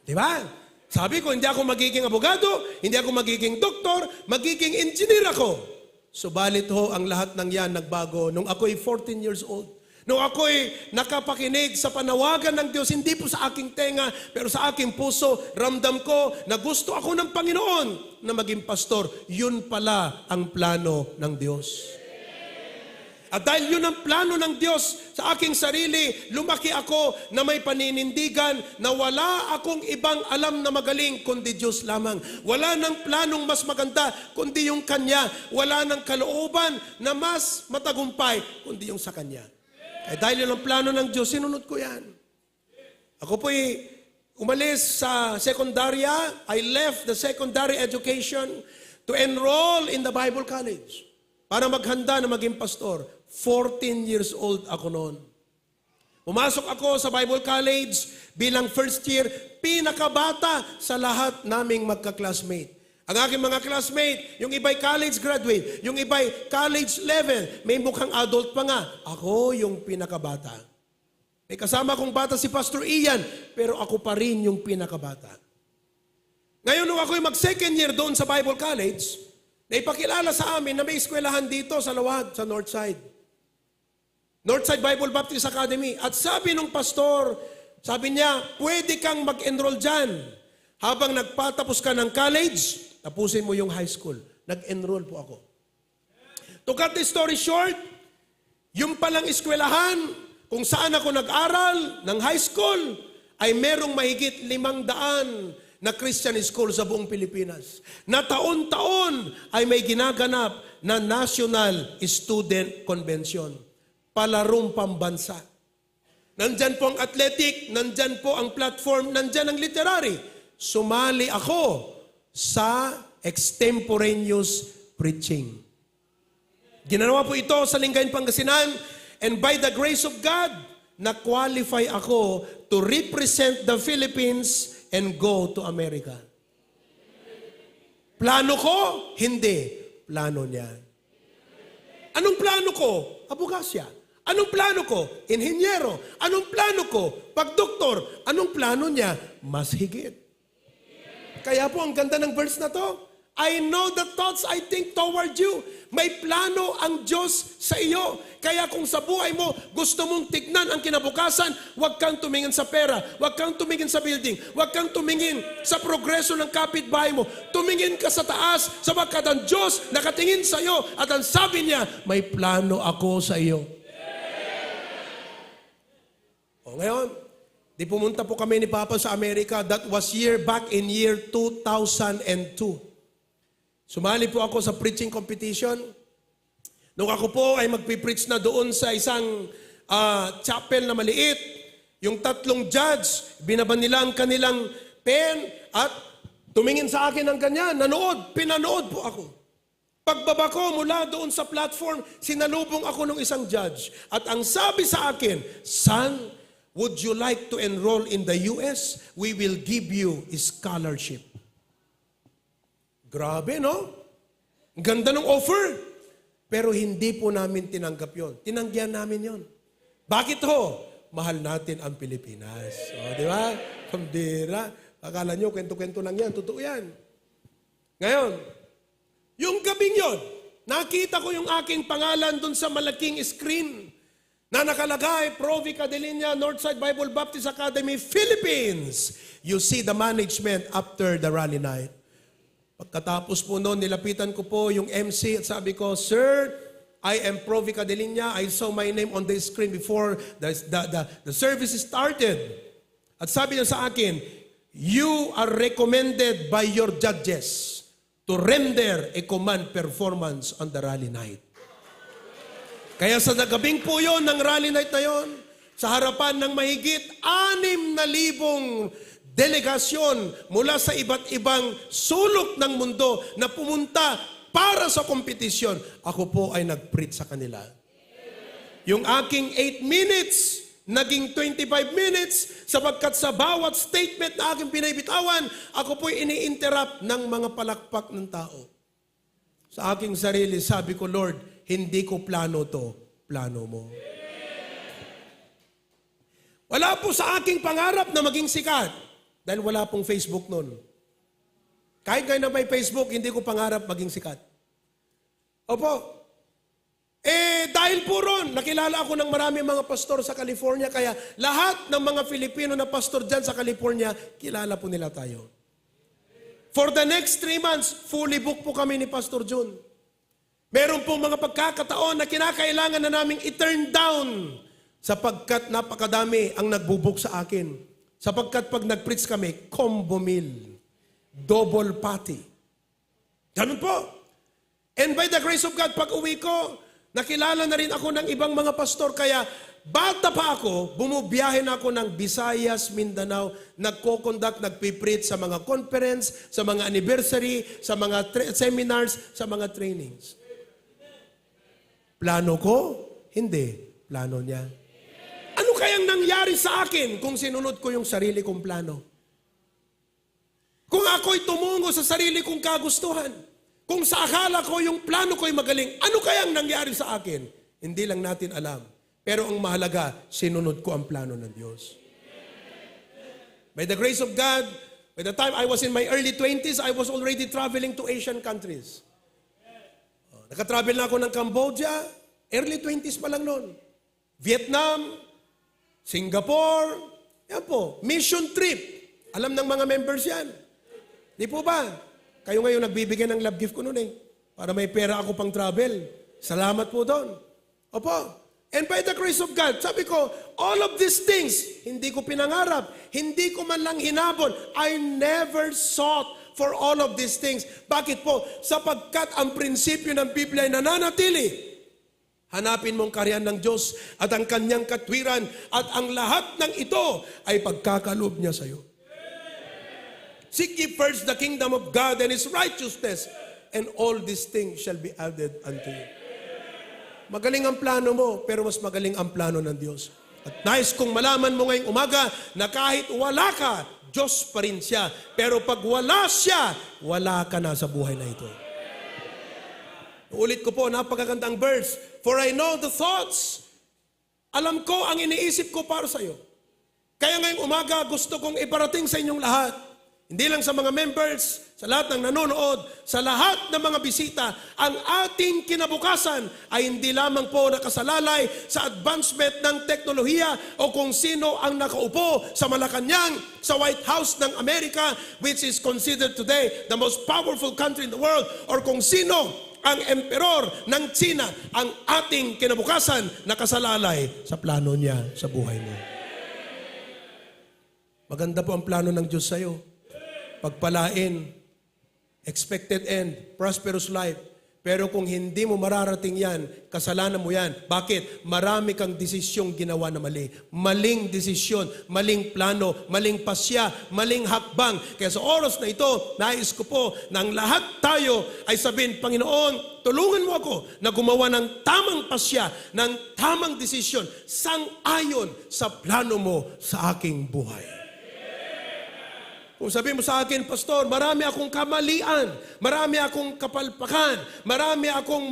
Di ba? Sabi ko, hindi ako magiging abogado, hindi ako magiging doktor, magiging engineer ako. Subalit ho, ang lahat ng yan nagbago nung ako'y 14 years old. Nung ako'y nakapakinig sa panawagan ng Diyos, hindi po sa aking tenga, pero sa aking puso, ramdam ko na gusto ako ng Panginoon na maging pastor. Yun pala ang plano ng Diyos. At dahil yun ang plano ng Diyos sa aking sarili, lumaki ako na may paninindigan na wala akong ibang alam na magaling kundi Diyos lamang. Wala nang planong mas maganda kundi yung Kanya. Wala nang kalooban na mas matagumpay kundi yung sa Kanya. Eh dahil yun ang plano ng Diyos, sinunod ko yan. Ako po'y umalis sa sekundarya. I left the secondary education to enroll in the Bible College para maghanda na maging pastor. 14 years old ako noon. Pumasok ako sa Bible College bilang first year, pinakabata sa lahat naming magka-classmate. Ang aking mga classmate, yung iba'y college graduate, yung iba'y college level, may mukhang adult pa nga. Ako yung pinakabata. May kasama kong bata si Pastor Ian, pero ako pa rin yung pinakabata. Ngayon, nung ako'y mag-second year doon sa Bible College, naipakilala sa amin na may eskwelahan dito sa Lawag, sa Northside. Northside Bible Baptist Academy. At sabi nung pastor, sabi niya, pwede kang mag-enroll dyan. Habang nagpatapos ka ng college, tapusin mo yung high school. Nag-enroll po ako. To cut the story short, yung palang eskwelahan, kung saan ako nag-aral ng high school, ay merong mahigit 500 na Christian school sa buong Pilipinas. Na taon-taon ay may ginaganap na National Student Convention. Palarong pambansa. Nandyan po ang athletic, nandyan po ang platform, nandyan ang literary. Sumali ako sa extemporaneous preaching. Ginawa po ito sa Lingayen, Pangasinan, and by the grace of God, na-qualify ako to represent the Philippines and go to America. Plano ko? Hindi. Plano niya. Anong plano ko? Abogasya. Anong plano ko? Inhinyero. Anong plano ko? Pagdoktor. Anong plano niya? Mas higit. Kaya po ang ganda ng verse na to. I know the thoughts I think toward you. May plano ang Diyos sa iyo. Kaya kung sa buhay mo, gusto mong tignan ang kinabukasan, huwag kang tumingin sa pera, huwag kang tumingin sa building, huwag kang tumingin sa progreso ng kapitbahay mo. Tumingin ka sa taas, sapagkat ang Diyos nakatingin sa iyo at ang sabi niya, may plano ako sa iyo. O ngayon, di pumunta po kami ni Papa sa Amerika. That was back in year 2002. Sumali po ako sa preaching competition. Nung ako po ay magpipreach na doon sa isang chapel na maliit, yung 3 judge, binaban nila ang kanilang pen at tumingin sa akin ng ganyan, pinanood po ako. Pagbaba ko mula doon sa platform, sinalubong ako ng isang judge. At ang sabi sa akin, "Son, would you like to enroll in the US? We will give you a scholarship." Grabe, no? Ang ganda ng offer. Pero hindi po namin tinanggap yon. Tinanggihan namin yon. Bakit ho? Mahal natin ang Pilipinas. O, di ba? Pambira. Akala nyo, kwento-kwento lang yan. Totoo yan. Ngayon, yung gabing yon, nakita ko yung aking pangalan dun sa malaking screen na nakalagay, Provi Cadelinia, Northside Bible Baptist Academy, Philippines. You see the management after the rally night. Pagkatapos po noon, nilapitan ko po yung MC at sabi ko, "Sir, I am Provi Cadelinia. I saw my name on the screen before the service started." At sabi niya sa akin, "You are recommended by your judges to render a command performance on the rally night." Kaya sa gabing po yon ng rally night na yon, sa harapan ng mahigit 6,000 delegasyon mula sa iba't ibang sulok ng mundo na pumunta para sa kompetisyon, ako po ay nag-preach sa kanila. Yung aking 8 minutes, naging 25 minutes, sapagkat sa bawat statement na aking pinabitawan, ako po ay ini-interrupt ng mga palakpak ng tao. Sa aking sarili, sabi ko, "Lord, hindi ko plano to, plano mo." Wala po sa aking pangarap na maging sikat. Dahil wala pong Facebook noon. Kahit ngayon na may Facebook, hindi ko pangarap maging sikat. Opo. Dahil po ron, nakilala ako ng marami mga pastor sa California, kaya lahat ng mga Filipino na pastor dyan sa California, kilala po nila tayo. For the next 3 months, fully booked po kami ni Pastor Jun. Meron pong mga pagkakataon na kinakailangan na naming i-turn down sapagkat napakadami ang nagbubuk sa akin. Sapagkat pag nag-preach kami, combo meal, double patty. Ganun po. And by the grace of God, pag uwi ko, nakilala na rin ako ng ibang mga pastor. Kaya bata pa ako, bumubiyahe na ako ng Visayas, Mindanao, nagko-conduct, nagpipreach sa mga conference, sa mga anniversary, sa mga seminars, sa mga trainings. Plano ko? Hindi. Plano niya. Ano kayang nangyari sa akin kung sinunod ko yung sarili kong plano? Kung ako'y tumungo sa sarili kong kagustuhan, kung sa akala ko yung plano ko'y magaling, ano kayang nangyari sa akin? Hindi lang natin alam. Pero ang mahalaga, sinunod ko ang plano ng Diyos. By the grace of God, by the time I was in my early 20s, I was already traveling to Asian countries. Nakatravel na ako ng Cambodia, early 20s pa lang noon. Vietnam, Singapore, yan po, mission trip. Alam ng mga members yan. Di po ba? Kayo ngayon nagbibigay ng love gift ko noon para may pera ako pang travel. Salamat po doon. Opo. And by the grace of God, sabi ko, all of these things, hindi ko pinangarap. Hindi ko man lang hinabol. I never sought for all of these things. Bakit po? Sapagkat ang prinsipyo ng Biblia ay nananatili. Hanapin mong kaharian ng Diyos at ang kanyang katwiran at ang lahat ng ito ay pagkakaloob niya sa iyo. Seek ye first the kingdom of God and His righteousness, and all these things shall be added unto you. Magaling ang plano mo, pero mas magaling ang plano ng Diyos. At nais kong malaman mo ngayong umaga na kahit wala ka, Diyos pa rin siya. Pero pag wala siya, wala ka na sa buhay na ito. Ulit ko po, napakagandang verse. For I know the thoughts. Alam ko ang iniisip ko para sa iyo. Kaya ngayong umaga, gusto kong iparating sa inyong lahat. hindi lang sa mga members, sa lahat ng nanonood, sa lahat ng mga bisita, ang ating kinabukasan ay hindi lamang po nakasalalay sa advancement ng teknolohiya o kung sino ang nakaupo sa Malacanang, sa White House ng Amerika, which is considered today the most powerful country in the world, or kung sino ang emperor ng China. Ang ating kinabukasan nakasalalay sa plano niya sa buhay mo. Maganda po ang plano ng Diyos sa iyo. Pagpalain, expected end, prosperous life. Pero kung hindi mo mararating yan, kasalanan mo yan. Bakit? Marami kang desisyong ginawa na mali. Maling desisyon, maling plano, maling pasya, maling hakbang. Kaya sa oras na ito, nais ko po na ang lahat tayo ay sabihin, Panginoon, tulungan mo ako na gumawa ng tamang pasya, ng tamang desisyon, sang-ayon sa plano mo sa aking buhay. Kung sabihin mo sa akin, Pastor, marami akong kamalian, marami akong kapalpakan, marami akong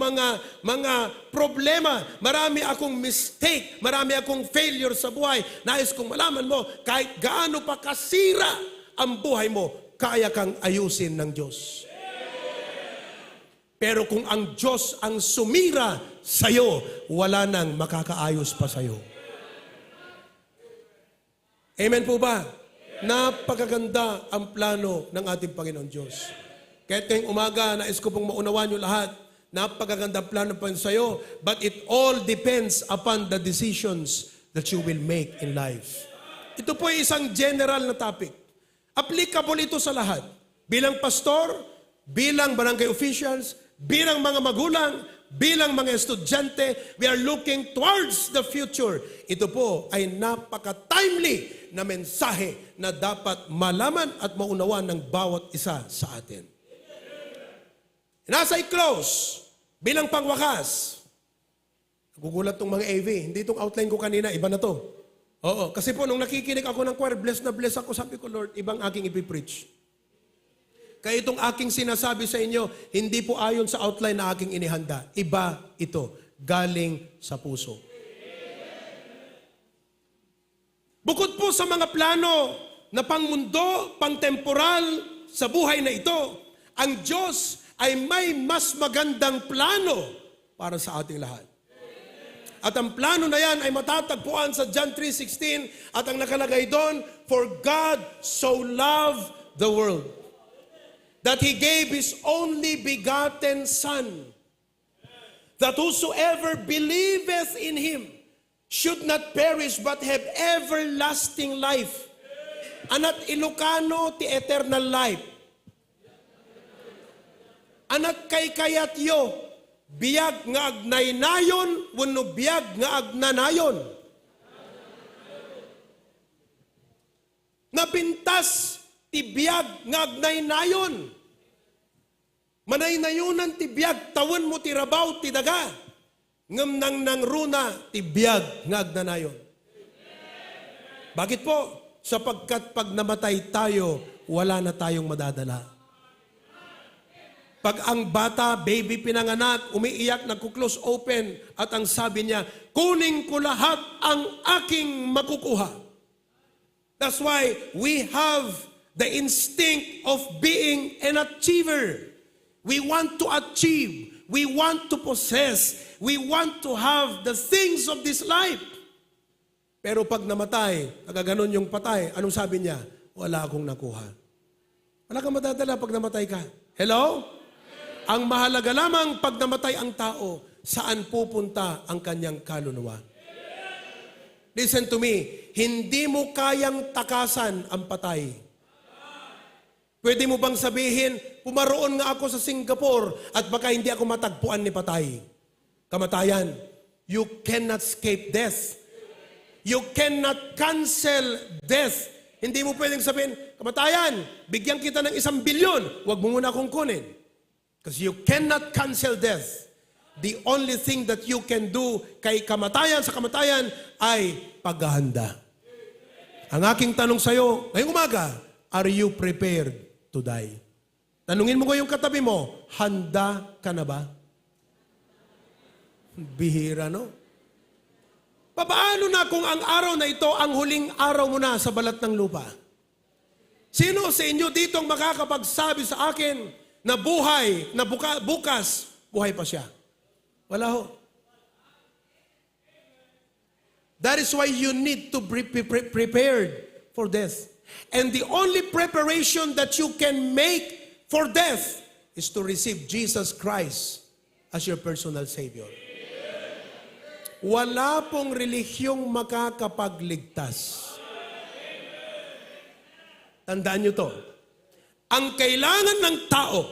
mga problema, marami akong mistake, marami akong failure sa buhay. Nais kong malaman mo, kahit gaano pa kasira ang buhay mo, kaya kang ayusin ng Diyos. Pero kung ang Diyos ang sumira sa'yo, wala nang makakaayos pa sa'yo. Amen po ba? Napakaganda ang plano ng ating Panginoon Diyos. Kahit ngayong umaga, nais ko pong maunawaan nyo lahat, napakaganda ang plano pa sa iyo, but it all depends upon the decisions that you will make in life. Ito po ay isang general na topic. Applicable ito sa lahat. Bilang pastor, bilang barangay officials, bilang mga magulang, bilang mga estudyante, we are looking towards the future. Ito po ay napaka-timely na mensahe na dapat malaman at maunawan ng bawat isa sa atin. Nasa i-close, bilang pangwakas, nagugulat tong mga AV, hindi itong outline ko kanina, iba na to. Oo, kasi po nung nakikinig ako ng choir, bless na bless ako, sabi ko, Lord, ibang aking ipipreach. Kaya itong aking sinasabi sa inyo, hindi po ayon sa outline na aking inihanda. Iba ito, galing sa puso. Bukod po sa mga plano na pangmundo, pangtemporal sa buhay na ito, ang Diyos ay may mas magandang plano para sa ating lahat. At ang plano na yan ay matatagpuan sa John 3:16 at ang nakalagay doon, for God so loved the world that He gave His only begotten Son, that whosoever believeth in Him should not perish but have everlasting life. Anat Ilocano ti eternal life. Anat kay kayatyo, biyag nga agnaynayon, wenno biyag nga agnanayon. Napintas ti biyag nga agnaynayon. Manaynayunan ti biyag, tawon mo ti rabaw ti daga. Ngem nang runa ti biyag nga agnanayon. Bakit po? Sapagkat pag namatay tayo, wala na tayong madadala. Pag ang bata, baby pinanganak, umiiyak, nagkuklose open, at ang sabi niya, kunin ko lahat ang aking makukuha. That's why we have the instinct of being an achiever. We want to achieve. We want to possess. We want to have the things of this life. Pero pag namatay, nagaganon yung patay, anong sabi niya? Wala akong nakuha. Wala kang madadala pag namatay ka. Hello? Ang mahalaga lamang pag namatay ang tao, saan pupunta ang kanyang kaluluwa. Listen to me, hindi mo kayang takasan ang patay. Pwede mo bang sabihin, pumaroon nga ako sa Singapore at baka hindi ako matagpuan ni patay. Kamatayan. You cannot escape death. You cannot cancel death. Hindi mo pwedeng sabihin, kamatayan, bigyan kita ng 1 bilyon, huwag mo muna akong kunin. Because you cannot cancel death. The only thing that you can do kay kamatayan sa kamatayan ay paghahanda. Ang aking tanong sa iyo, ngayong umaga, are you prepared to die? Tanungin mo ngayong katabi mo, handa ka na ba? Bihira, no? Paano na kung ang araw na ito ang huling araw mo na sa balat ng lupa? Sino sa inyo dito ang makakapagsabi sa akin na buhay, na bukas, buhay pa siya? Wala ho. That is why you need to be prepared for death. And the only preparation that you can make for death is to receive Jesus Christ as your personal Savior. Wala pong relihiyong makakapagligtas. Tandaan nyo to. Ang kailangan ng tao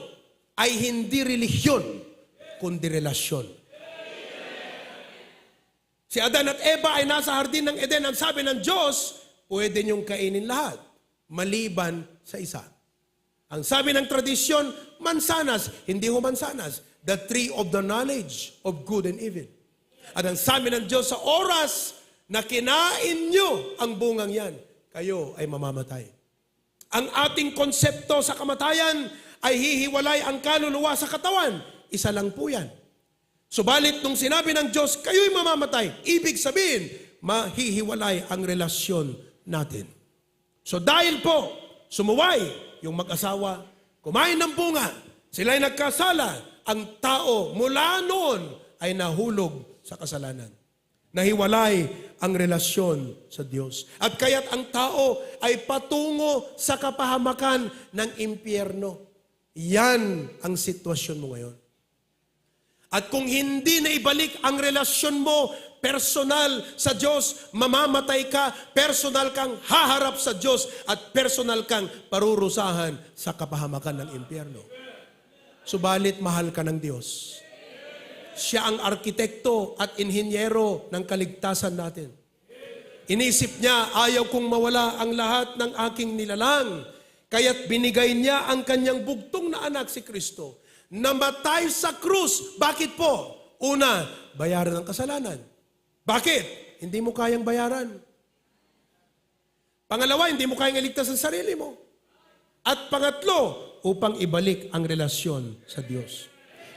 ay hindi relihiyon, kundi relasyon. Si Adan at Eva ay nasa hardin ng Eden. Ang sabi ng Diyos, pwede niyong kainin lahat, maliban sa isa. Ang sabi ng tradisyon, mansanas. Hindi ho mansanas. The tree of the knowledge of good and evil. At ang sabi ng Diyos, sa oras na kinain nyo ang bungang yan, kayo ay mamamatay. Ang ating konsepto sa kamatayan ay hihiwalay ang kaluluwa sa katawan. Isa lang po yan. Subalit nung sinabi ng Diyos, kayo'y mamamatay, ibig sabihin, mahihiwalay ang relasyon natin. So dahil po, sumuway yung mag-asawa, kumain ng bunga, sila'y nagkasala, ang tao mula noon ay nahulog sa kasalanan. Nahiwalay ang relasyon sa Diyos. At kaya't ang tao ay patungo sa kapahamakan ng impyerno. Yan ang sitwasyon mo ngayon. At kung hindi na ibalik ang relasyon mo personal sa Diyos, mamamatay ka, personal kang haharap sa Diyos, at personal kang parurusahan sa kapahamakan ng impyerno. Subalit mahal ka ng Diyos. Siya ang arkitekto at inhinyero ng kaligtasan natin. Inisip niya, ayaw kong mawala ang lahat ng aking nilalang. Kaya't binigay niya ang kanyang bugtong na anak si Kristo. Namatay sa krus. Bakit po? Una, bayaran ng kasalanan. Bakit? Hindi mo kayang bayaran. Pangalawa, hindi mo kayang iligtas ang sarili mo. At pangatlo, upang ibalik ang relasyon sa Diyos.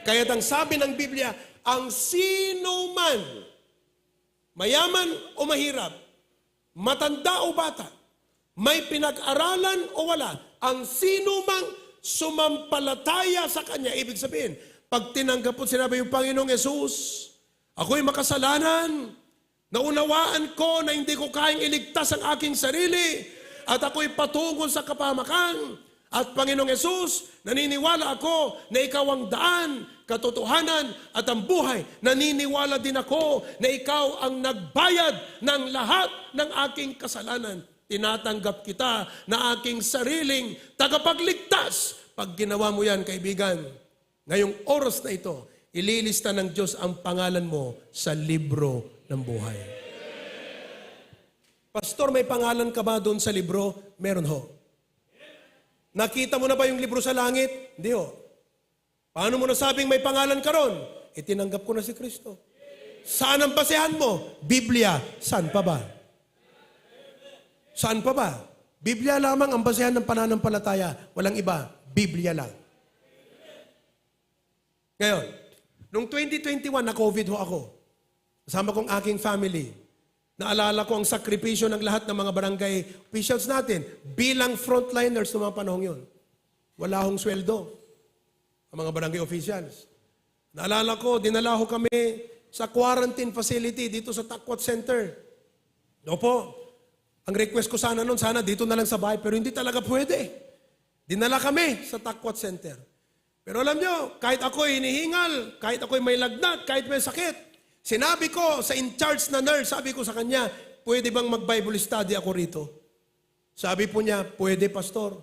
Kaya't ang sabi ng Biblia, ang sino man, mayaman o mahirap, matanda o bata, may pinag-aralan o wala, ang sino mang sumampalataya sa Kanya, ibig sabihin, pag tinanggap po sinabi yung Panginoong Yesus, ako'y makasalanan, naunawaan ko na hindi ko kayang iligtas ang aking sarili, at ako'y patungo sa kapahamakan. At Panginoong Yesus, naniniwala ako na ikaw ang daan, katotohanan at ang buhay. Naniniwala din ako na ikaw ang nagbayad ng lahat ng aking kasalanan. Tinatanggap kita na aking sariling tagapagligtas. Pag ginawa mo yan, kaibigan, ngayong oras na ito, ililista ng Diyos ang pangalan mo sa libro ng buhay. Pastor, may pangalan ka ba doon sa libro? Meron ho. Nakita mo na ba yung libro sa langit? Hindi ho. Paano mo nasabing may pangalan ka ron? Tinanggap ko na si Kristo. Saan ang basehan mo? Biblia. Saan pa ba? Saan pa ba? Biblia lamang ang basehan ng pananampalataya. Walang iba. Biblia lang. Ngayon, noong 2021, na-COVID ho ako. Kasama kong aking family. Naalala ko ang sakripisyo ng lahat ng mga barangay officials natin bilang frontliners ng mga panahong yun. Wala hong sweldo ang mga barangay officials. Naalala ko, dinala ho kami sa quarantine facility dito sa Takwat Center. Opo, ang request ko sana noon, sana dito na lang sa bahay, pero hindi talaga pwede. Dinala kami sa Takwat Center. Pero alam nyo, kahit ako'y hinihingal, kahit ako'y may lagnat, kahit may sakit, sinabi ko sa in-charge na nurse, sabi ko sa kanya, pwede bang mag-Bible study ako rito? Sabi po niya, pwede pastor.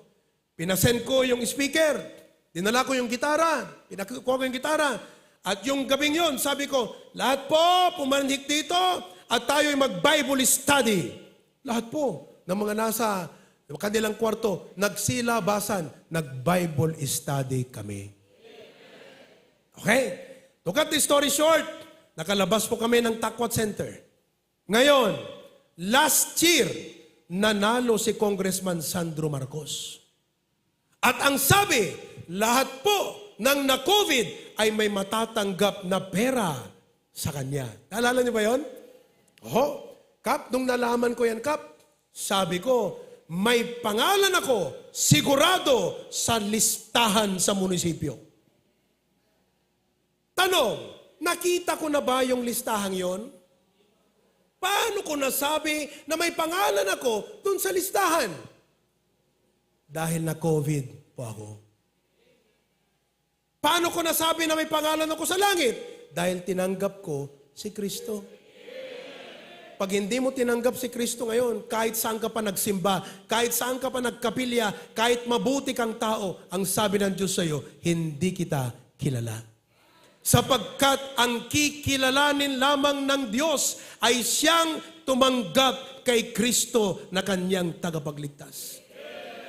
Pinasend ko yung speaker, dinala ko yung gitara, pinakuha ko yung gitara. At yung gabing yon, sabi ko, lahat po pumanhik dito at tayo'y mag-Bible study. Lahat po ng mga nasa kanilang kwarto, nagsilabasan, nag-Bible study kami. Okay? To cut the story short, nakalabas po kami ng Takwat Center. Ngayon, last year, nanalo si Congressman Sandro Marcos. At ang sabi, lahat po ng na-COVID ay may matatanggap na pera sa kanya. Naalala niyo ba yun? Oho. Kap, nung nalaman ko yan, Kap, sabi ko, may pangalan ako sigurado sa listahan sa munisipyo. Tanong, nakita ko na ba yung listahang yon? Paano ko nasabi na may pangalan ako dun sa listahan? Dahil na COVID po ako. Paano ko nasabi na may pangalan ako sa langit? Dahil tinanggap ko si Kristo. Pag hindi mo tinanggap si Kristo ngayon, kahit saan ka pa nagsimba, kahit saan ka pa nagkapilya, kahit mabuti kang tao, ang sabi ng Diyos sa iyo, hindi kita kilala. Sapagkat ang kikilalanin lamang ng Diyos ay siyang tumanggap kay Kristo na kanyang tagapagligtas.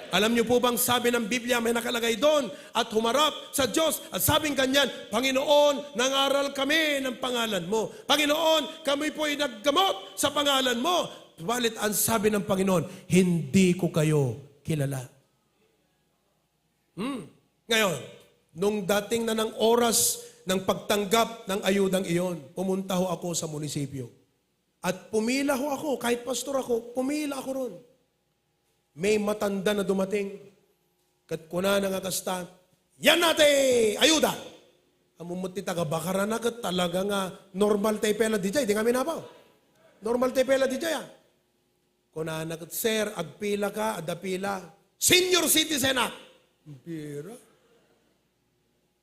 Alam niyo po bang sabi ng Biblia, may nakalagay doon at humarap sa Diyos at sabing ganyan, Panginoon, nangaral kami ng pangalan mo. Panginoon, kami po'y naggamot sa pangalan mo. Balit ang sabi ng Panginoon, hindi ko kayo kilala. Ngayon, nung dating na ng oras ng pagtanggap ng ayudang iyon, pumunta ho ako sa munisipyo. At pumila ho ako, kahit pastor ako, pumila ako ron. May matanda na dumating. Kat kuna na nga kasta, yan natin, ayuda. Amumuti taga bakaran na kat talaga nga normal tayo pela di jay, di kami nabaw. Normal tayo pela di jay. Kuna na kat, sir, agpila ka, adapila. Senior citizen na. Pira.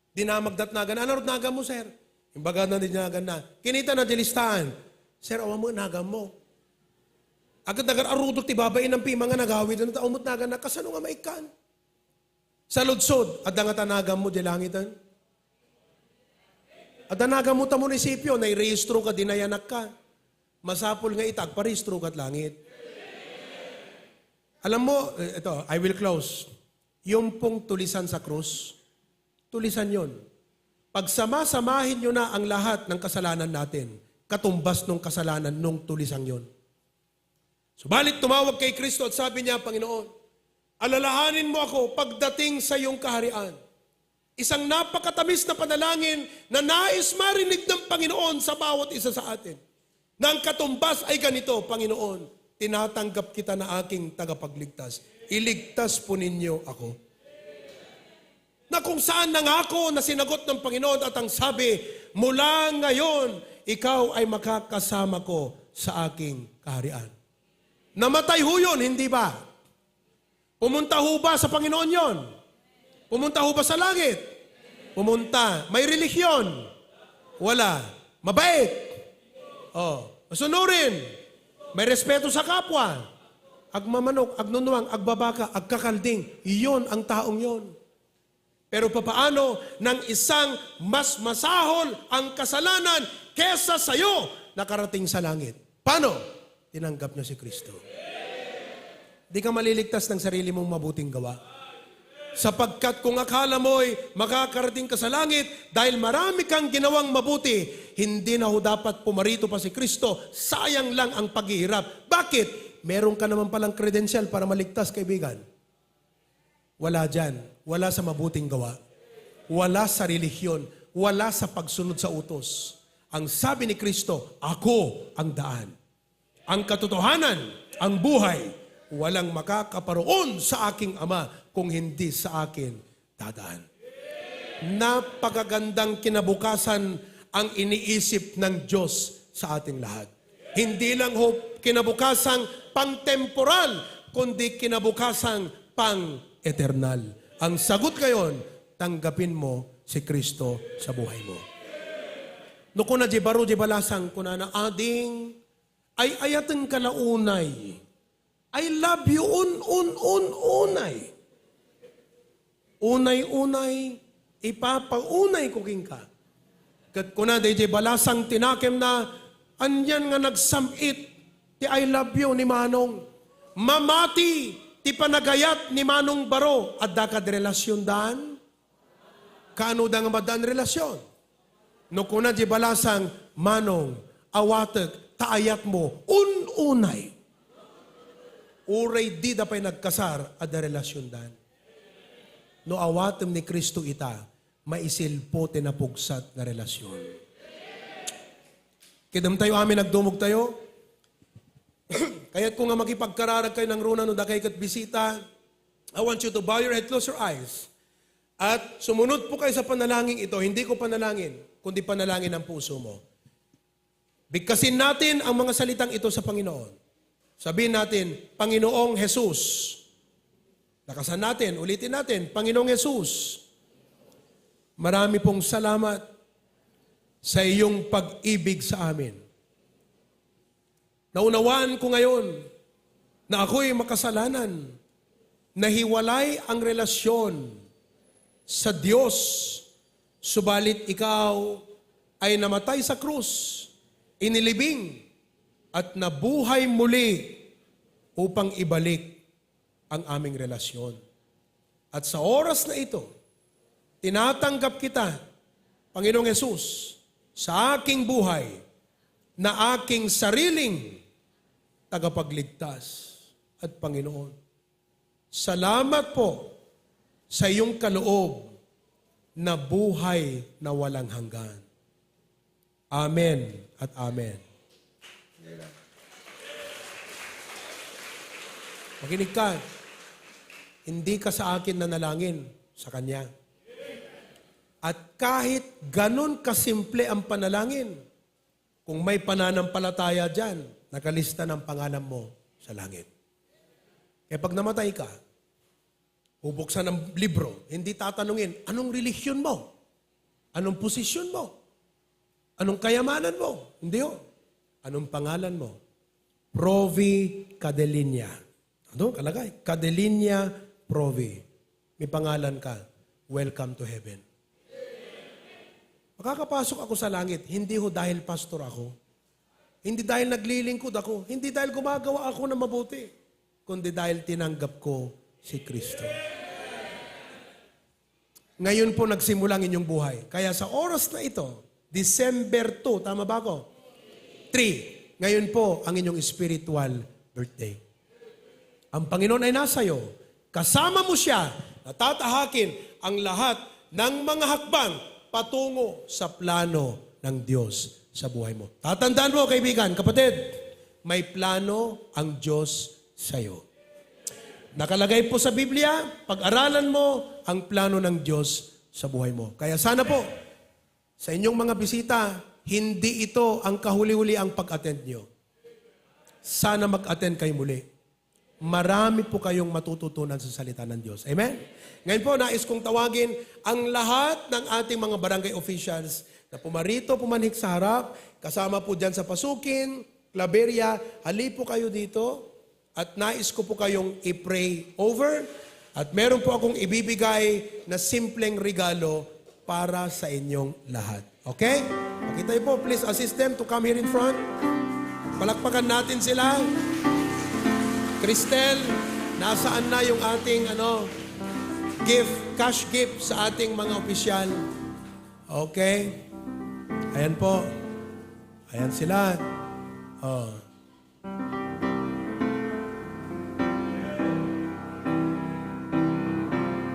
Dinamagdat na gana. Ano naga mo, sir? Imbaga na din naga na. Kinita na dilistahan. Sir, awa mo, naga mo. Agad nagar arudot ti babain ng pima nga nagawid na taumot naga na kasano nga maikan. Sa ludsod, adda nga tanagam mo di langitan. Adda nagam mo ta munisipyo, nairehistro ka, dinayanak ka. Masapol nga itag, parehistro ka't langit. Alam mo, ito, I will close. Yung pong tulisan sa krus, tulisan yon. Pag sama-samahin nyo na ang lahat ng kasalanan natin, katumbas ng kasalanan nung tulisang yon. Subalit tumawag kay Kristo at sabi niya, Panginoon, alalahanin mo ako pagdating sa iyong kaharian. Isang napakatamis na panalangin na nais marinig ng Panginoon sa bawat isa sa atin. Na ang katumbas ay ganito, Panginoon, tinatanggap kita na aking tagapagligtas. Iligtas po ninyo ako. Na kung saan nangako na sinagot ng Panginoon at ang sabi, mula ngayon, ikaw ay makakasama ko sa aking kaharian. Namatay ho yun, hindi ba? Pumunta ho ba sa Panginoon yon? Pumunta ho ba sa langit? Pumunta. May relihiyon? Wala. Mabait? Masunurin? May respeto sa kapwa? Agmamanok, agnunuang, agbabaka, agkakalding. Iyon ang taong yon. Pero papaano ng isang mas masahol ang kasalanan kesa sa'yo nakarating sa langit? Paano? Tinanggap niyo si Kristo. Di ka maliligtas ng sarili mong mabuting gawa. Sapagkat kung akala mo'y makakarating ka sa langit dahil marami kang ginawang mabuti, hindi na ho dapat pumarito pa si Kristo. Sayang lang ang paghihirap. Bakit? Meron ka naman palang credential para maligtas, kaibigan. Wala dyan. Wala sa mabuting gawa. Wala sa relihiyon. Wala sa pagsunod sa utos. Ang sabi ni Kristo, ako ang daan. Ang katotohanan, ang buhay, walang makakaparoon sa aking Ama kung hindi sa akin dadaan. Napakagandang kinabukasan ang iniisip ng Diyos sa ating lahat. Hindi lang kinabukasang pang-temporal, kundi kinabukasang pang-eternal. Ang sagot ngayon, tanggapin mo si Kristo sa buhay mo. No kuna di baro di balasang kuna na ading ay ayatan kalaunay. I love you unay. Unay, ipapaunay ko king ka. Kat kuna di balasang tinakem na, anyan nga nagsamit, ti I love you ni Manong. Mamati, ti panagayat ni Manong Baro, at dakad relasyon daan? Kaano da nga madaan relasyon? No kuna di balasang, Manong, awatek, taayat mo, unay. Uray di da pa'y nagkasar at da relasyon dan. No awatem ni Kristo ita, maisilpo tinapugsat na relasyon. Kidam tayo amin nagdumog tayo. Kaya't kung nga makipagkararag kayo ng runa no dakay kat bisita, I want you to bow your head, close your eyes. At sumunod po kayo sa panalangin ito. Hindi ko panalangin, kundi panalangin ng puso mo. Bigkasin natin ang mga salitang ito sa Panginoon. Sabihin natin, Panginoong Jesus. Lakasan natin, ulitin natin, Panginoong Jesus. Marami pong salamat sa iyong pag-ibig sa amin. Naunawaan ko ngayon na ako'y makasalanan, nahiwalay ang relasyon sa Diyos, subalit ikaw ay namatay sa krus, inilibing at nabuhay muli upang ibalik ang aming relasyon. At sa oras na ito, tinatanggap kita, Panginoong Hesus, sa aking buhay na aking sariling tagapagligtas at Panginoon. Salamat po sa iyong kaloob na buhay na walang hanggan. Amen at amen. Makinig ka. Hindi ka sa akin nanalangin, sa Kanya. At kahit ganun kasimple ang panalangin, kung may pananampalataya dyan, nakalista ng pangalan mo sa langit. Kaya pag namatay ka, bubuksan ng libro, hindi tatanungin, anong relihiyon mo? Anong posisyon mo? Anong kayamanan mo? Hindi yun. Anong pangalan mo? Provi Cadelinia. Ano kalagay? Cadelinia Provi. May pangalan ka. Welcome to heaven. Makakapasok ako sa langit, hindi ho dahil pastor ako. Hindi dahil naglilingkod ako. Hindi dahil gumagawa ako ng mabuti. Kundi dahil tinanggap ko si Kristo. Ngayon po nagsimula ang inyong buhay. Kaya sa oras na ito, December 2, tama ba ako? 3. Ngayon po ang inyong spiritual birthday. Ang Panginoon ay nasa iyo. Kasama mo siya na tatahakin ang lahat ng mga hakbang patungo sa plano ng Diyos sa buhay mo. Tatandaan mo, kaibigan, kapatid, may plano ang Diyos sa iyo. Nakalagay po sa Biblia, pag-aralan mo ang plano ng Diyos sa buhay mo. Kaya sana po, sa inyong mga bisita, hindi ito ang kahuli-huli ang pag-attend nyo. Sana mag-attend kayo muli. Marami po kayong matututunan sa salita ng Diyos. Amen? Ngayon po, nais kong tawagin ang lahat ng ating mga barangay officials na pumarito, pumanhik sa harap, kasama po dyan sa Pasukin, Claveria, hali po kayo dito at nais ko po kayong i-pray over at meron po akong ibibigay na simpleng regalo para sa inyong lahat. Okay? Pakita po, please assist them to come here in front. Palakpakan natin sila. Cristel, nasaan na yung ating gift, cash gift sa ating mga opisyal? Okay? Ayan po. Ayan sila. Oh.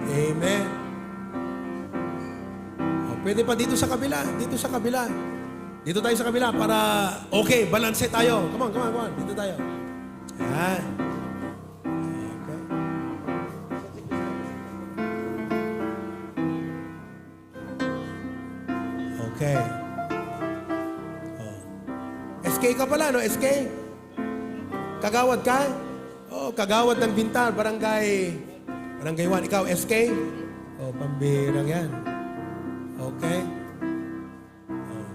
Amen. Oh, pwede pa dito sa kabila. Dito sa kabila. Dito tayo sa kabila para, okay, balance tayo. Come on. Dito tayo. Ayan. Okay. Oh. SK ka pala, no? SK? Kagawad ka? Oh, kagawad ng Bintar, Barangay 1. Ikaw, SK? Oh, pambirang yan. Okay. Oh.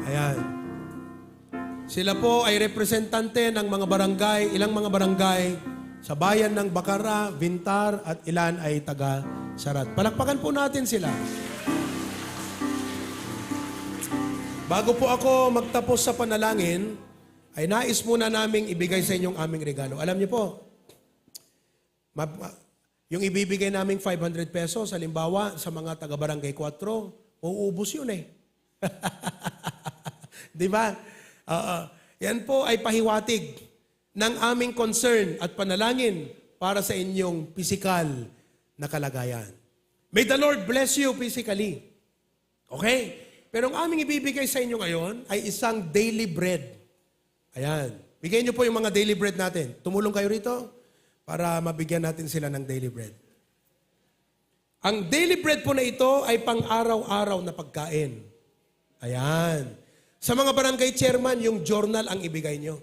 Ayan. Sila po ay representante ng mga barangay, ilang mga barangay sa bayan ng Bacara, Bintar, at ilan ay taga Sarat. Palakpakan po natin sila. Bago po ako magtapos sa panalangin, ay nais muna naming ibigay sa inyong aming regalo. Alam niyo po, yung ibibigay naming 500 pesos, halimbawa sa mga taga-barangay 4, uubos yun eh. Di ba? Yan po ay pahiwatig ng aming concern at panalangin para sa inyong physical na kalagayan. May the Lord bless you physically. Okay? Pero ang aming ibibigay sa inyo ngayon ay isang daily bread. Ayan. Bigyan niyo po yung mga daily bread natin. Tumulong kayo rito para mabigyan natin sila ng daily bread. Ang daily bread po na ito ay pang-araw-araw na pagkain. Ayan. Sa mga barangay chairman, yung journal ang ibigay nyo.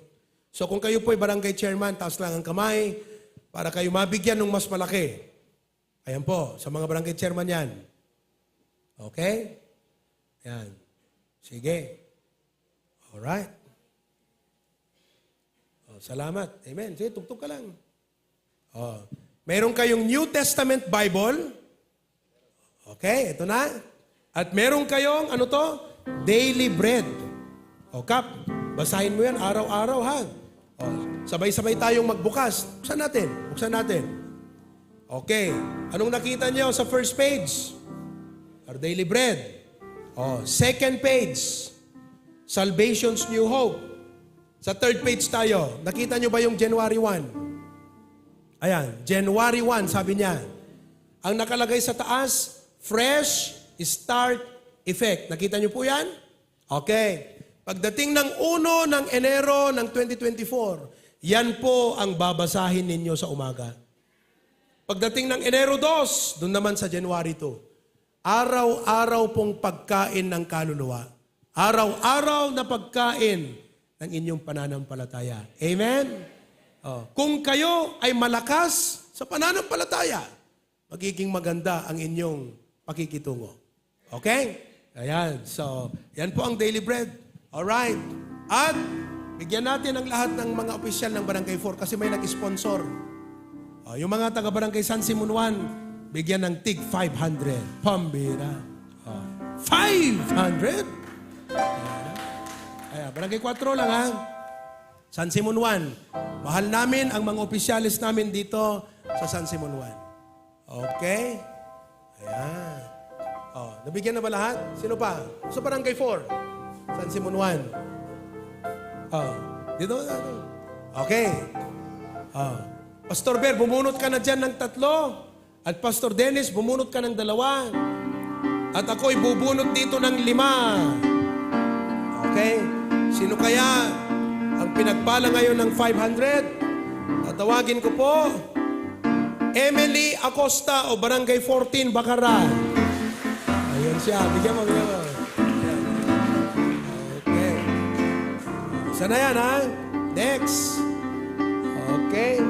So kung kayo po ay barangay chairman, taas lang ang kamay para kayo mabigyan ng mas malaki. Ayan po, sa mga barangay chairman yan. Okay? Ayan. Sige. Alright. Oh, salamat. Amen. Sige, tugtog ka lang. Oh. Meron kayong New Testament Bible. Okay, ito na. At meron kayong, ano to? Daily bread. O, Kap, basahin mo yan araw-araw, ha? O, sabay-sabay tayong magbukas. Buksan natin. Buksan natin. Okay. Anong nakita niyo sa first page? Our daily bread. O, second page. Salvation's New Hope. Sa third page tayo. Nakita niyo ba yung January 1? Ayan, January 1, sabi niya. Ang nakalagay sa taas, Fresh Start Effect. Nakita niyo po yan? Okay. Pagdating ng 1 ng Enero ng 2024, yan po ang babasahin ninyo sa umaga. Pagdating ng Enero 2, doon naman sa January 2, araw-araw pong pagkain ng kaluluwa. Araw-araw na pagkain ng inyong pananampalataya. Amen? Kung kayo ay malakas sa pananampalataya, magiging maganda ang inyong pakikitungo. Okay? Ayan. So, yan po ang daily bread. Alright. At, bigyan natin ang lahat ng mga opisyal ng Barangay 4 kasi may nag-sponsor. Yung mga taga-Barangay San Simon 1, bigyan ng tig 500. Pambira. 500? Ayan, Barangay 4 lang ha. San Simon 1. Mahal namin ang mga opisyalis namin dito sa San Simon 1. Okay? Ayan. Nabigyan na ba lahat? Sino pa? Sa Barangay 4. San Simon 1. Dito. Okay. Pastor Ber, bumunot ka na dyan ng 3. At Pastor Dennis, bumunot ka ng 2. At ako'y bubunot dito ng 5. Okay? Sino kaya ang pinagpala ngayon ng 500? Tatawagin ko po, Emily Acosta o Barangay 14, Bacara. Ayan siya. Bigyan mo, bigyan mo. Okay. Sana yan, ha? Next. Okay.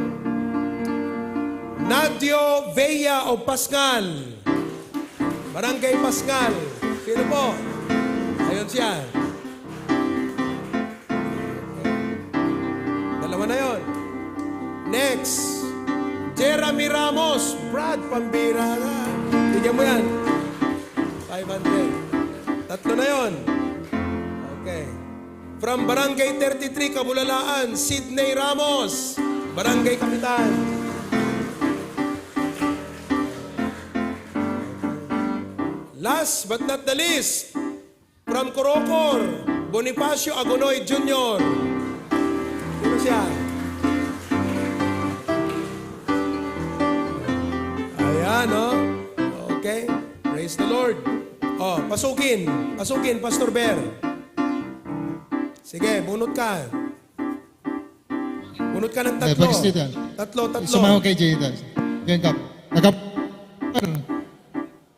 Nadio Vea o Pascal. Barangay Pascal. Sino po? Ayun siya. Dalawa na yon. Next. Jeremy Ramos. Brad, pambira na. Bigyan mo yan. 500. 3 na yon. Okay. From Barangay 33, Kabulalaan, Sidney Ramos. Barangay Kapitan. Last but not the least, from Corocor, Bonifacio Agonoy Jr. Sino siya? Ayan, oh. Okay. Praise the Lord. Oh, pasukin. Pasukin, Pastor Ber. Sige, bunot ka. Bunot ka ng 3. Tatlo. Sumama kay Jada. Yan ka.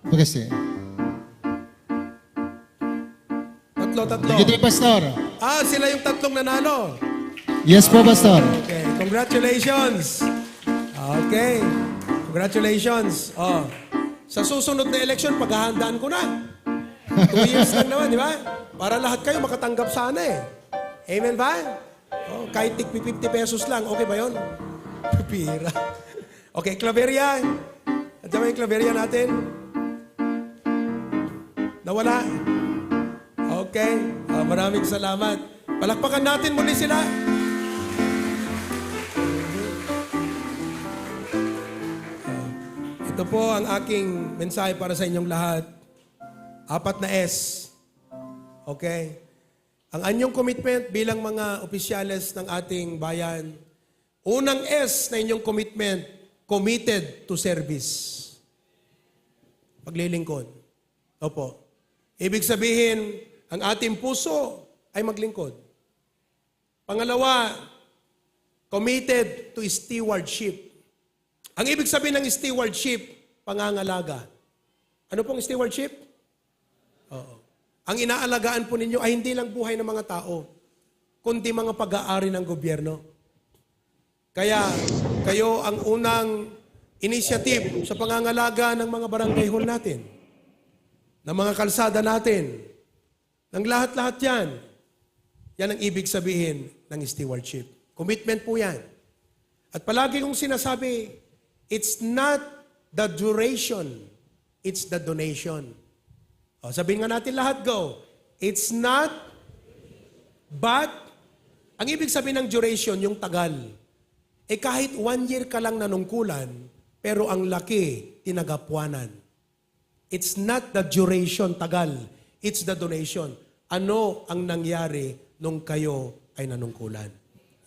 Pagkasi. Tatlo. Sige, Pastor. Sila yung 3 nanalo. Yes po, Pastor. Okay, congratulations. Okay, congratulations. Sa susunod na election, paghahandaan ko na. 2 years lang naman, di ba? Para lahat kayo makatanggap sana eh. Amen ba? Kahit tig 50 pesos lang, okay ba yun? Pira. Okay, Claveria. At yung Claveria natin. Nawala. Okay, maraming salamat. Palakpakan natin muli sila. Ito po ang aking mensahe para sa inyong lahat. 4 na S. Okay? Ang anyong commitment bilang mga opisyales ng ating bayan, unang S na inyong commitment, committed to service. Paglilingkod. Opo. Ibig sabihin, ang ating puso ay maglingkod. Pangalawa, committed to stewardship. Ang ibig sabihin ng stewardship, pangangalaga. Ano pong stewardship? Oo. Ang inaalagaan po ninyo ay hindi lang buhay ng mga tao, kundi mga pag-aari ng gobyerno. Kaya kayo ang unang initiative sa pangangalaga ng mga barangay hall natin, ng mga kalsada natin, ng lahat-lahat yan. Yan ang ibig sabihin ng stewardship. Commitment po yan. At palagi kong sinasabi, it's not the duration, it's the donation. O, sabihin nga natin lahat, go. It's not, but, ang ibig sabihin ng duration, yung tagal. Kahit 1 year ka lang nanungkulan, pero ang laki, tinagapuanan. It's not the duration, tagal. It's the donation. Ano ang nangyari nung kayo ay nanungkulan?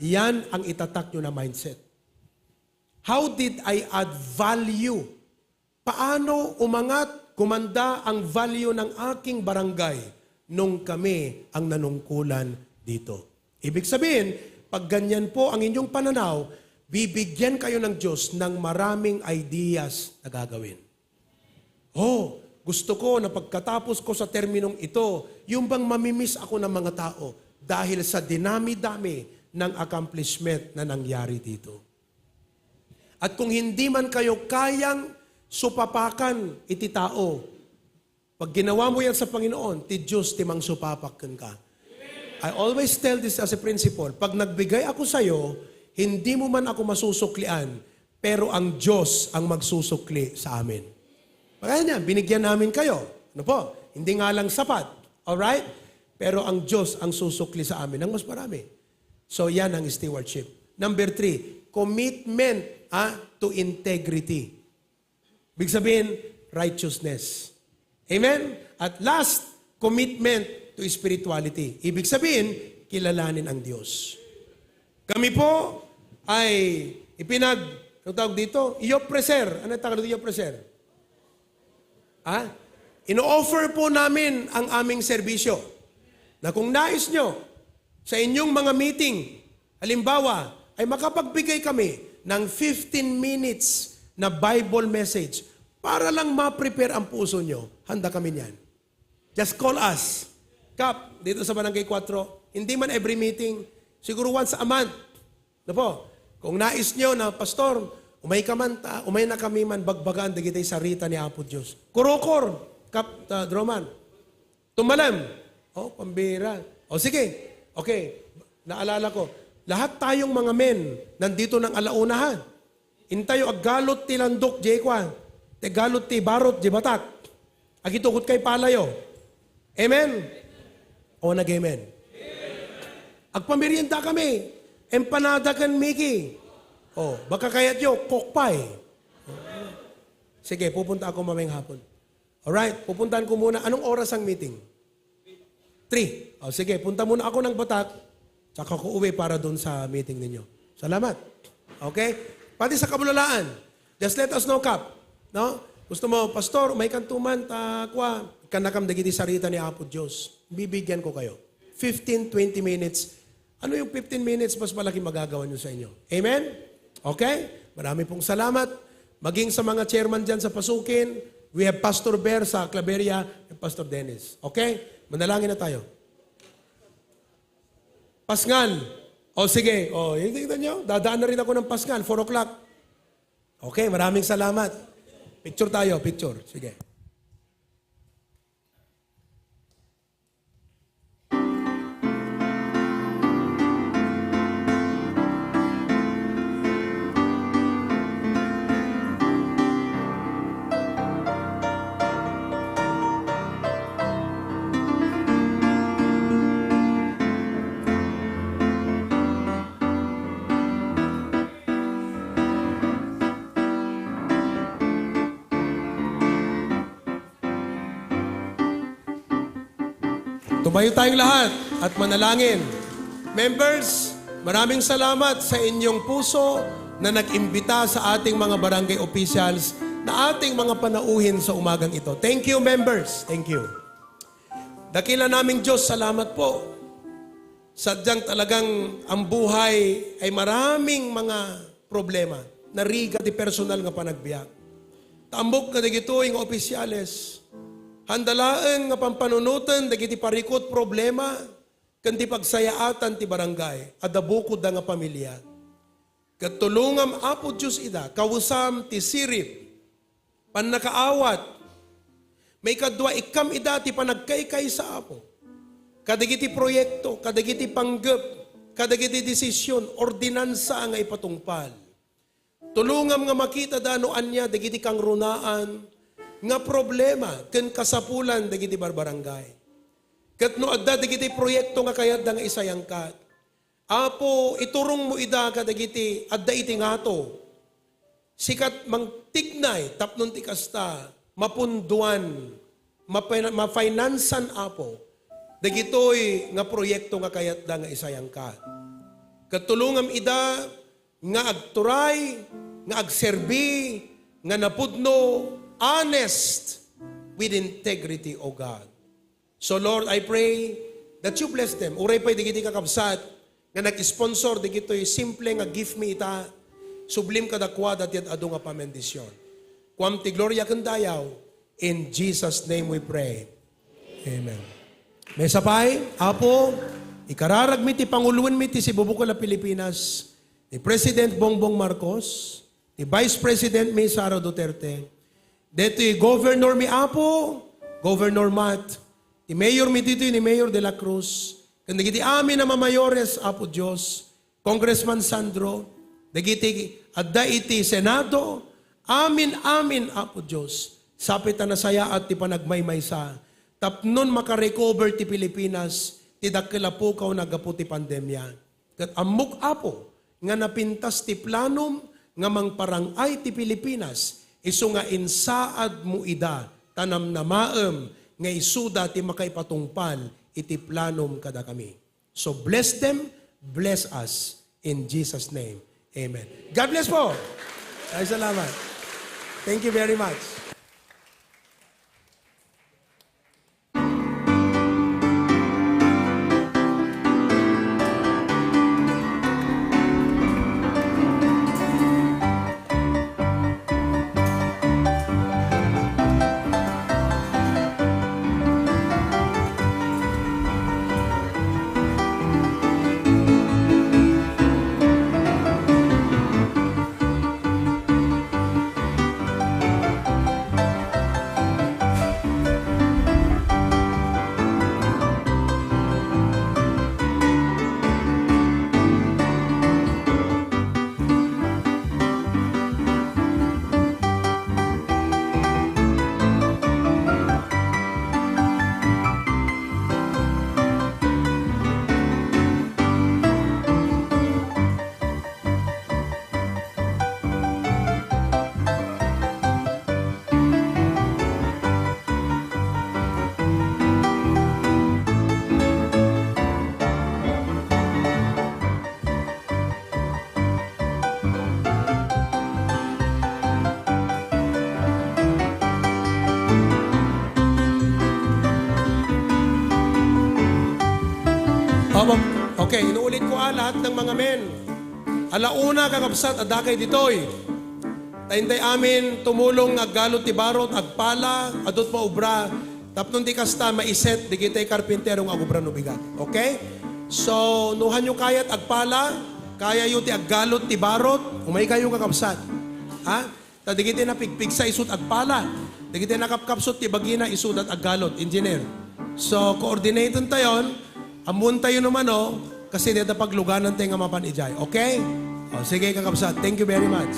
Yan ang itatak nyo na mindset. How did I add value? Paano umangat, kumanda ang value ng aking barangay nung kami ang nanungkulan dito? Ibig sabihin, pag ganyan po ang inyong pananaw, bibigyan kayo ng Diyos ng maraming ideas na gagawin. Oh, gusto ko na pagkatapos ko sa terminong ito, yung bang mamimiss ako ng mga tao dahil sa dinami-dami ng accomplishment na nangyari dito. At kung hindi man kayo kayang supapakan iti tao, pag ginawa mo yan sa Panginoon, ti Diyos timang supapakan ka. I always tell this as a principle, pag nagbigay ako sa iyo, hindi mo man ako masusuklian, pero ang Diyos ang magsusukli sa amin. Kaya niya, binigyan namin kayo. Ano po? Hindi nga lang sapat. Alright? Pero ang Diyos ang susukli sa amin ng mas marami. So yan ang stewardship. Number 3, commitment to integrity. Big sabihin, righteousness. Amen? At last, commitment to spirituality. Ibig sabihin, kilalanin ang Diyos. Kami po ay ano tawag dito? Iopreser. Ano tawag dito iopreser? Ino-offer po namin ang aming serbisyo. Na kung nais nyo sa inyong mga meeting, halimbawa, ay makapagbigay kami ng 15 minutes na Bible message para lang ma-prepare ang puso nyo, handa kami niyan. Just call us. Kap, dito sa Barangay 4, hindi man every meeting, siguro once a month. Ano po? Kung nais nyo na, Pastor, umay na kami man bagbagaan, dagitay sa rita ni Apo Diyos. Kurokor, Kap, Droman. Tumalam. Pambira. Sige. Okay. Naalala ko. Lahat tayong mga men, nandito ng alaunahan. Intayo aggalot ti landok, jekwa. Te galot ti barot, jebatak. Agitukot kay palayo. Amen? O nag-amen? Agpamirienta kami. Empanada kan Mickey. Baka kayat yo, kokpay. Sige, pupunta ako mamayang hapon. Alright, pupuntahan ko muna. Anong oras ang meeting? 3. Sige, punta muna ako ng Batak, tsaka ko uwi para doon sa meeting ninyo. Salamat. Okay? Pati sa kabulalaan. Just let us know, Kap. No? Gusto mo, Pastor, may kantuman, takwa, kanakam dagiti sarita ni Apo Diyos. Bibigyan ko kayo. 15-20 minutes. Ano yung 15 minutes, mas malaki magagawa nyo sa inyo. Amen? Okay? Marami pong salamat. Maging sa mga chairman dyan sa Pasukin, we have Pastor Bear sa Claveria and Pastor Dennis. Okay? Manalangin na tayo. Pasngal. Sige. Tingnan nyo. Dadaan na rin ako ng Pasngal, 4 o'clock. Okay, maraming salamat. Picture tayo, picture. Sige. Tumayo tayong lahat at manalangin. Members, maraming salamat sa inyong puso na nag-imbita sa ating mga barangay officials na ating mga panauhin sa umagang ito. Thank you, members. Thank you. Dakila naming Diyos, salamat po Sadyang talagang ang buhay ay maraming mga problema. Nariga ti personal nga panagbiyak. Tambok na dagito yung opisyales. Handalaan nga pampanunutan dagiti parikot problema kanti pagsayaatan ti barangay. Adabukod da nga pamilya. Katulungam apo Diyos ida. Kawusam ti sirip. Panakaawat. May kadwa ikam ida ti panagkaykay sa apo. Kadagiti proyekto, kadagiti panggap, kadagiti desisyon, ordinansa nga ipatungpal. Tulungam nga makita dano anya, dagiti kang runaan, nga problema, ken kasapulan, dagiti barbarangay. Kat no adda, dagiti proyekto nga kayat da nga isayangkat. Apo, iturong mo ida kadagiti, adda iti ngato. Sikat mang tignay, tapnon ti kasta, mapunduan, mafinansan apo, dagitoy nga proyekto nga kayat da nga isayangkat. Katulungam ida nga agturay, nga agserbi, nga napudno, honest, with integrity, O God. So Lord, I pray that you bless them. Uray pa'y digiti kakabsat, nga nag-sponsor, digito'y simple nga give me ita, sublim kadakwa dat yad ado nga pamendisyon. Kwam ti gloria kandayaw, in Jesus' name we pray. Amen. May sapay, Apo, ikararag mi ti Panguluan mi ti Sibubukol na Pilipinas, ni President Bongbong Marcos, ni Vice President mi Sara Duterte, dito Governor mi Apo, Governor Matt, ni Mayor mi dito ni Mayor de la Cruz, kandagiti amin na mamayores, Apo Diyos, Congressman Sandro, dagiti adda iti Senado, amin, Apo Diyos, sapit na nasaya at ti panagmaymaysa, tapnon makarecover ti Pilipinas, ti dakkilapukaw nagapu ti pandemya. Kat amok apo, nga napintas ti planom, nga mangparangay ti Pilipinas, iso nga insaad mo ida, tanam na maem, nga isuda ti makaipatungpal, iti planom kada kami. So bless them, bless us, in Jesus' name. Amen. God bless po. Ay salamat. Thank you very much. Okay, inuulit ko lahat ng mga men. Alauna kakabsat adakay ditoy. Taintay amin tumulong aggalot ti barot, agpala, adot maubra. Tapnon ti kasta maiset, di kitay karpinterong agubra no bigat. Okay? So, nuhan nyo kayat agpala, kaya yung ti aggalot ti barot, umay kayo kakabsat. Ha? Di kitay napigpig sa isut agpala. Di kitay nakapkapsot ti bagina isut at aggalot, engineer. So, coordinated tayon, amun tayo naman kasi dito pagluganan tayo nga mapan ijay. Okay? O, sige kakabsat. Thank you very much.